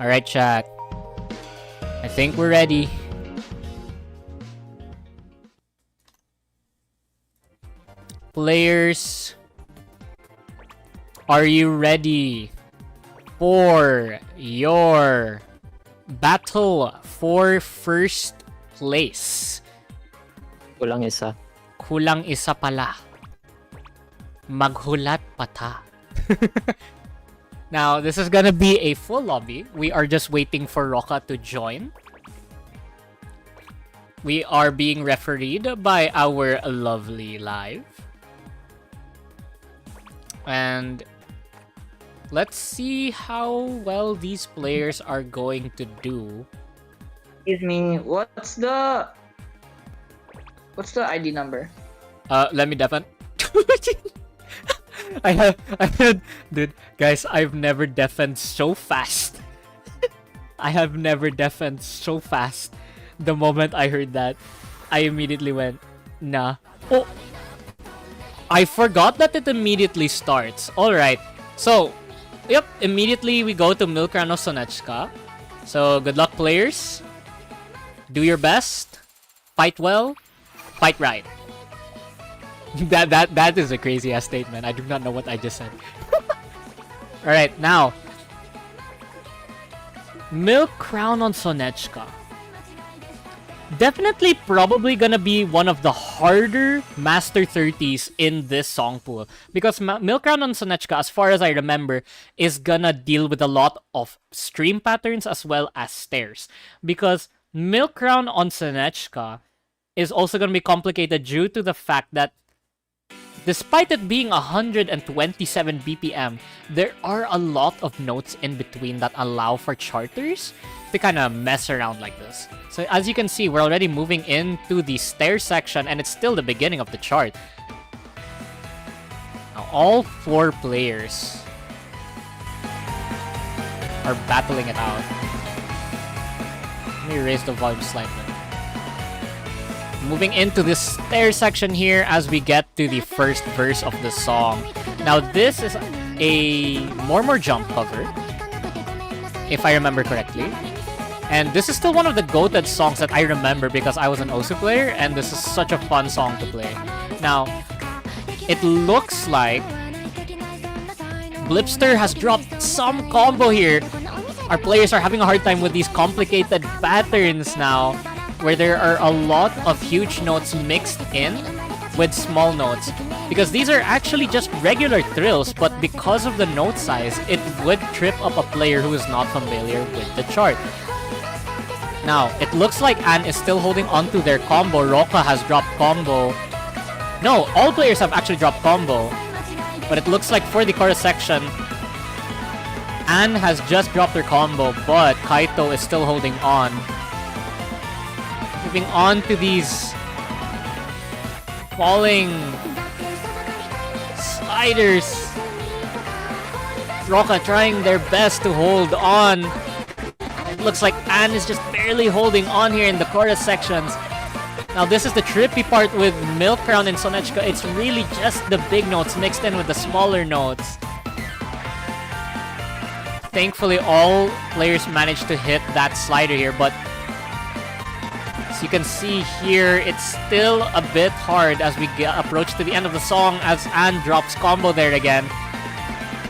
Alright, chat. I think we're ready. Players, are you ready for your battle for first place? Kulang isa. Kulang isa pala. Maghulat pata. Now, this is gonna be a full lobby. We are just waiting for Roca to join. We are being refereed by our lovely live. And let's see how well these players are going to do. Excuse me, what's the ID number? Let me defend. I had, dude, guys, I've never defend so fast. I have never defend so fast. The moment I heard that, I immediately went, nah. Oh, I forgot that it immediately starts. Alright, so, yep, immediately we go to 𝒞𝒽𝓁𝓈. So, good luck, players. Do your best. Fight well. Fight right. That is a crazy ass statement. I do not know what I just said. Alright, now. 𝒞𝒽𝓁𝓈. Definitely probably gonna be one of the harder Master 30s in this song pool. Because 𝒞𝒽𝓁𝓈, as far as I remember, is gonna deal with a lot of stream patterns as well as stairs. Because 𝒞𝒽𝓁𝓈 is also gonna be complicated due to the fact that despite it being 127 BPM, there are a lot of notes in between that allow for charters to kind of mess around like this. So as you can see, we're already moving into the stair section and it's still the beginning of the chart. Now, all 4 players are battling it out. Let me raise the volume slightly. Moving into this stair section here as we get to the first verse of the song. Now this is a more jump cover, if I remember correctly. And this is still one of the goated songs that I remember because I was an Osu player and this is such a fun song to play. Now, it looks like Blipster has dropped some combo here. Our players are having a hard time with these complicated patterns now, where there are a lot of huge notes mixed in with small notes. Because these are actually just regular thrills, but because of the note size, it would trip up a player who is not familiar with the chart. Now, it looks like Anne is still holding on to their combo. Roca has dropped combo. No, all players have actually dropped combo. But it looks like for the chorus section, Anne has just dropped her combo, but Kaito is still holding on. Moving on to these falling sliders. Roca trying their best to hold on. It looks like Anne is just barely holding on here in the chorus sections. Now this is the trippy part with 𝒞𝒽𝓁𝓈. It's really just the big notes mixed in with the smaller notes. Thankfully, all players managed to hit that slider here, but as you can see here, it's still a bit hard as we approach to the end of the song as Anne drops combo there again.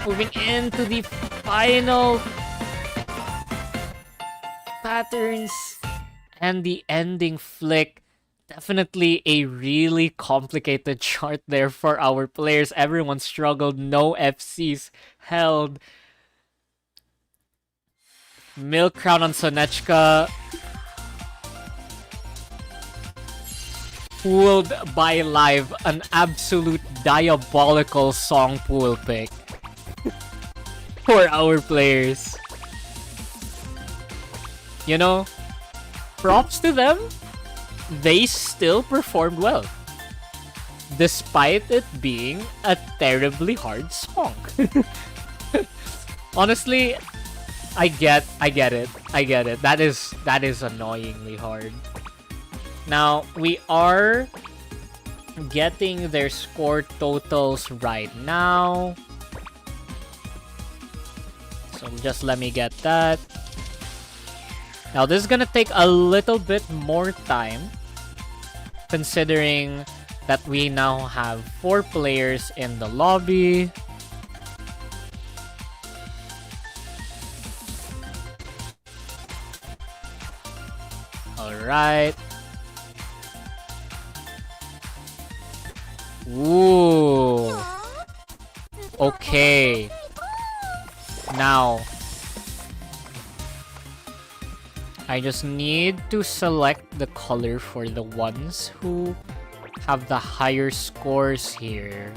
Moving into the final patterns and the ending flick. Definitely a really complicated chart there for our players. Everyone struggled, no FCs held. 𝒞𝒽𝓁𝓈 pooled by live, an absolute diabolical song pool pick for our players. You know, props to them. They still performed well, despite it being a terribly hard song. Honestly, I get it. That is annoyingly hard. Now, we are getting their score totals right now. So just let me get that. Now this is gonna take a little bit more time, considering that we now have 4 players in the lobby. Alright. Ooh. Okay. Now, I just need to select the color for the ones who have the higher scores here.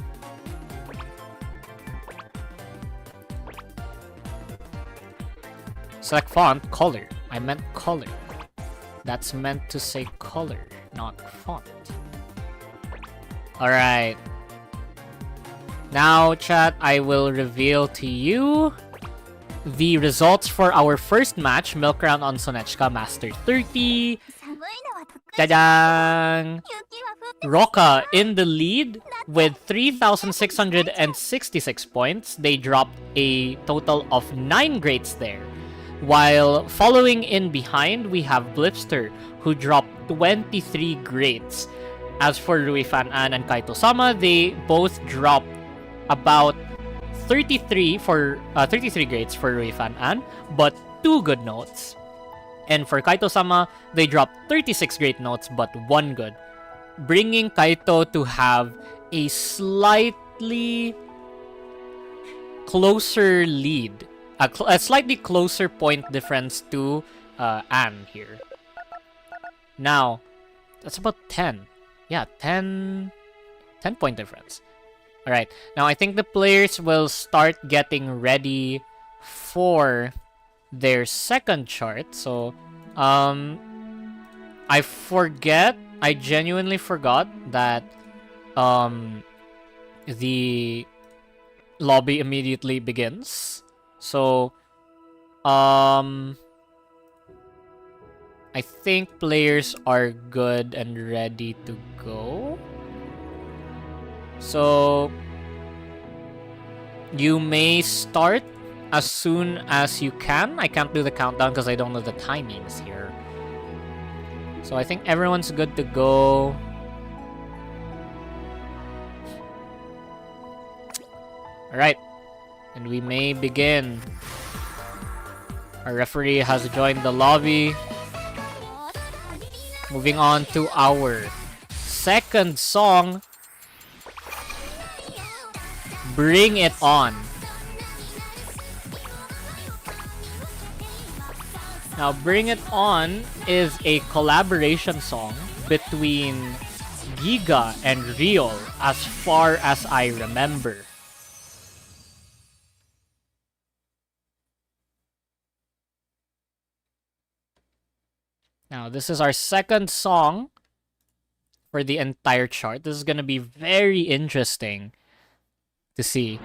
Select font, color. I meant color. That's meant to say color, not font. Alright. Now, chat, I will reveal to you the results for our first match, Milk Round on 𝒞𝒽𝓀𝒶𝓁 Master 30. Jajang! Roca in the lead with 3,666 points. They dropped a total of 9 grades there. While following in behind, we have 𝒞𝒽𝓀𝓀, who dropped 23 grades. As for 𝒞𝒽𝓀𝓈 and 𝒞𝒽𝓀_SAMA, they both dropped about 33 grades for 𝒞𝒽𝓀𝓈, but 2 good notes. And for 𝒞𝒽𝓀_SAMA, they dropped 36 great notes, but 1 good, bringing 𝒞𝒽𝓀 to have a slightly closer lead, a slightly closer point difference to Anne here. Now, that's about 10. Yeah, 10 point difference. Alright, now I think the players will start getting ready for their second chart. So, I genuinely forgot that the lobby immediately begins. So, I think players are good and ready to go. So, you may start as soon as you can. I can't do the countdown because I don't know the timings here. So I think everyone's good to go. Alright. And we may begin. Our referee has joined the lobby. Moving on to our second song. Bring It On. Now, Bring It On is a collaboration song between Giga and Real, as far as I remember. Now, this is our second song for the entire chart. This is gonna be very interesting to see.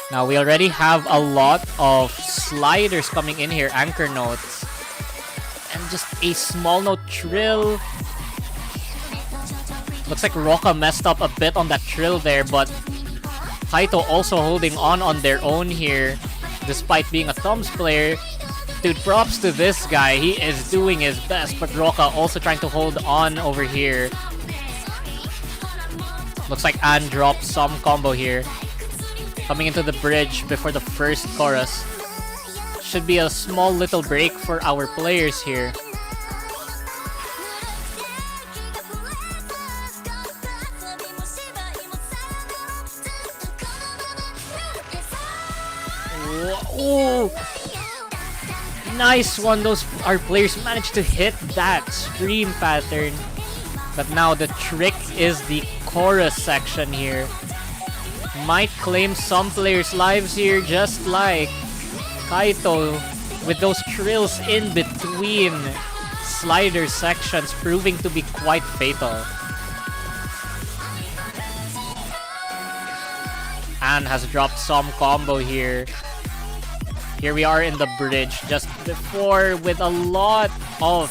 Now, we already have a lot of sliders coming in here, anchor notes, and just a small note trill. Looks like Roca messed up a bit on that trill there, but 𝒞𝒽𝓀 also holding on their own here, despite being a thumbs player. Dude, props to this guy. He is doing his best, but Roca also trying to hold on over here. Looks like Anne dropped some combo here. Coming into the bridge before the first chorus. Should be a small little break for our players here. Ooh. Nice one. Our players managed to hit that scream pattern. But now the trick is the chorus section here. Might claim some players' lives here, just like 𝒞𝒽𝓀, with those trills in between slider sections proving to be quite fatal. Anne has dropped some combo here. Here we are in the bridge just before with a lot of...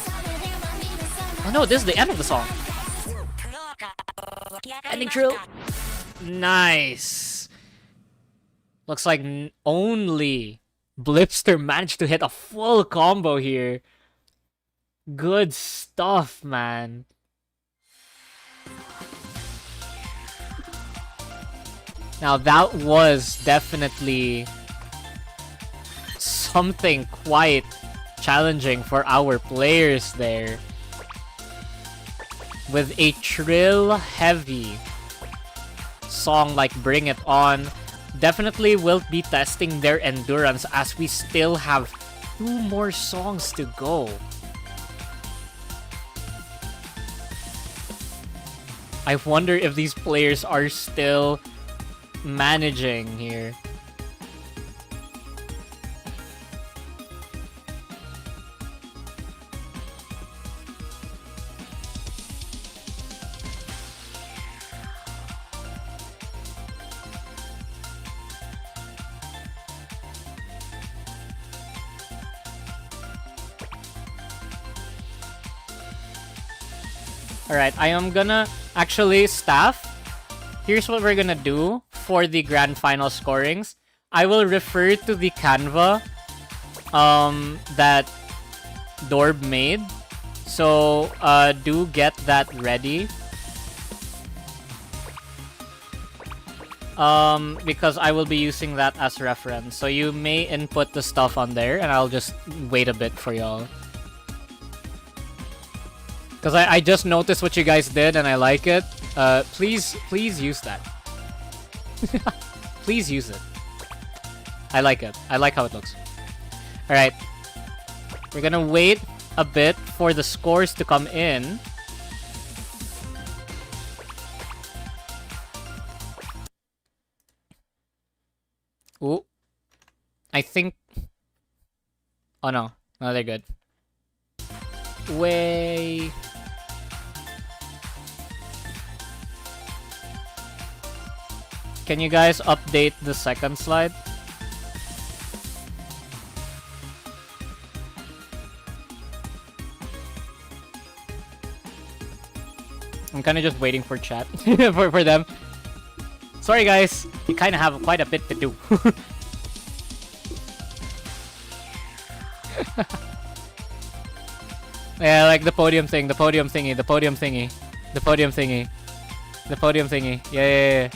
Oh no, this is the end of the song. Ending trill. Nice. Looks like only Blipster managed to hit a full combo here. Good stuff, man. Now that was definitely something quite challenging for our players there. With a trill-heavy song like Bring It On, definitely will be testing their endurance as we still have 2 more songs to go. I wonder if these players are still managing here. Alright, I am gonna actually staff. Here's what we're gonna do for the grand final scorings. I will refer to the Canva that Dorb made. So do get that ready. Because I will be using that as reference. So you may input the stuff on there and I'll just wait a bit for y'all. Because I just noticed what you guys did and I like it. Please use that. Please use it. I like it. I like how it looks. Alright. We're gonna wait a bit for the scores to come in. Ooh. I think... Oh no. No, they're good. Way... Can you guys update the second slide? I'm kind of just waiting for chat for them. Sorry guys, you kind of have quite a bit to do. Yeah, like the podium thing, the podium thingy, the podium thingy, the podium thingy, the podium thingy. Yeah.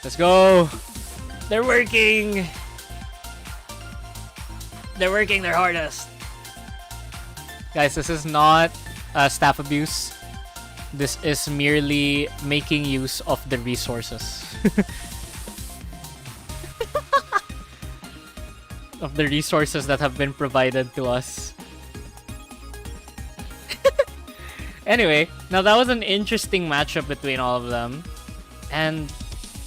Let's go. They're working. They're working their hardest. Guys, this is not staff abuse. This is merely making use of the resources. Of the resources that have been provided to us. Anyway, now that was an interesting matchup between all of them. And,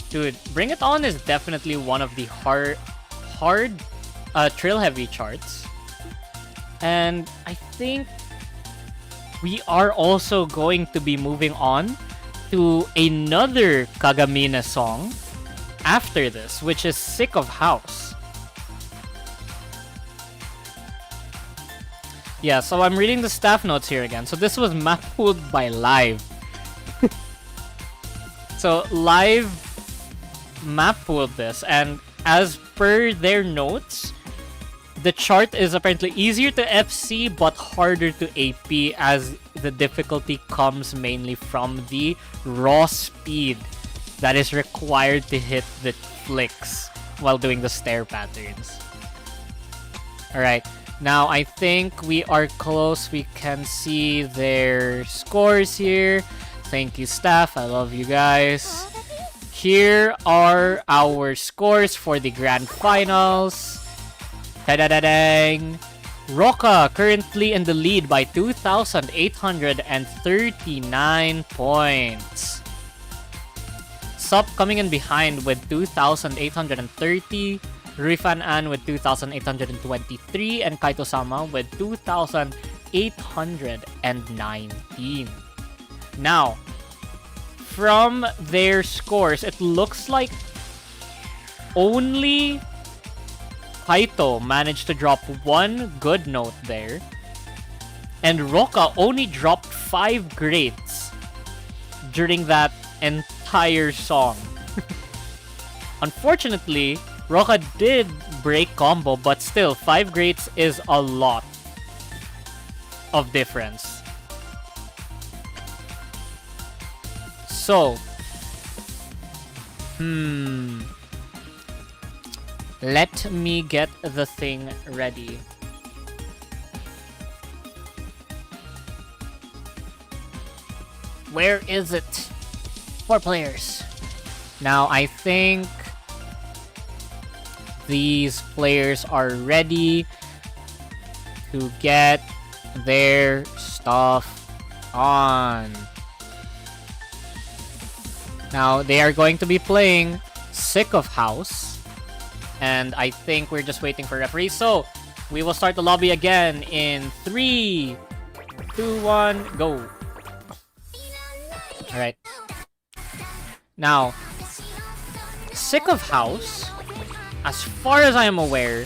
dude, Bring It On is definitely one of the hard trail-heavy charts. And I think we are also going to be moving on to another Kagamine song after this, which is Sick of House. Yeah, so I'm reading the staff notes here again. So this was map pooled by Live. So Live map pooled this, and as per their notes, the chart is apparently easier to FC but harder to AP, as the difficulty comes mainly from the raw speed that is required to hit the flicks while doing the stair patterns. Alright. Now, I think we are close. We can see their scores here. Thank you, staff. I love you guys. Here are our scores for the grand finals. Ta-da-da-dang! Roca currently in the lead by 2,839 points. Sup coming in behind with 2,830. Rifan An with 2,823 and Kaito-sama with 2,819. Now, from their scores, it looks like only Kaito managed to drop one good note there, and Roca only dropped 5 greats during that entire song. Unfortunately, Roka did break combo, but still, 5 greats is a lot of difference. So, let me get the thing ready. Where is it? 4 players. Now, I think these players are ready to get their stuff on. Now, they are going to be playing Sick of House. And I think we're just waiting for referees. So, we will start the lobby again in 3, 2, 1, go. Alright. Now, Sick of House, as far as I am aware,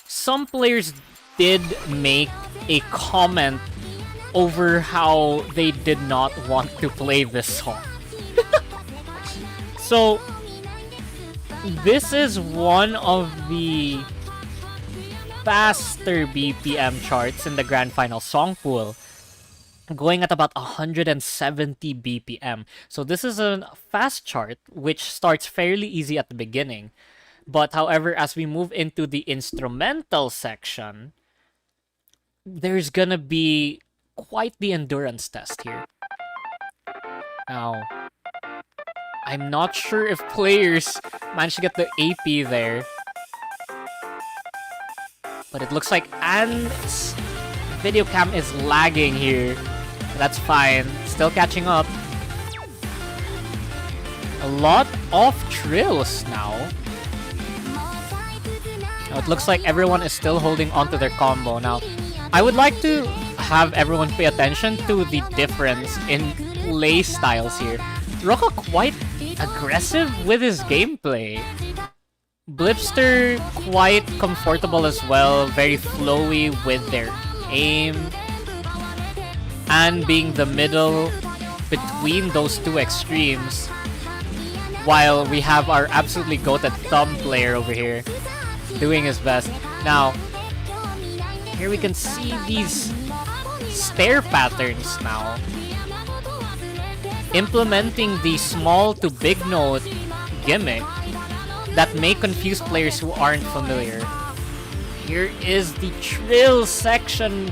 some players did make a comment over how they did not want to play this song. So, this is one of the faster BPM charts in the Grand Final song pool, going at about 170 BPM. So this is a fast chart, which starts fairly easy at the beginning. But however, as we move into the instrumental section, there's gonna be quite the endurance test here. Now, I'm not sure if players managed to get the AP there. But it looks like Anne's video cam is lagging here. That's fine. Still catching up. A lot of trills now. Now it looks like everyone is still holding onto their combo. Now, I would like to have everyone pay attention to the difference in play styles here. Roka quite aggressive with his gameplay. 𝒞𝒽𝓀 quite comfortable as well, very flowy with their aim. And being the middle between those two extremes. While we have our absolutely goated thumb player over here doing his best. Now, here we can see these stair patterns now. Implementing the small to big note gimmick that may confuse players who aren't familiar. Here is the trill section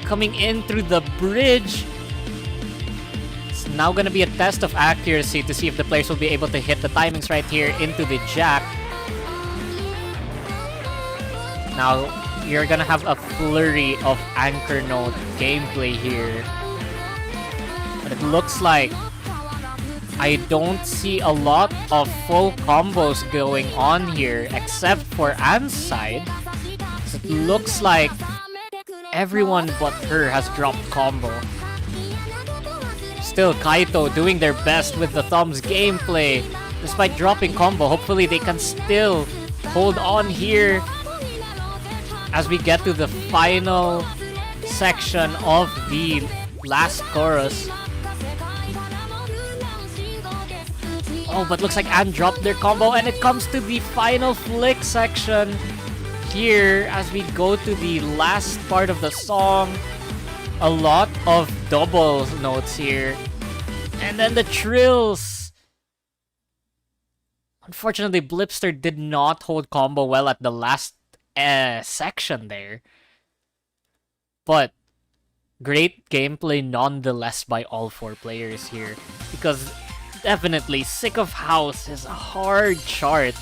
coming in through the bridge. It's now gonna be a test of accuracy to see if the players will be able to hit the timings right here into the jack. Now, you're gonna have a flurry of anchor note gameplay here. But it looks like I don't see a lot of full combos going on here, except for Anne's side. So it looks like everyone but her has dropped combo. Still, 𝒞𝒽𝓀 doing their best with the thumbs gameplay. Despite dropping combo, hopefully they can still hold on here as we get to the final section of the last chorus. Oh, but looks like Anne dropped their combo, and it comes to the final flick section here as we go to the last part of the song. A lot of double notes here. And then the trills. Unfortunately, 𝒞𝒽𝓀 did not hold combo well at the last section there. But great gameplay nonetheless by all 4 players here. Because definitely, Sick of House is a hard chart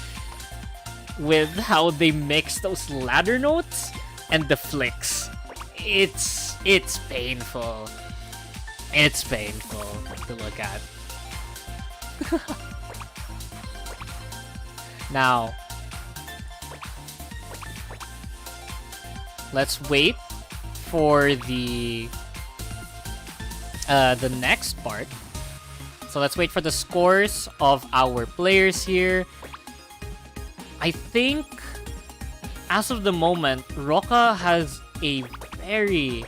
with how they mix those ladder notes and the flicks. It's painful. It's painful to look at. Now, let's wait for the next part. So let's wait for the scores of our players here. I think, as of the moment, Roka has a very,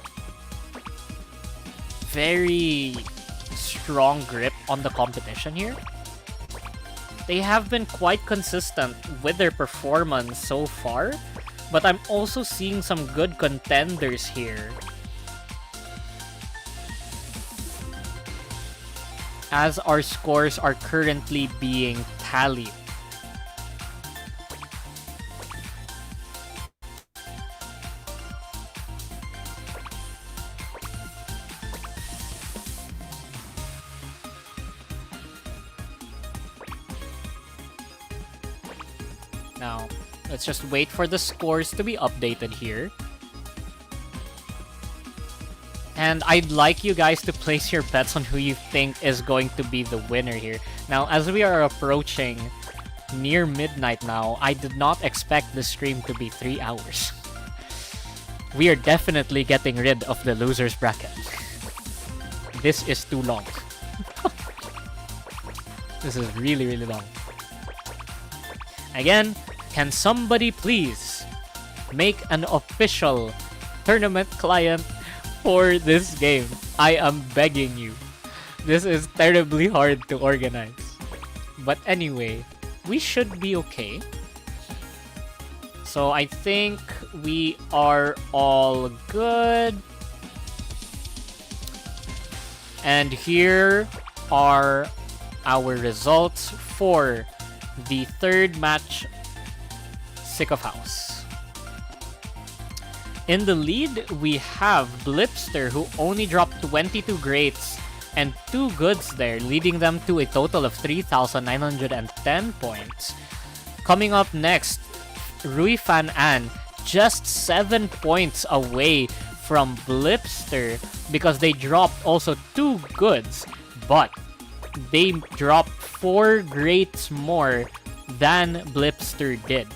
very strong grip on the competition here. they have been quite consistent with their performance so far, but I'm also seeing some good contenders here. As our scores are currently being tallied. Now, let's just wait for the scores to be updated here. And I'd like you guys to place your bets on who you think is going to be the winner here. Now, as we are approaching near midnight now, I did not expect the stream to be 3 hours. We are definitely getting rid of the losers bracket. This is too long. This is really, really long. Again, can somebody please make an official tournament client for this game? I am begging you. This is terribly hard to organize. But anyway, we should be okay. So I think we are all good. And here are our results for the third match, Sick of House. In the lead, we have 𝒞𝒽𝓀, who only dropped 22 greats and 2 goods there, leading them to a total of 3,910 points. Coming up next, Rui Fan An, just 7 points away from 𝒞𝒽𝓀 because they dropped also 2 goods, but they dropped 4 greats more than 𝒞𝒽𝓀 did.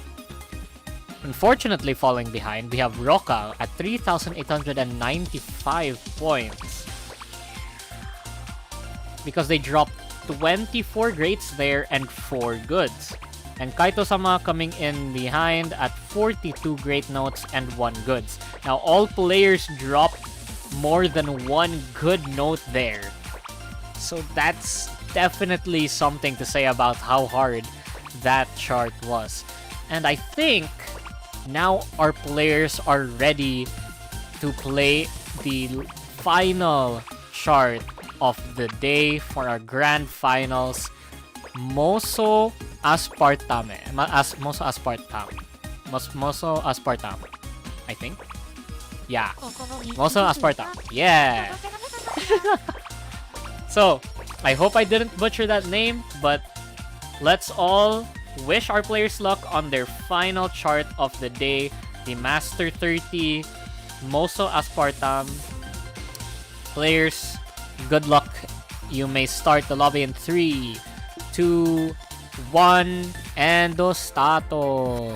Unfortunately, falling behind, we have Roca at 3,895 points because they dropped 24 greats there and 4 goods. And Kaito-sama coming in behind at 42 great notes and 1 goods. Now, all players dropped more than 1 good note there. So that's definitely something to say about how hard that chart was. And I think now our players are ready to play the final chart of the day for our grand finals, Moso Aspartame. Moso Aspartame, I think. Yeah. Moso Aspartame. Yeah. So, I hope I didn't butcher that name, but let's all wish our players luck on their final chart of the day, the Master 30 Moso Aspartame. Players, good luck. You may start the lobby in 3, 2, 1, and stato.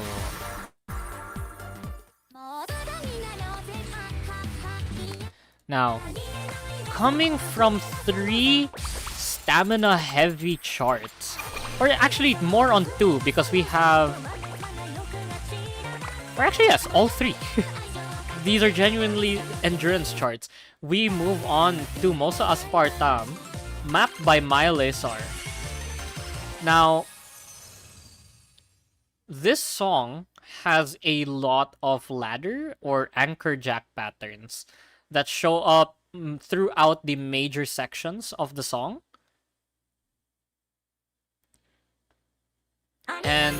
Now, coming from 3 stamina heavy charts, or actually more on 2 because we have, or actually yes, all 3. These are genuinely endurance charts. We move on to Moso Aspartame, mapped by Milesar. Now, this song has a lot of ladder or anchor jack patterns that show up throughout the major sections of the song. And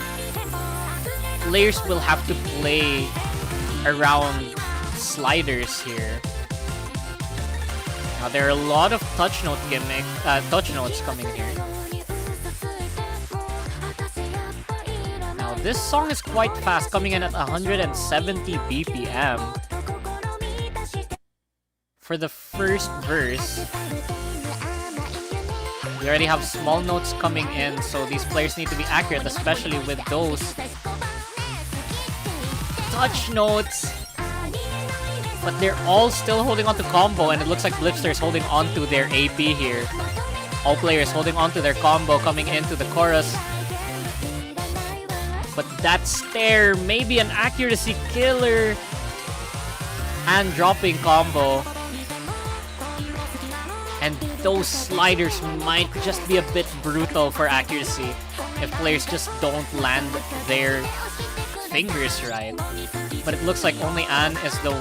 players will have to play around sliders here. Now there are a lot of touch notes coming here. Now this song is quite fast, coming in at 170 BPM. For the first verse, we already have small notes coming in, so these players need to be accurate, especially with those touch notes. But they're all still holding on to combo, and it looks like 𝒞𝒽𝓀 is holding on to their AP here. All players holding on to their combo coming into the chorus. But that stare may be an accuracy killer. And dropping combo. And those sliders might just be a bit brutal for accuracy. if players just don't land their fingers right. But it looks like only Anne is the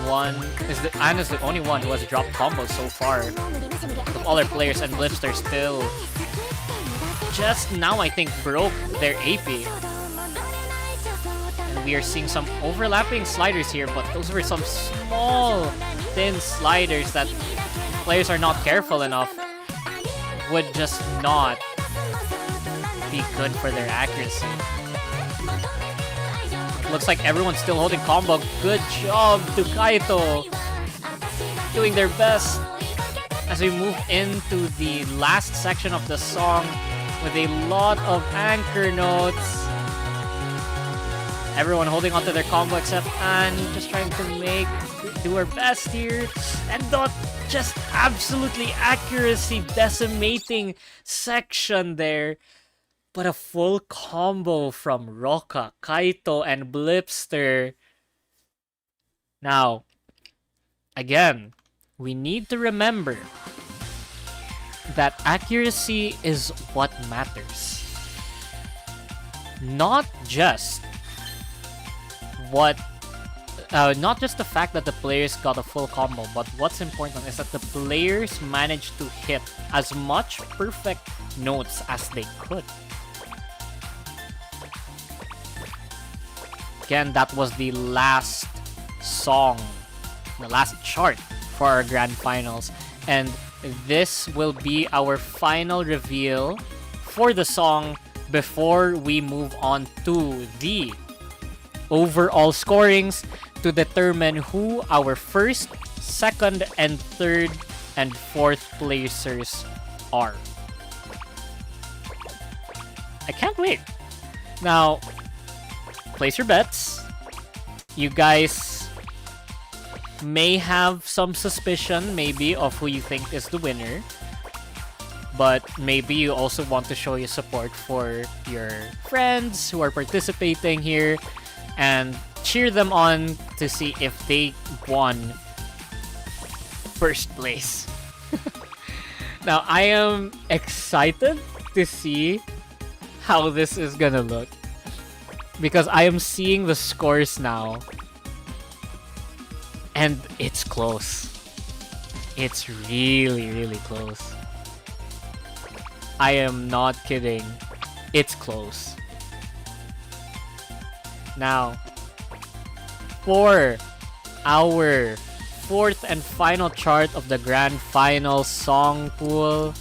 only one who has dropped combos so far of all our players, and 𝒞𝒽𝓀 still just now, I think, broke their AP. And we are seeing some overlapping sliders here, but those were some small, thin sliders that if players are not careful enough would just not be good for their accuracy. Looks like everyone's still holding combo. Good job to 𝒞𝒽𝓀. Doing their best as we move into the last section of the song with a lot of anchor notes. Everyone holding onto their combo except Anne, just trying to do her best here. And not just absolutely accuracy decimating section there, but a full combo from 𝒞𝒾𝒶𝓁, 𝒞𝒽𝓀, and 𝒞𝒽𝓀. Now, again, we need to remember that accuracy is what matters. Not just the fact that the players got a full combo, but what's important is that the players managed to hit as much perfect notes as they could. Again, that was the last song, the last chart for our grand finals, and this will be our final reveal for the song before we move on to the overall scorings to determine who our first, second, and third and fourth placers are. I can't wait. Now, place your bets. You guys may have some suspicion maybe of who you think is the winner, but maybe you also want to show your support for your friends who are participating here and cheer them on to see if they won first place. Now, I am excited to see how this is gonna look, because I am seeing the scores now, and it's close. It's really, really close. I am not kidding. It's close. Now, for our fourth and final chart of the grand final song pool,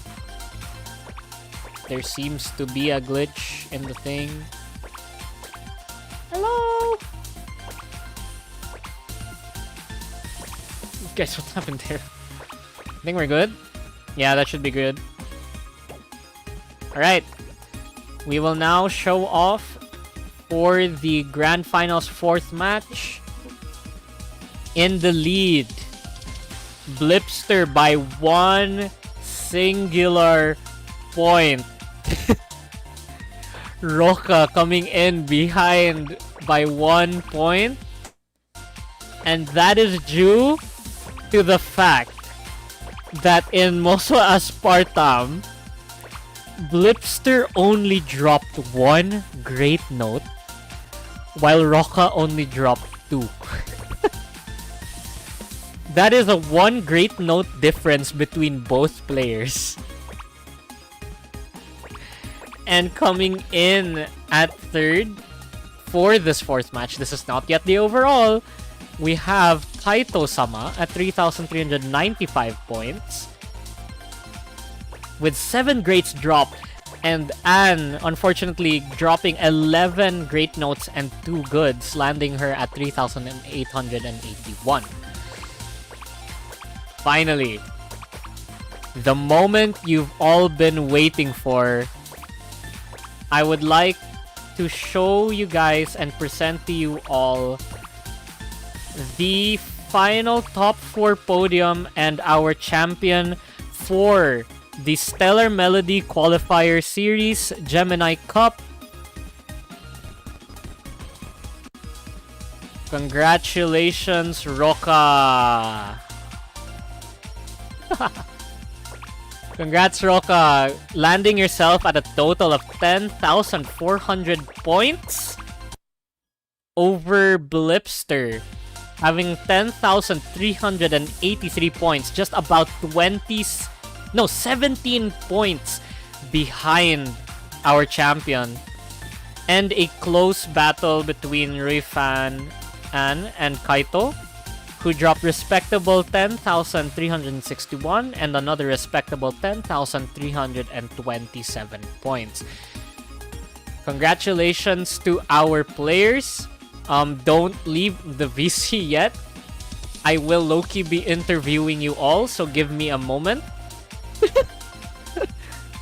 there seems to be a glitch in the thing. Hello? Guys, what happened there? I think we're good. Yeah, that should be good. Alright. We will now show off for the grand finals fourth match. In the lead, 𝒞𝒽𝓀 by one singular point. 𝒞𝒾𝒃 coming in behind by 1 point. And that is due to the fact that in Moso Aspartam, 𝒞𝒽𝓀 only dropped one great note, while 𝒞𝒾𝒃 only dropped 2. That is a one great note difference between both players. And coming in at third for this fourth match, this is not yet the overall, we have 𝒞𝒽𝓀-sama at 3,395 points, with 7 greats dropped, and Anne unfortunately dropping 11 great notes and 2 goods, landing her at 3,881. Finally, the moment you've all been waiting for, I would like to show you guys and present to you all the final top 4 podium and our champion for the Stellar Melody Qualifier Series Gemini Cup. Congratulations, 𝒞𝒾𝒃! Congrats, Roka. Landing yourself at a total of 10,400 points over Blipster, having 10,383 points, just about 17 points behind our champion. And a close battle between Ruifan and Kaito, who dropped respectable 10,361 and another respectable 10,327 points. Congratulations to our players. Don't leave the VC yet. I will low-key be interviewing you all, so give me a moment.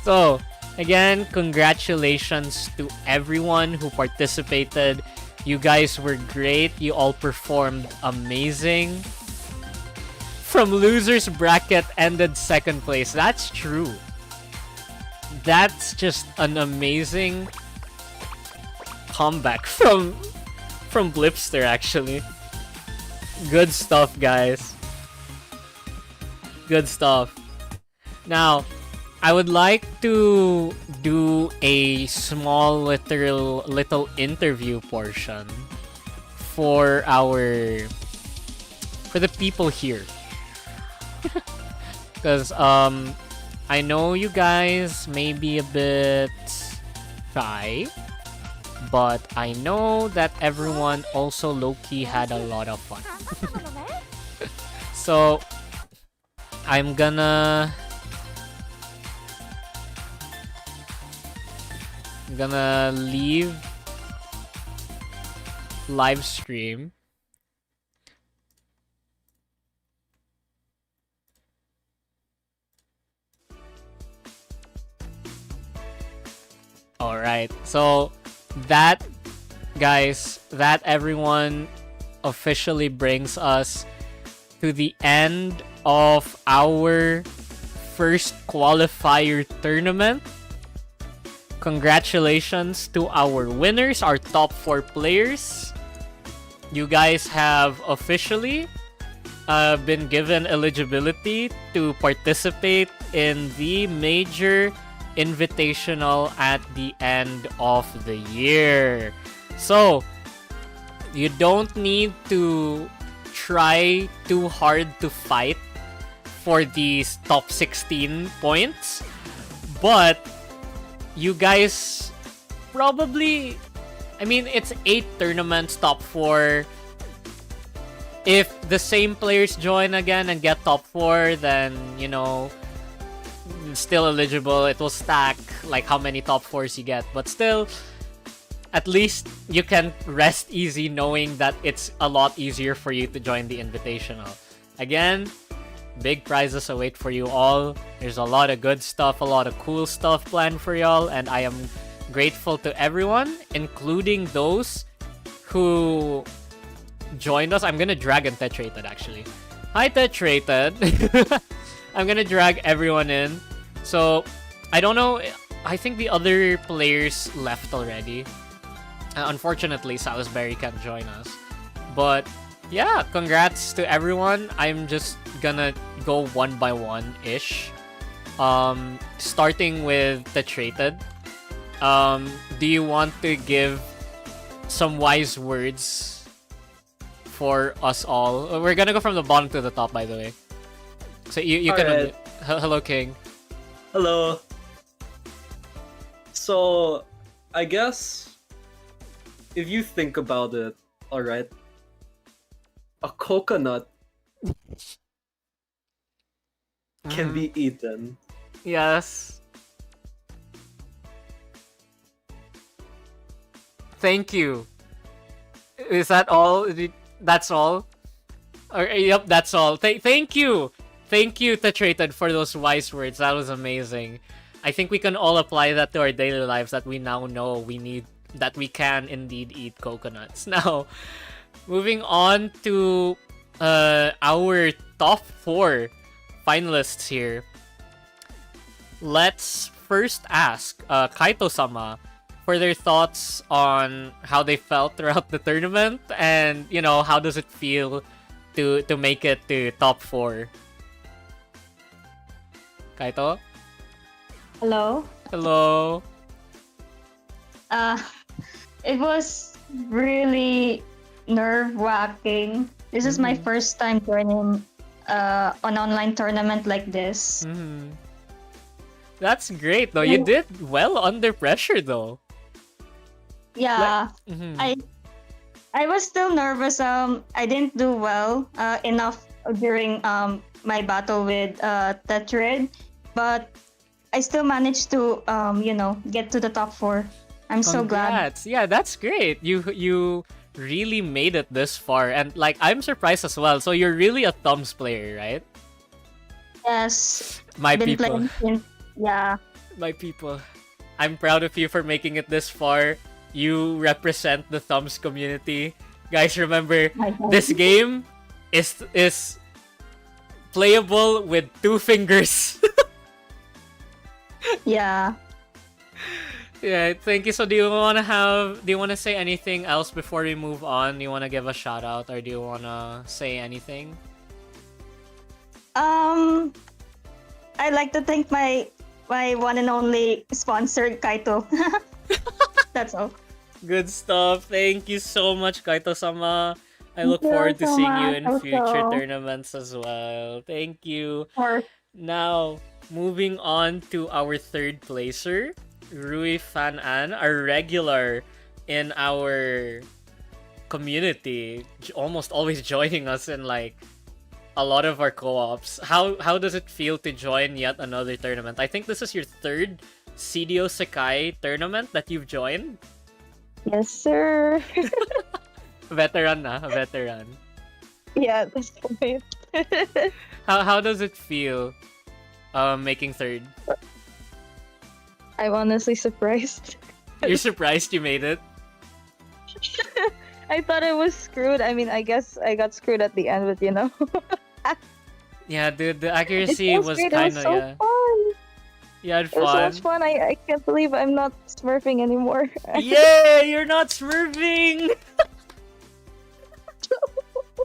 So, again, congratulations to everyone who participated. You guys were great. You all performed amazing. From losers bracket ended second place. That's true. That's just an amazing comeback from Blipster, actually. Good stuff, guys. Good stuff. Now, I would like to do a small little interview portion for the people here. Because I know you guys may be a bit shy, but I know that everyone also low-key had a lot of fun. So I'm gonna leave live stream. All right. So that, guys, that everyone officially brings us to the end of our first qualifier tournament. Congratulations to our winners, our top 4 players. You guys have officially been given eligibility to participate in the major invitational at the end of the year. So, you don't need to try too hard to fight for these top 16 points, but you guys probably, I mean, it's 8 tournaments, top 4. If the same players join again and get top 4, then, you know, still eligible. It will stack like how many top 4s you get, but still, at least you can rest easy knowing that it's a lot easier for you to join the invitational. Again, big prizes await for you all. There's a lot of good stuff, a lot of cool stuff planned for y'all, and I am grateful to everyone, including those who joined us. I'm gonna drag and Tetrated, actually. Hi, Tetrated. I'm gonna drag everyone in. So, I don't know. I think the other players left already. Unfortunately, Salisbury can't join us. But, yeah, congrats to everyone. I'm just gonna go one by one-ish. Starting with Tetrated. Do you want to give some wise words for us all? We're gonna go from the bottom to the top, by the way. So you can... Right. Hello, King. Hello. So, I guess if you think about it, alright, a coconut can be eaten. Yes. Thank you. Is that all? That's all? Yep, that's all. Thank you! Thank you, Tetrated, for those wise words. That was amazing. I think we can all apply that to our daily lives, that we now know that we can indeed eat coconuts. Now, moving on to our top 4 finalists here. Let's first ask Kaito-sama for their thoughts on how they felt throughout the tournament, and, you know, how does it feel to make it to top 4? Kaito? Hello. Hello. Uh, it was really nerve-wracking. This is my Mhm. first time joining an online tournament like this. Mhm. That's great though. You did well under pressure though. Yeah, Mhm. I was still nervous. I didn't do well enough during my battle with Tetrid, but I still managed to get to the top 4. I'm so glad. Congrats. Yeah, that's great. You really made it this far, and like I'm surprised as well. So you're really a thumbs player, right? Yes, My been people. playing since My people. I'm proud of you for making it this far. You represent the thumbs community. Guys, remember this game is playable with 2 fingers. yeah. Yeah, thank you. So do you wanna say anything else before we move on? Do you wanna give a shout out or do you wanna say anything? I'd like to thank my one and only sponsor, Kaito. That's all. Good stuff. Thank you so much, Kaito-sama. I Thank look you forward to so seeing you much in future also. tournaments as well. Thank you. Or Now, moving on to our third placer, Rui Fan An, a regular in our community, almost always joining us in like a lot of our co-ops. How does it feel to join yet another tournament? I think this is your third CDOSEKAI tournament that you've joined. Yes, sir. Veteran na, veteran. Yeah, that's right. How does it feel making third? I'm honestly surprised. You're surprised you made it? I thought I was screwed. I mean, I guess I got screwed at the end, but you know. Yeah, dude, the It accuracy feels was great. It kind was of, so yeah. fun. You had It was so fun. much fun. I can't believe I'm not smurfing anymore. Yeah, you're not smurfing!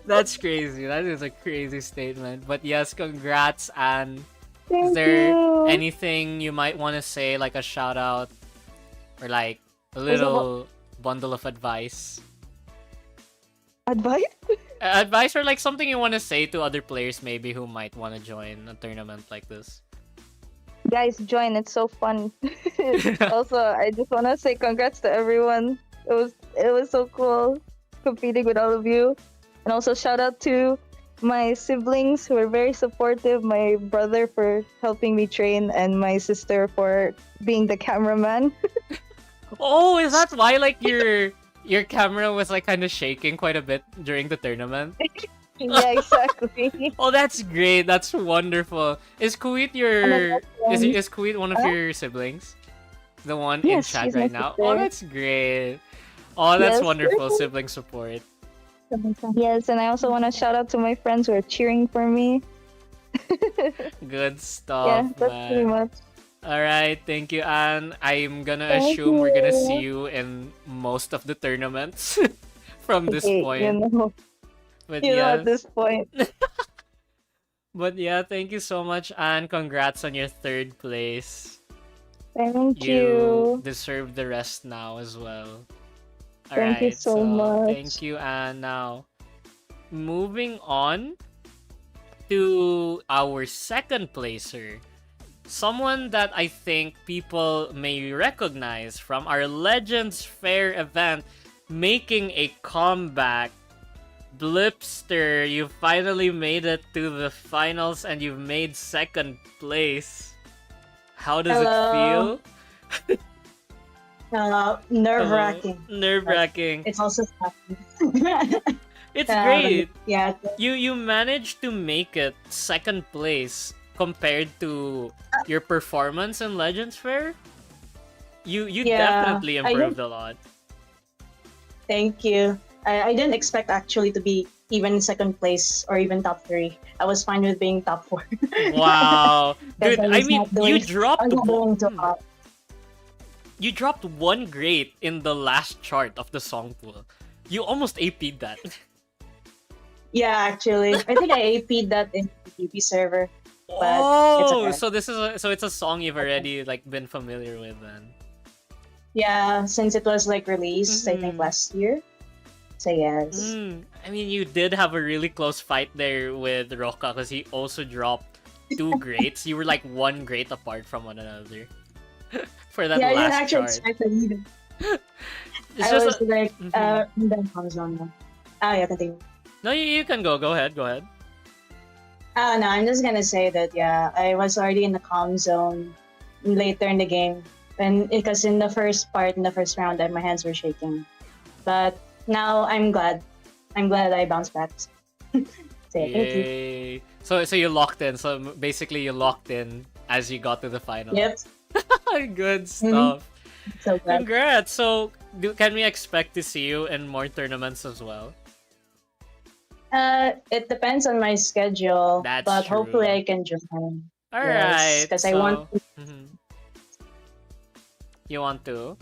That's crazy. That is a crazy statement. But yes, congrats, and Thank is there you. anything you might want to say, like a shout out or like a little bundle of advice? Advice? Advice or like something you want to say to other players maybe who might want to join a tournament like this? Guys, join. It's so fun. Also, I just want to say congrats to everyone. It was so cool competing with all of you. And also shout out to my siblings who are very supportive, my brother for helping me train, and my sister for being the cameraman. Oh, is that why like your camera was like kind of shaking quite a bit during the tournament? Yeah, exactly. Oh, that's great. That's wonderful. Is Kuwait your is Kuwait one of your siblings? The one in Yes, chat she's my right now. Oh, sister. that's great. Oh, that's Yes. wonderful sibling support. Yes, and I also want to shout out to my friends who are cheering for me. Good Yeah, stuff, that's pretty man. much. All right, thank you, Anne. I'm gonna Thank assume we're gonna you. see you in most of the tournaments from this Okay, point. But you know yes. at this point. But yeah, thank you so much, and congrats on your third place. Thank You you. deserve the rest now as well. Thank you Alright, so much. thank you, and now moving on to our second placer. Someone that I think people may recognize from our Legends Fair event, making a comeback. Blipster, you finally made it to the finals and you've made second place. How does it Hello. feel? Nerve-wracking. Nerve-wracking. It's also happy. It's great. Yeah. You managed to make it second place compared to your performance in Legends Fair. You Yeah, definitely I improved a lot. Thank you. I didn't expect actually to be even second place or even top 3. I was fine with being top 4. Wow, dude! Because I mean, was not you doing- dropped I was not doing too hot. you dropped one great in the last chart of the song pool. You almost AP'd that. Yeah, actually. I think I AP'd that in the PvP server. but it's Oh, okay. so it's a song you've already like been familiar with then. Yeah, since it was like released, I think Mhm. last year. So yes. I mean, you did have a really close fight there with Roka because he also dropped 2 greats. You were like 1 great apart from one another for that Yeah, I didn't last actually chart. expect it either. It's I just was like, mhm. then comes on now. Ah, yeah, continue. No, you can go. Go ahead. Go ahead. No, I'm just gonna say that yeah, I was already in the calm zone later in the game, and because in the first part, in the first round, my hands were shaking. But now I'm glad. I'm glad I bounced back. So yeah, thank you. Yay! So you locked in. So basically, you locked in as you got to the final. Yep. Good Mhm. stuff. So glad. Congrats. So can we expect to see you in more tournaments as well? It depends on my schedule, That's but hopefully true. I can join. All Yes, right. because I want. So you want to?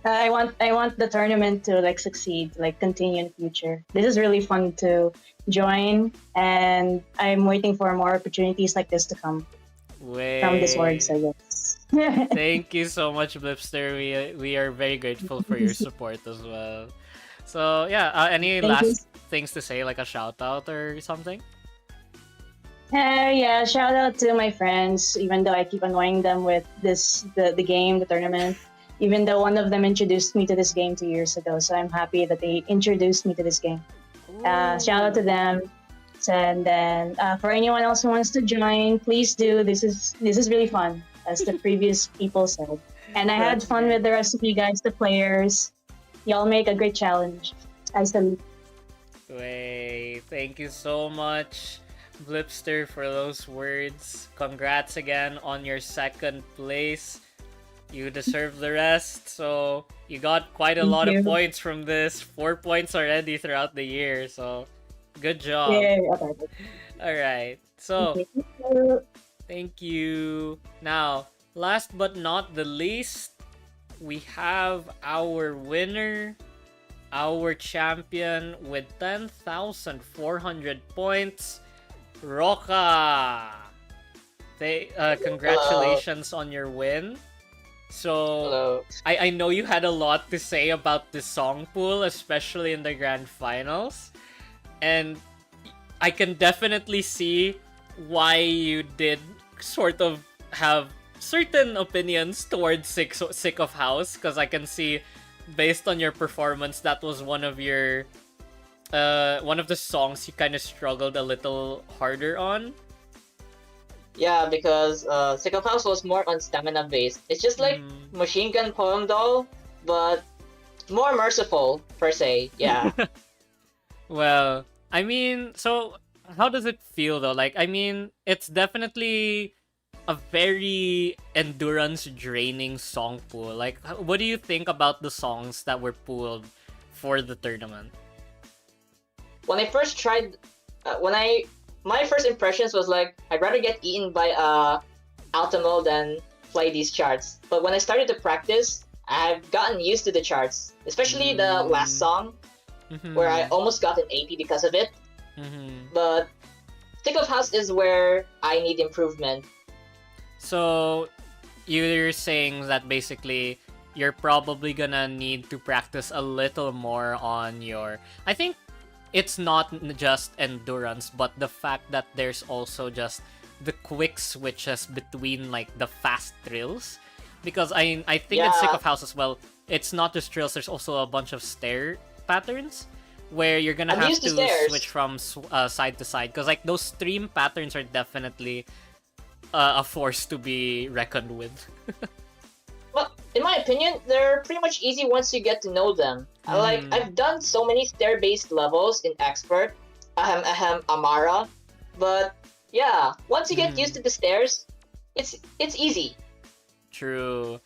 I want the tournament to like succeed, like continue in future. This is really fun to join, and I'm waiting for more opportunities like this to come from this org. So Way. yes. Thank you so much, Blipster. We are very grateful for your support as well. So yeah, any Thank you. last things to say, like a shout out or something? Yeah, shout out to my friends, even though I keep annoying them with the game, the tournament. Even though one of them introduced me to this game 2 years ago, so I'm happy that they introduced me to this game. Shout out to them. And then for anyone else who wants to join, please do. This is really fun, as the previous people said. And I had That's fun with the rest of you guys, the players. Y'all make a great challenge. I salute. Way. Thank you so much, Blipster, for those words. Congrats again on your second place. You deserve the rest. So you got quite a Thank lot of you. points from this. 4 points already throughout the year. So good job. Yeah, okay. All right. So Thank you. thank you. Now, last but not the least, we have our winner, our champion with 10,400 points, Roka. Congratulations on your win. So, Hello. I know you had a lot to say about the song pool, especially in the grand finals. And I can definitely see why you did sort of have certain opinions towards Sick of House, because I can see, based on your performance, that was one of the songs you kind of struggled a little harder on. Yeah, because Sick of House was more on stamina based. It's just like Machine Gun Poem Doll, but more merciful per se. Yeah. Well, I mean, so how does it feel though? Like, I mean, it's definitely a very endurance draining song pool. Like, what do you think about the songs that were pooled for the tournament? When I first tried, my first impressions was like I'd rather get eaten by Altamo than play these charts. But when I started to practice, I've gotten used to the charts, especially the last song, where I almost got an 80 because of it. But Sick of House is where I need improvement. So, you're saying that basically you're probably gonna need to practice a little more on your... I think it's not just endurance, but the fact that there's also just the quick switches between like the fast drills. Because I think in Sick of House as well, it's not just drills, there's also a bunch of stair patterns where you're gonna have to switch from side to side. Because like those stream patterns are definitely a force to be reckoned with. Well, in my opinion, they're pretty much easy once you get to know them. I've done so many stair-based levels in Expert, Amara, but yeah, once you get used to the stairs, it's easy. True.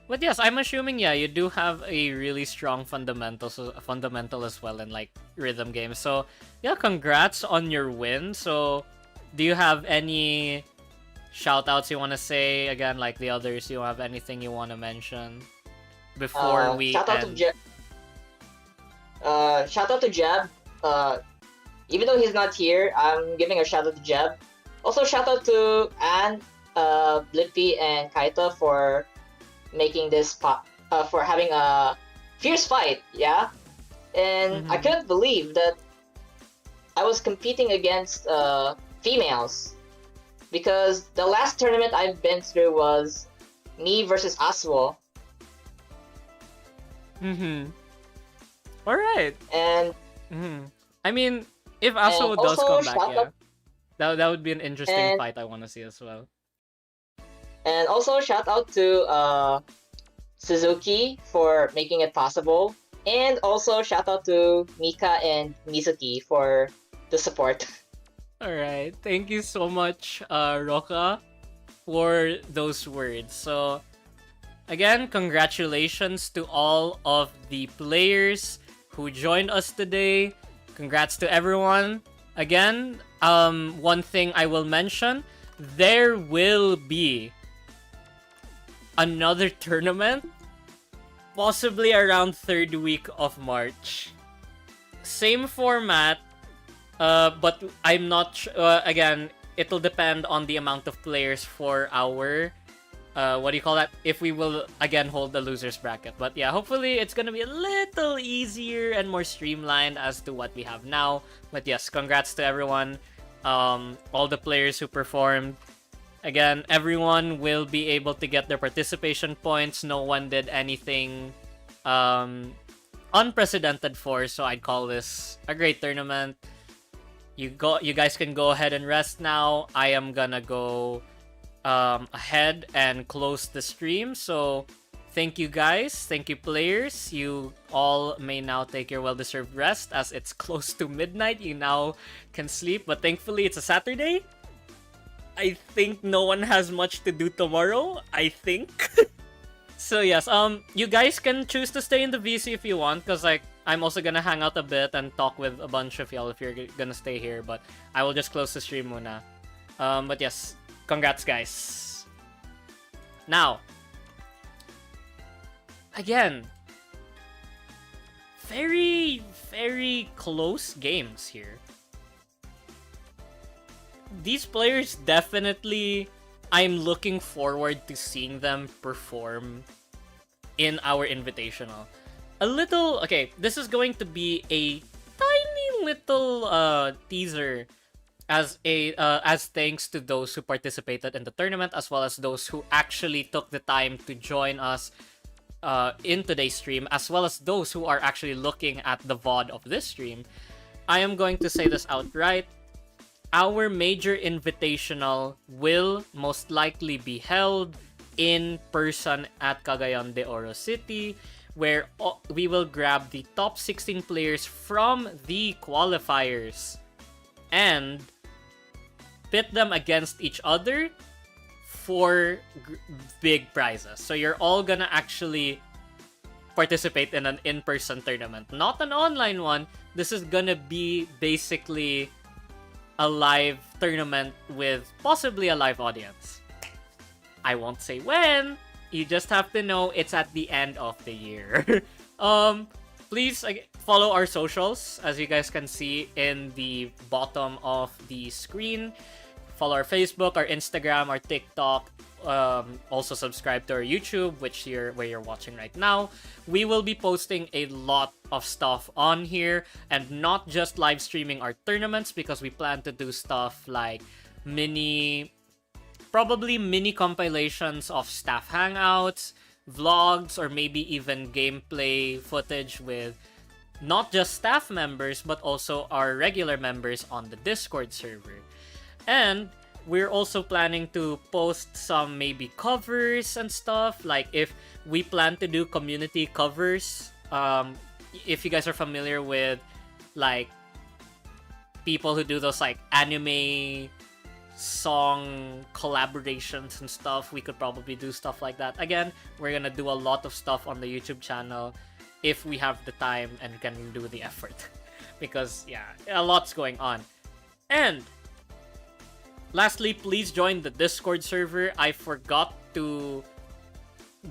But yes, I'm assuming you do have a really strong fundamental as well in like rhythm games. So yeah, congrats on your win. So do you have any shout outs you want to say again, like the others? You have anything you want to mention before we shout out end? Shout out to Jeb. Even though he's not here, I'm giving a shout out to Jeb. Also, shout out to Anne, Blippi, and Kaito for making this for having a fierce fight. Yeah, and I couldn't believe that I was competing against females, because the last tournament I've been through was me versus Asuo. All right. And I mean, if Asuo and does also come back, shout yeah, out that would be an interesting And- fight I want to see as well. and also shout out to Suzuki for making it possible, and also shout out to Mika and Mizuki for the support. All right. Thank you so much, Roka, for those words. So, again, congratulations to all of the players who joined us today. Congrats to everyone. Again, one thing I will mention, there will be another tournament, possibly around 3rd week of March. Same format, but I'm not again, it'll depend on the amount of players for our what do you call that, if we will again hold the losers bracket. But yeah, hopefully it's gonna be a little easier and more streamlined as to what we have now. But yes, congrats to everyone, all the players who performed. Again, everyone will be able to get their participation points. No one did anything unprecedented for, so I'd call this a great tournament. You guys can go ahead and rest now. I am gonna go ahead and close the stream. So thank you guys, thank you players. You all may now take your well-deserved rest as it's close to midnight. You now can sleep, but thankfully it's a Saturday. I think no one has much to do tomorrow, I think. So yes, you guys can choose to stay in the VC if you want, because like I'm also gonna hang out a bit and talk with a bunch of y'all if you're gonna stay here, but I will just close the stream muna. But yes, congrats guys. Now, again, very, very close games here. These players definitely, I'm looking forward to seeing them perform in our invitational. Okay, this is going to be a tiny little teaser as thanks to those who participated in the tournament, as well as those who actually took the time to join us in today's stream, as well as those who are actually looking at the VOD of this stream. I am going to say this outright. Our major invitational will most likely be held in person at Cagayan de Oro City, where we will grab the top 16 players from the qualifiers and pit them against each other for big prizes. So you're all gonna actually participate in an in-person tournament, not an online one. This is gonna be basically a live tournament with possibly a live audience. I won't say when. You just have to know it's at the end of the year. Please follow our socials, as you guys can see in the bottom of the screen. Follow our Facebook, our Instagram, our TikTok. Also subscribe to our YouTube, where you're watching right now. We will be posting a lot of stuff on here, and not just live streaming our tournaments, because we plan to do stuff like probably mini compilations of staff hangouts, vlogs, or maybe even gameplay footage with not just staff members, but also our regular members on the Discord server. And we're also planning to post some maybe covers and stuff. Like if we plan to do community covers, if you guys are familiar with like people who do those like anime song collaborations and stuff, we could probably do stuff like that. Again, we're gonna do a lot of stuff on the YouTube channel if we have the time and can do the effort. Because yeah, a lot's going on. And lastly, please join the Discord server. I forgot to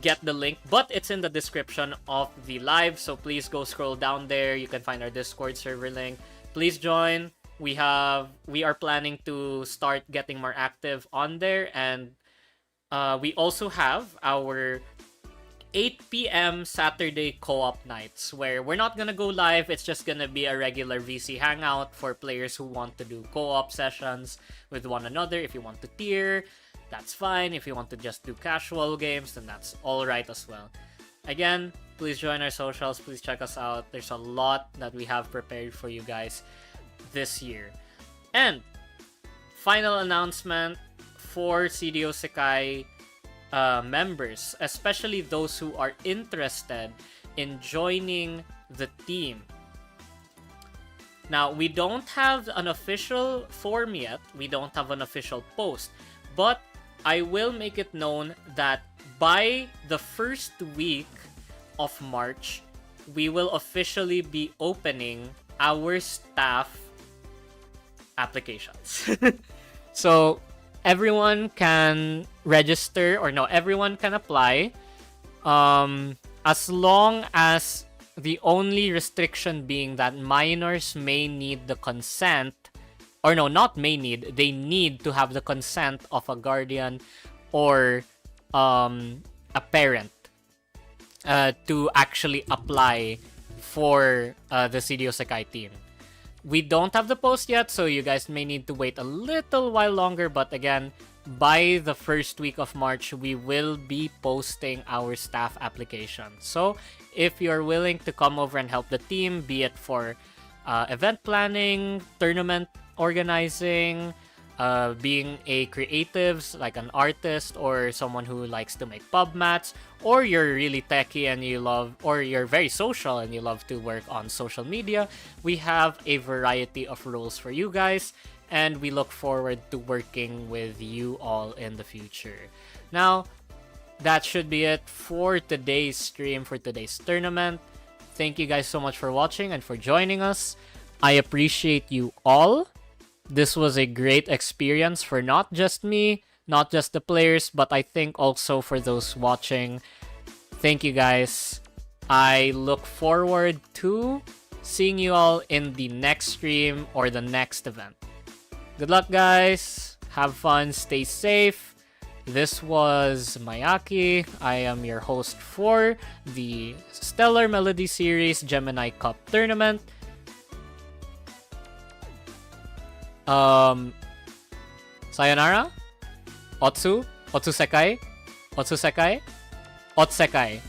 get the link, but it's in the description of the live, so please go scroll down there. You can find our Discord server link. Please join. we are planning to start getting more active on there, and we also have our 8 p.m. Saturday co-op nights where we're not gonna go live. It's just gonna be a regular VC hangout for players who want to do co-op sessions with one another. If you want to tier, that's fine. If you want to just do casual games, then that's all right as well. Again, please join our socials. Please check us out. There's a lot that we have prepared for you guys this year. And final announcement for CDOSEKAI members, especially those who are interested in joining the team. Now, we don't have an official form yet. We don't have an official post. But I will make it known that by the first week of March, we will officially be opening our staff applications. So everyone can register, or no, everyone can apply, as long as the only restriction being that minors may need the consent, or no, not may need, they need to have the consent of a guardian or a parent to actually apply for the CDOSEKAI team. We don't have the post yet, so you guys may need to wait a little while longer, but again, by the first week of March, we will be posting our staff application. So if you're willing to come over and help the team, be it for event planning, tournament organizing, being a creatives like an artist or someone who likes to make pub mats, or you're really techie and you love, or you're very social and you love to work on social media, we have a variety of roles for you guys, and we look forward to working with you all in the future. Now, that should be it for today's stream, for today's tournament. Thank you guys so much for watching and for joining us. I appreciate you all. This was a great experience for not just me, not just the players, but I think also for those watching. Thank you guys. I look forward to seeing you all in the next stream or the next event. Good luck, guys. Have fun. Stay safe. This was Mayaki. I am your host for the Stellar Melody Series Gemini Cup Tournament. Sayonara? Otsusekai? Otsusekai? Otsusekai.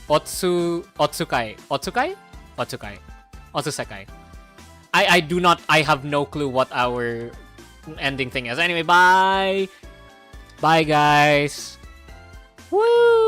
Otsusekai. I have no clue what our ending thing is. Anyway, bye! Bye, guys! Woo!